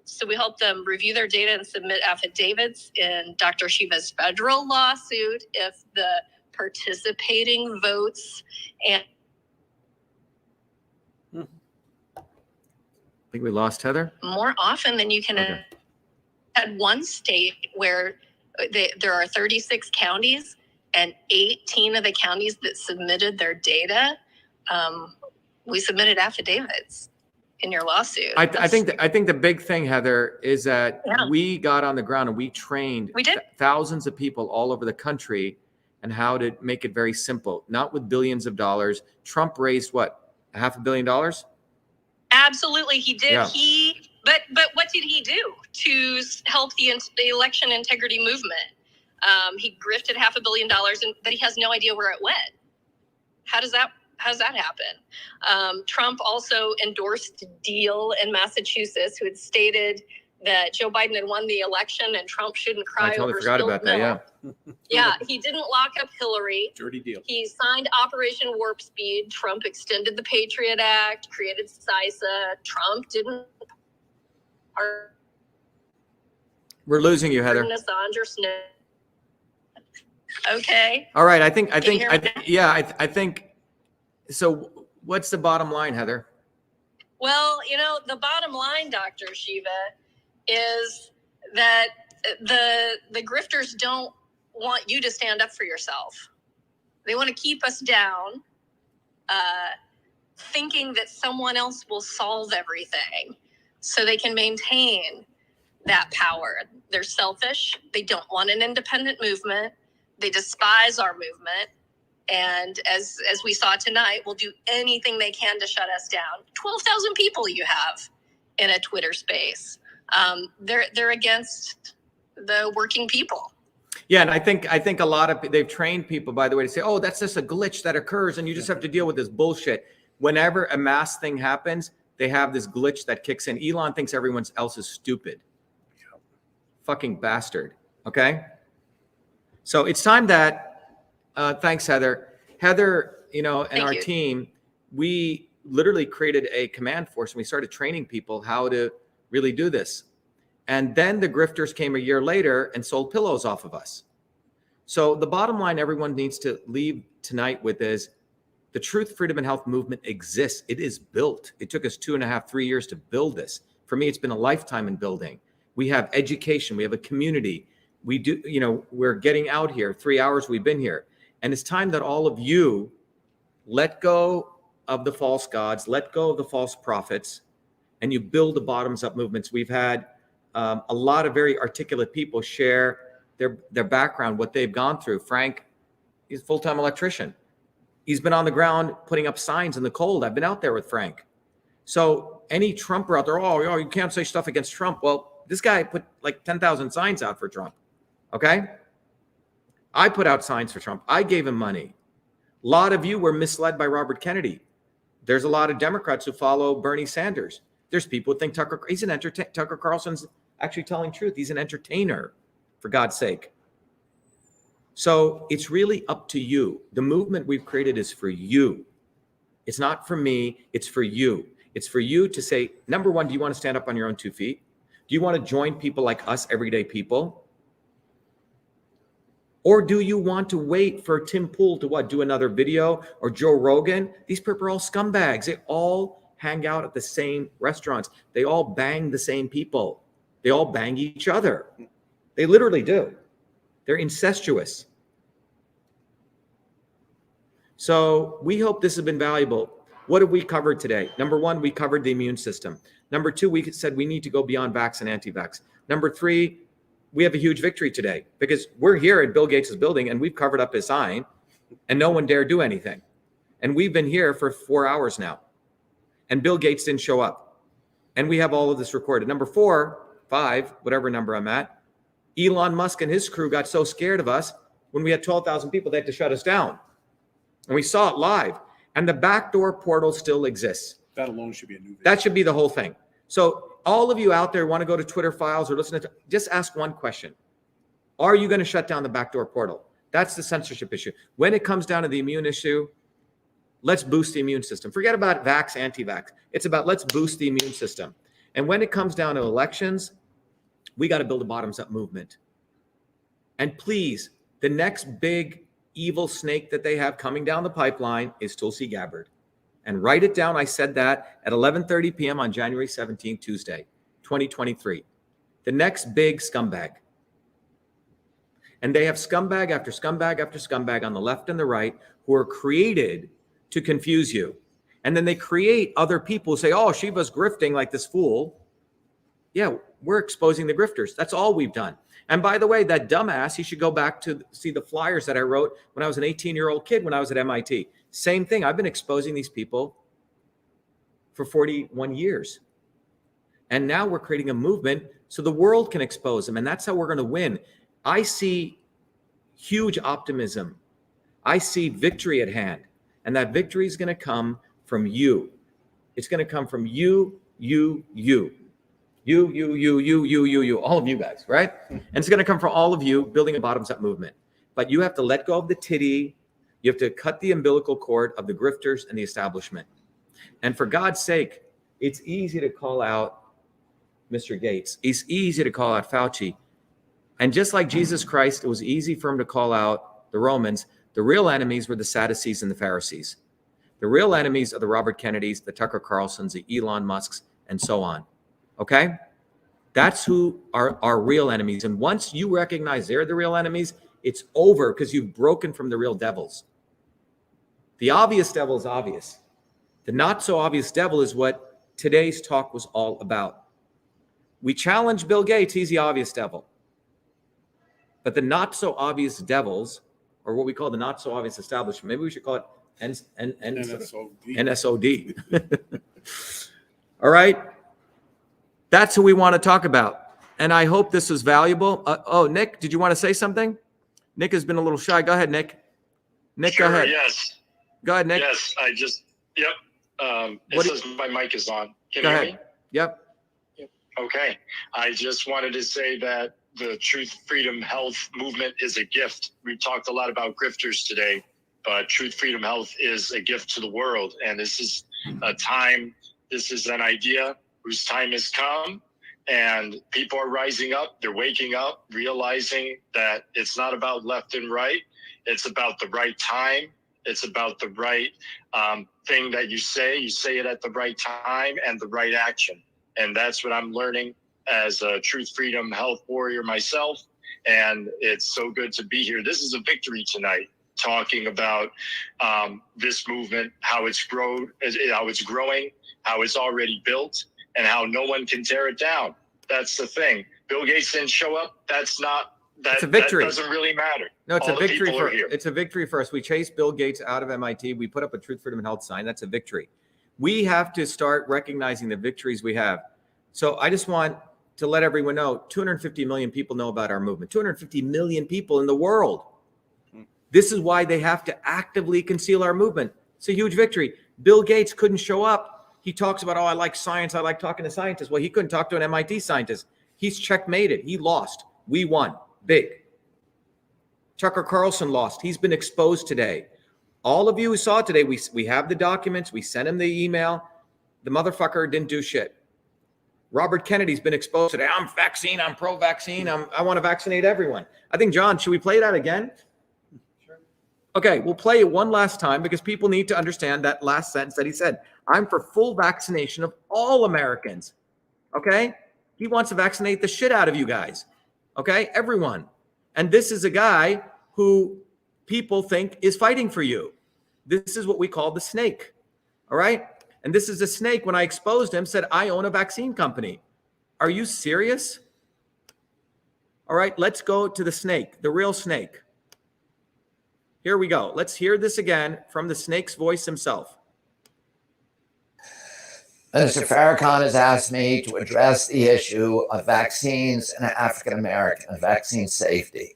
So we helped them review their data and submit affidavits in Dr. Shiva's federal lawsuit if the participating votes and I think we lost Heather. More often than you can. Okay. Had one state where there are 36 counties and 18 of the counties that submitted their data, we submitted affidavits in your lawsuit. I think the big thing, Heather, is that we got on the ground and we trained thousands of people all over the country and how to make it very simple, not with billions of dollars. Trump raised what, $500 million? Absolutely, he did. Yeah. But what did he do to help the election integrity movement? He grifted $500 million, but he has no idea where it went. How does that How's that happen? Trump also endorsed Deal in Massachusetts, who had stated that Joe Biden had won the election and Trump shouldn't cry I totally over forgot spilled about that. milk. Yeah. Yeah, he didn't lock up Hillary. Dirty deal. He signed Operation Warp Speed. Trump extended the Patriot Act, created CISA. Trump didn't. We're losing you, Heather. Assange or Snowden. Okay. All right. I think. So what's the bottom line, Heather? Well, the bottom line, Dr. Shiva, is that the grifters don't want you to stand up for yourself. They want to keep us down, thinking that someone else will solve everything so they can maintain that power. They're selfish. They don't want an independent movement. They despise our movement. And as we saw tonight, will do anything they can to shut us down. 12,000 people you have in a Twitter space. They're against the working people. Yeah, and I think a lot of they've trained people, by the way, to say, "Oh, that's just a glitch that occurs, and you just have to deal with this bullshit." Whenever a mass thing happens, they have this glitch that kicks in. Elon thinks everyone else is stupid. Fucking bastard. Okay. So it's time that. Thanks, Heather. Heather, and our team, we literally created a command force and we started training people how to really do this. And then the grifters came a year later and sold pillows off of us. So the bottom line everyone needs to leave tonight with is the truth, freedom, and health movement exists. It is built. It took us 2.5, 3 years to build this. For me, it's been a lifetime in building. We have education. We have a community. We do, we're getting out here. 3 hours we've been here. And it's time that all of you let go of the false gods, let go of the false prophets, and you build the bottoms-up movements. We've had a lot of very articulate people share their background, what they've gone through. Frank, he's a full-time electrician. He's been on the ground putting up signs in the cold. I've been out there with Frank. So any Trumper out there, oh, you can't say stuff against Trump. Well, this guy put like 10,000 signs out for Trump, okay? I put out signs for Trump. I gave him money. A lot of you were misled by Robert Kennedy. There's a lot of Democrats who follow Bernie Sanders. There's people who think Tucker Carlson's actually telling truth. He's an entertainer, for God's sake. So it's really up to you. The movement we've created is for you. It's not for me. It's for you. It's for you to say, number one, do you want to stand up on your own 2 feet? Do you want to join people like us, everyday people? Or do you want to wait for Tim Pool to do another video, or Joe Rogan? These people are all scumbags. They all hang out at the same restaurants. They all bang the same people. They all bang each other. They literally do. They're incestuous. So we hope this has been valuable. What have we covered today? Number one, we covered the immune system. Number two, we said we need to go beyond vax and anti-vax. Number three, we have a huge victory today because we're here at Bill Gates' building and we've covered up his sign and no one dare do anything. And we've been here for 4 hours now and Bill Gates didn't show up. And we have all of this recorded. Number 4, 5, whatever number I'm at, Elon Musk and his crew got so scared of us when we had 12,000 people, they had to shut us down. And we saw it live. And the backdoor portal still exists. That alone should be a new video. That should be the whole thing. So all of you out there want to go to Twitter files or listen to, just ask one question. Are you going to shut down the backdoor portal? That's the censorship issue. When it comes down to the immune issue, let's boost the immune system. Forget about vax, anti-vax. It's about let's boost the immune system. And when it comes down to elections, we got to build a bottoms-up movement. And please, the next big evil snake that they have coming down the pipeline is Tulsi Gabbard. And write it down. I said that at 11:30 p.m. on January 17th, Tuesday, 2023. The next big scumbag. And they have scumbag after scumbag after scumbag on the left and the right who are created to confuse you. And then they create other people who say, oh, Shiva's grifting like this fool. Yeah, we're exposing the grifters. That's all we've done. And by the way, that dumbass, he should go back to see the flyers that I wrote when I was an 18-year-old kid when I was at MIT. Same thing. I've been exposing these people for 41 years. And now we're creating a movement so the world can expose them. And that's how we're going to win. I see huge optimism. I see victory at hand. And that victory is going to come from you. It's going to come from you, all of you guys, right? And it's going to come from all of you building a bottoms-up movement. But you have to let go of the titty. You have to cut the umbilical cord of the grifters and the establishment. And for God's sake, it's easy to call out Mr. Gates. It's easy to call out Fauci. And just like Jesus Christ, it was easy for him to call out the Romans. The real enemies were the Sadducees and the Pharisees. The real enemies are the Robert Kennedys, the Tucker Carlsons, the Elon Musks, and so on. Okay? That's who are our real enemies. And once you recognize they're the real enemies, it's over because you've broken from the real devils. The obvious devil is obvious. The not so obvious devil is what today's talk was all about. We challenge Bill Gates, he's the obvious devil. But the not so obvious devils, or what we call the not so obvious establishment, maybe we should call it NSOD. All right. That's who we want to talk about. And I hope this was valuable. Nick, did you want to say something? Nick has been a little shy. Go ahead, Nick. Nick, sure, go ahead. Yes. Go ahead, Nick. Yes, yep. It says my mic is on. Can Go you hear ahead. me? Yep. Okay. I just wanted to say that the Truth, Freedom, Health movement is a gift. We talked a lot about grifters today, but Truth, Freedom, Health is a gift to the world. And this is a time, this is an idea whose time has come, and people are rising up. They're waking up, realizing that it's not about left and right. It's about the right time. It's about the right thing that you say. You say it at the right time and the right action. And that's what I'm learning as a Truth, Freedom, Health warrior myself. And it's so good to be here. This is a victory tonight, talking about this movement, how it's growing, how it's already built, and how no one can tear it down. That's the thing. Bill Gates didn't show up. That's not. It's a victory. That doesn't really matter. No, it's All a the victory people for are here. it's a victory for us. We chased Bill Gates out of MIT. We put up a Truth, Freedom, and Health sign. That's a victory. We have to start recognizing the victories we have. So I just want to let everyone know, 250 million people know about our movement. 250 million people in the world. This is why they have to actively conceal our movement. It's a huge victory. Bill Gates couldn't show up. He talks about, I like science. I like talking to scientists. Well, he couldn't talk to an MIT scientist. He's checkmated. He lost. We won. Big. Tucker Carlson lost. He's been exposed today. All of you who saw it today, we have the documents. We sent him the email. The motherfucker didn't do shit. Robert Kennedy's been exposed today. I'm vaccine. I'm pro-vaccine. I want to vaccinate everyone. I think, John, should we play that again? Sure. Okay, we'll play it one last time because people need to understand that last sentence that he said. I'm for full vaccination of all Americans. Okay? He wants to vaccinate the shit out of you guys. Okay? Everyone. And this is a guy who people think is fighting for you. This is what we call the snake. All right? And this is a snake. When I exposed him, said, I own a vaccine company. Are you serious? All right, let's go to the snake, the real snake. Here we go. Let's hear this again from the snake's voice himself. Mr. Farrakhan has asked me to address the issue of vaccines and African American and vaccine safety.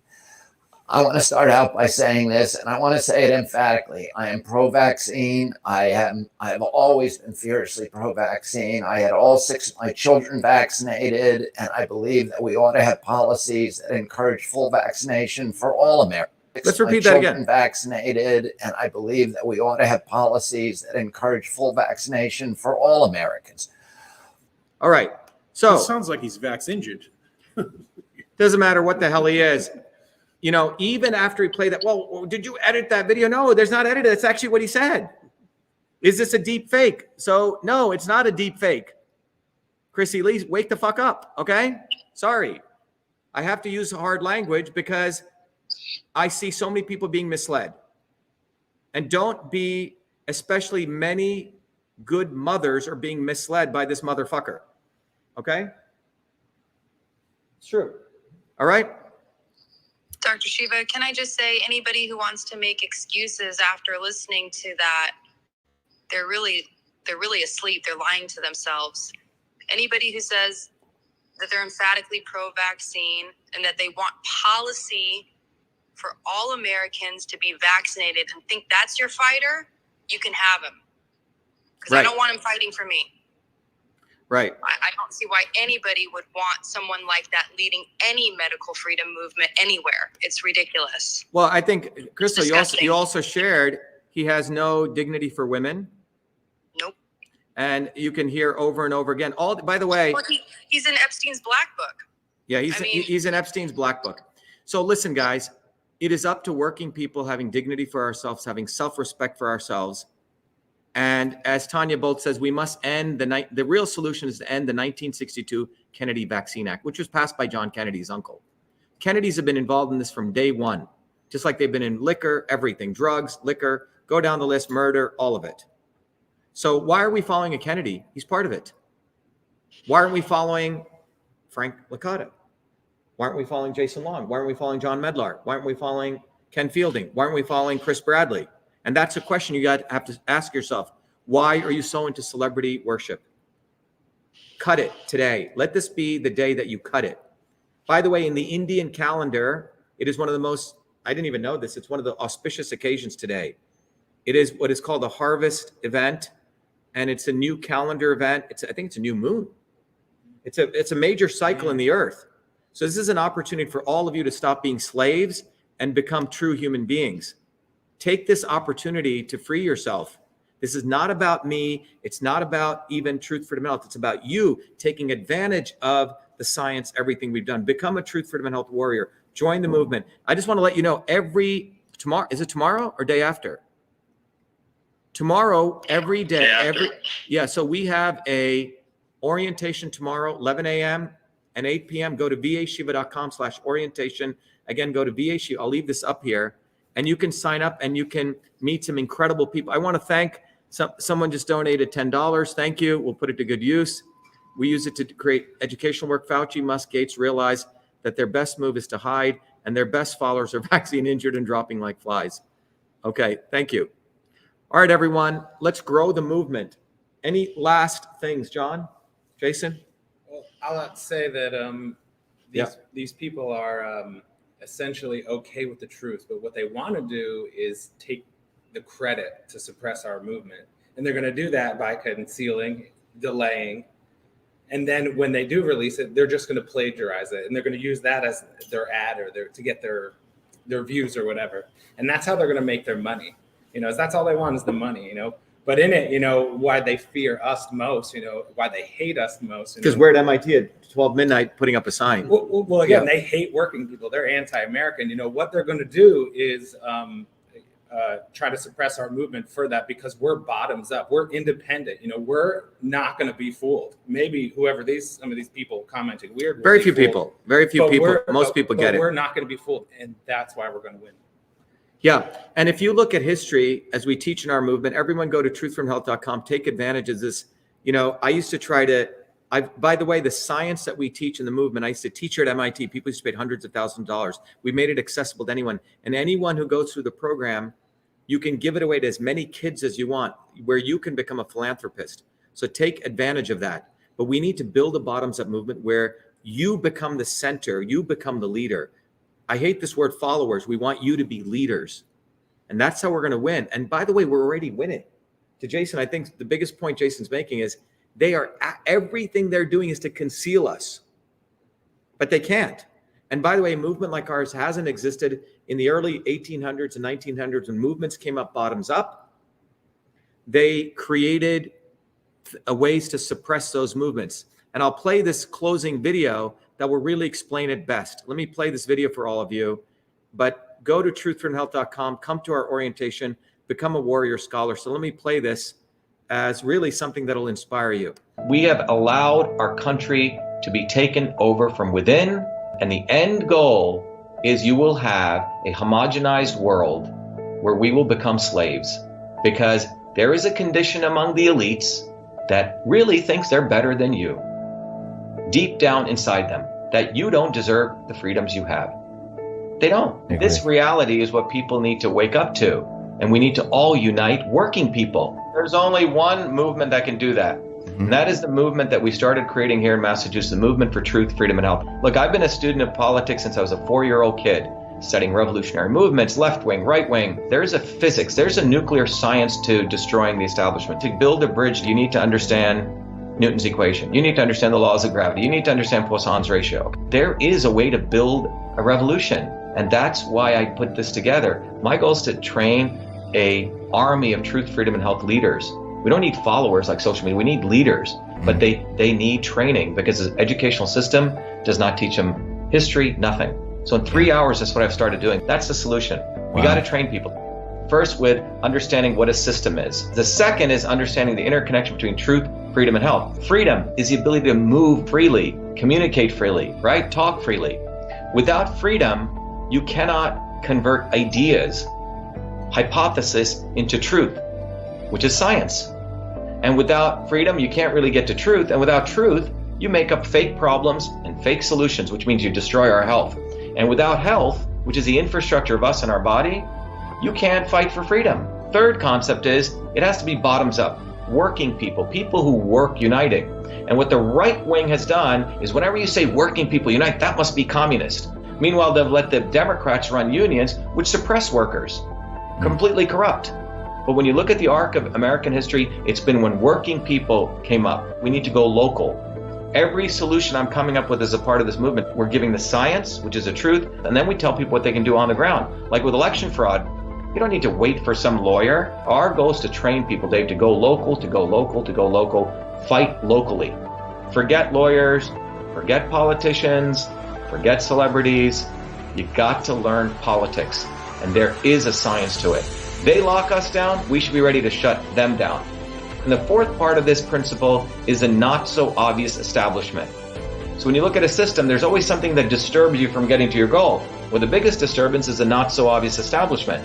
I want to start out by saying this, and I want to say it emphatically. I am pro-vaccine. I have always been fiercely pro-vaccine. I had all 6 of my children vaccinated, and I believe that we ought to have policies that encourage full vaccination for all Americans. Let's repeat that again. Vaccinated, and I believe that we ought to have policies that encourage full vaccination for all Americans. All right. So it sounds like he's vax injured. Doesn't matter what the hell he is. You know, even after he played that, well, did you edit that video? No, there's not edited. It's actually what he said. Is this a deep fake? So no, it's not a deep fake. Chrissy Lee, wake the fuck up. Okay. Sorry. I have to use hard language because I see so many people being misled. And don't be, especially many good mothers are being misled by this motherfucker. Okay. It's true. All right. Dr. Shiva, can I just say anybody who wants to make excuses after listening to that, they're really asleep. They're lying to themselves. Anybody who says that they're emphatically pro-vaccine and that they want policy for all Americans to be vaccinated and think that's your fighter, you can have him. Because I don't want him fighting for me. Right. I don't see why anybody would want someone like that leading any medical freedom movement anywhere. It's ridiculous. Well, I think, Crystal, you also shared he has no dignity for women. Nope. And you can hear over and over again. By the way, well, he's in Epstein's Black Book. Yeah, he's in Epstein's Black Book. So listen, guys, it is up to working people having dignity for ourselves, having self-respect for ourselves. And as Tanya Bolt says, we must end the real solution is to end the 1962 Kennedy Vaccine Act, which was passed by John Kennedy's uncle. Kennedys have been involved in this from day one, just like they've been in liquor, everything, drugs, liquor, go down the list, murder, all of it. So why are we following a Kennedy? He's part of it. Why aren't we following Frank Licata? Why aren't we following Jason Long? Why aren't we following John Medlar? Why aren't we following Ken Fielding? Why aren't we following Chris have to question you have to ask yourself. Why are you so into celebrity worship? Cut it today. Let this be the day that you cut it. By the way, in the Indian calendar, it is one of the most, I didn't even know this, it's one of the auspicious occasions today. It is what is called a harvest event, and it's a new calendar event. I think it's a new moon. It's a major cycle in the earth. So this is an opportunity for all of you to stop being slaves and become true human beings. Take this opportunity to free yourself. This is not about me. It's not about even Truth, Freedom, and Health. It's about you taking advantage of the science, everything we've done. Become a Truth, Freedom, and Health warrior. Join the movement. I just want to let you know tomorrow, is it tomorrow or day after? Tomorrow, every day, so we have a orientation tomorrow, 11 a.m. and 8 p.m. Go to vashiva.com/orientation. Again, go to VAShiva. I'll leave this up here. And you can sign up and you can meet some incredible people. I want to thank someone just donated $10. Thank you. We'll put it to good use. We use it to create educational work. Fauci, Musk, Gates realize that their best move is to hide, and their best followers are vaccine injured and dropping like flies. Okay, thank you. All right, everyone, let's grow the movement. Any last things, John, Jason? Well, I'll say that these people are essentially okay with the truth, but what they want to do is take the credit to suppress our movement. And they're going to do that by concealing, delaying. And then when they do release it, they're just going to plagiarize it. And they're going to use that as their ad or to get their views or whatever. And that's how they're going to make their money. That's all they want is the money, But in it, why they fear us most, why they hate us most. Because we're at MIT at 12 midnight putting up a sign. Well, again, they hate working people. They're anti-American. What they're going to do is try to suppress our movement for that because we're bottoms up. We're independent. We're not going to be fooled. Maybe some of these people commenting weird. Very few people. Most people get it. We're not going to be fooled, and that's why we're going to win. Yeah. And if you look at history, as we teach in our movement, everyone go to truthfromhealth.com, take advantage of this. I used to by the way, the science that we teach in the movement, I used to teach it at MIT. People used to pay hundreds of thousands of dollars. We made it accessible to anyone. And anyone who goes through the program, you can give it away to as many kids as you want, where you can become a philanthropist. So take advantage of that. But we need to build a bottoms-up movement where you become the center, you become the leader. I hate this word followers. We want you to be leaders. And that's how we're going to win. And by the way, we're already winning. To Jason, I think the biggest point Jason's making is everything they're doing is to conceal us. But they can't. And by the way, a movement like ours hasn't existed in the early 1800s and 1900s when movements came up bottoms up. They created ways to suppress those movements. And I'll play this closing video that will really explain it best. Let me play this video for all of you, but go to truthfromhealth.com, come to our orientation, become a warrior scholar. So let me play this as really something that'll inspire you. We have allowed our country to be taken over from within, and the end goal is you will have a homogenized world where we will become slaves, because there is a condition among the elites that really thinks they're better than you, deep down inside them, that you don't deserve the freedoms you have. They don't. This reality is what people need to wake up to, and we need to all unite working people. There's only one movement that can do that. And that is the movement that we started creating here in Massachusetts, the movement for truth, freedom, and health. Look, I've been a student of politics since I was a 4-year-old kid. studying revolutionary movements, left wing, right wing. There's a physics, there's a nuclear science to destroying the establishment. To build a bridge, you need to understand Newton's equation. You need to understand the laws of gravity. You need to understand Poisson's ratio. There is a way to build a revolution. And that's why I put this together. My goal is to train an army of truth, freedom, and health leaders. We don't need followers like social media. We need leaders, but they need training because the educational system does not teach them history, nothing. So in 3 hours, that's what I've started doing. That's the solution. We got to train people. First, with understanding what a system is. The second is understanding the interconnection between truth, freedom, and health. Freedom is the ability to move freely, communicate freely, right? Talk freely. Without freedom, you cannot convert ideas, hypothesis into truth, which is science. And without freedom, you can't really get to truth. And without truth, you make up fake problems and fake solutions, which means you destroy our health. And without health, which is the infrastructure of us and our body, you can't fight for freedom. Third concept is it has to be bottoms up. Working people, people who work uniting. And what the right wing has done is whenever you say working people unite, that must be communist. Meanwhile, they've let the Democrats run unions, which suppress workers. Completely corrupt. But when you look at the arc of American history, it's been when working people came up. We need to go local. Every solution I'm coming up with as a part of this movement, we're giving the science, which is the truth, and then we tell people what they can do on the ground. Like with election fraud, you don't need to wait for some lawyer. Our goal is to train people, Dave, to go local, to go local, to go local, fight locally. Forget lawyers, forget politicians, forget celebrities. You got to learn politics, and there is a science to it. They lock us down, we should be ready to shut them down. And the fourth part of this principle is a not so obvious establishment. So when you look at a system, there's always something that disturbs you from getting to your goal. Well, the biggest disturbance is a not so obvious establishment,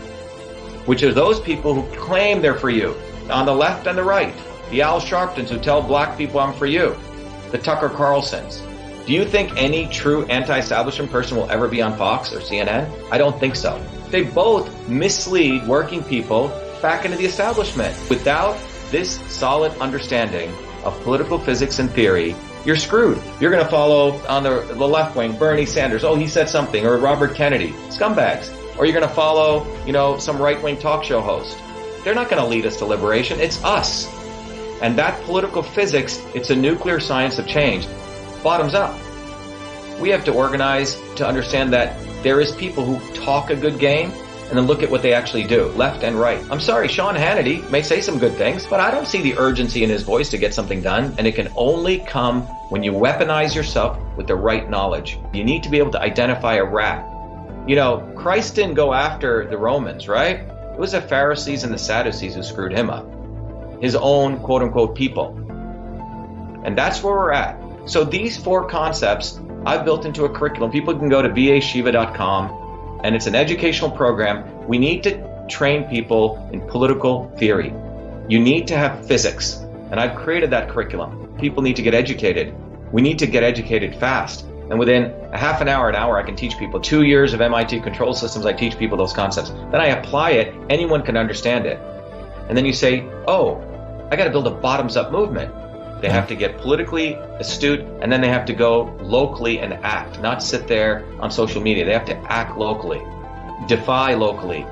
which are those people who claim they're for you, on the left and the right. The Al Sharptons who tell black people I'm for you. The Tucker Carlsons. Do you think any true anti-establishment person will ever be on Fox or CNN? I don't think so. They both mislead working people back into the establishment. Without this solid understanding of political physics and theory, you're screwed. You're going to follow on the left wing, Bernie Sanders. Oh, he said something. Or Robert Kennedy. Scumbags. Or you're going to follow, some right-wing talk show host. They're not going to lead us to liberation. It's us. And that political physics, it's a nuclear science of change. Bottoms up. We have to organize to understand that there is people who talk a good game and then look at what they actually do, left and right. I'm sorry, Sean Hannity may say some good things, but I don't see the urgency in his voice to get something done. And it can only come when you weaponize yourself with the right knowledge. You need to be able to identify a rat. Christ didn't go after the Romans, right? It was the Pharisees and the Sadducees who screwed him up. His own quote unquote people. And that's where we're at. So these four concepts I've built into a curriculum. People can go to vashiva.com and it's an educational program. We need to train people in political theory. You need to have physics. And I've created that curriculum. People need to get educated. We need to get educated fast. And within a half an hour, I can teach people 2 years of MIT control systems. I teach people those concepts. Then I apply it. Anyone can understand it. And then you say, oh, I got to build a bottoms up movement. They have to get politically astute, and then they have to go locally and act, not sit there on social media. They have to act locally, defy locally,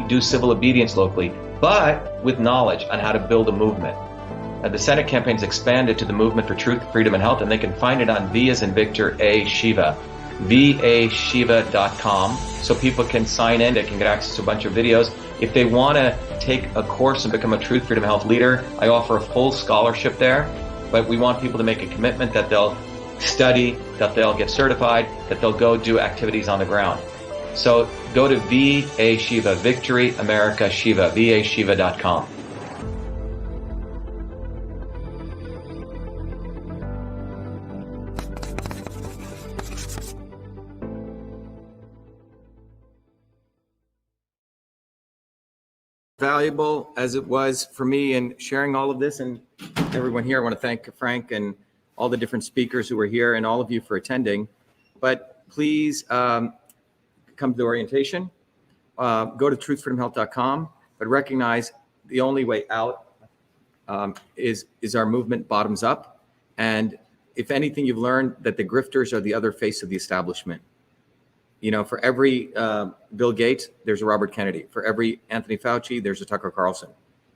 do civil obedience locally, but with knowledge on how to build a movement. The Senate campaign's expanded to the Movement for Truth, Freedom, and Health, and they can find it on V as in Victor, A, Shiva, vashiva.com, so people can sign in. They can get access to a bunch of videos. If they want to take a course and become a Truth, Freedom, and Health leader, I offer a full scholarship there. But we want people to make a commitment that they'll study, that they'll get certified, that they'll go do activities on the ground. So go to VA Shiva, Victory America Shiva, vashiva.com. Valuable as it was for me in sharing all of this, and everyone here, I want to thank Frank and all the different speakers who were here and all of you for attending. But please come to the orientation, go to truthfreedomhealth.com, but recognize the only way out is our movement bottoms up. And if anything, you've learned that the grifters are the other face of the establishment. you know, for every Bill Gates, there's a Robert Kennedy. For every Anthony Fauci, there's a Tucker Carlson.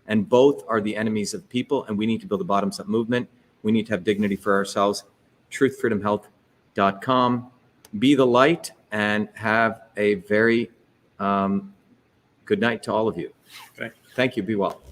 And both are the enemies of people, and we need to build a bottoms-up movement. We need to have dignity for ourselves. truthfreedomhealth.com. Be the light, and have a very good night to all of you. Okay. Thank you. Be well.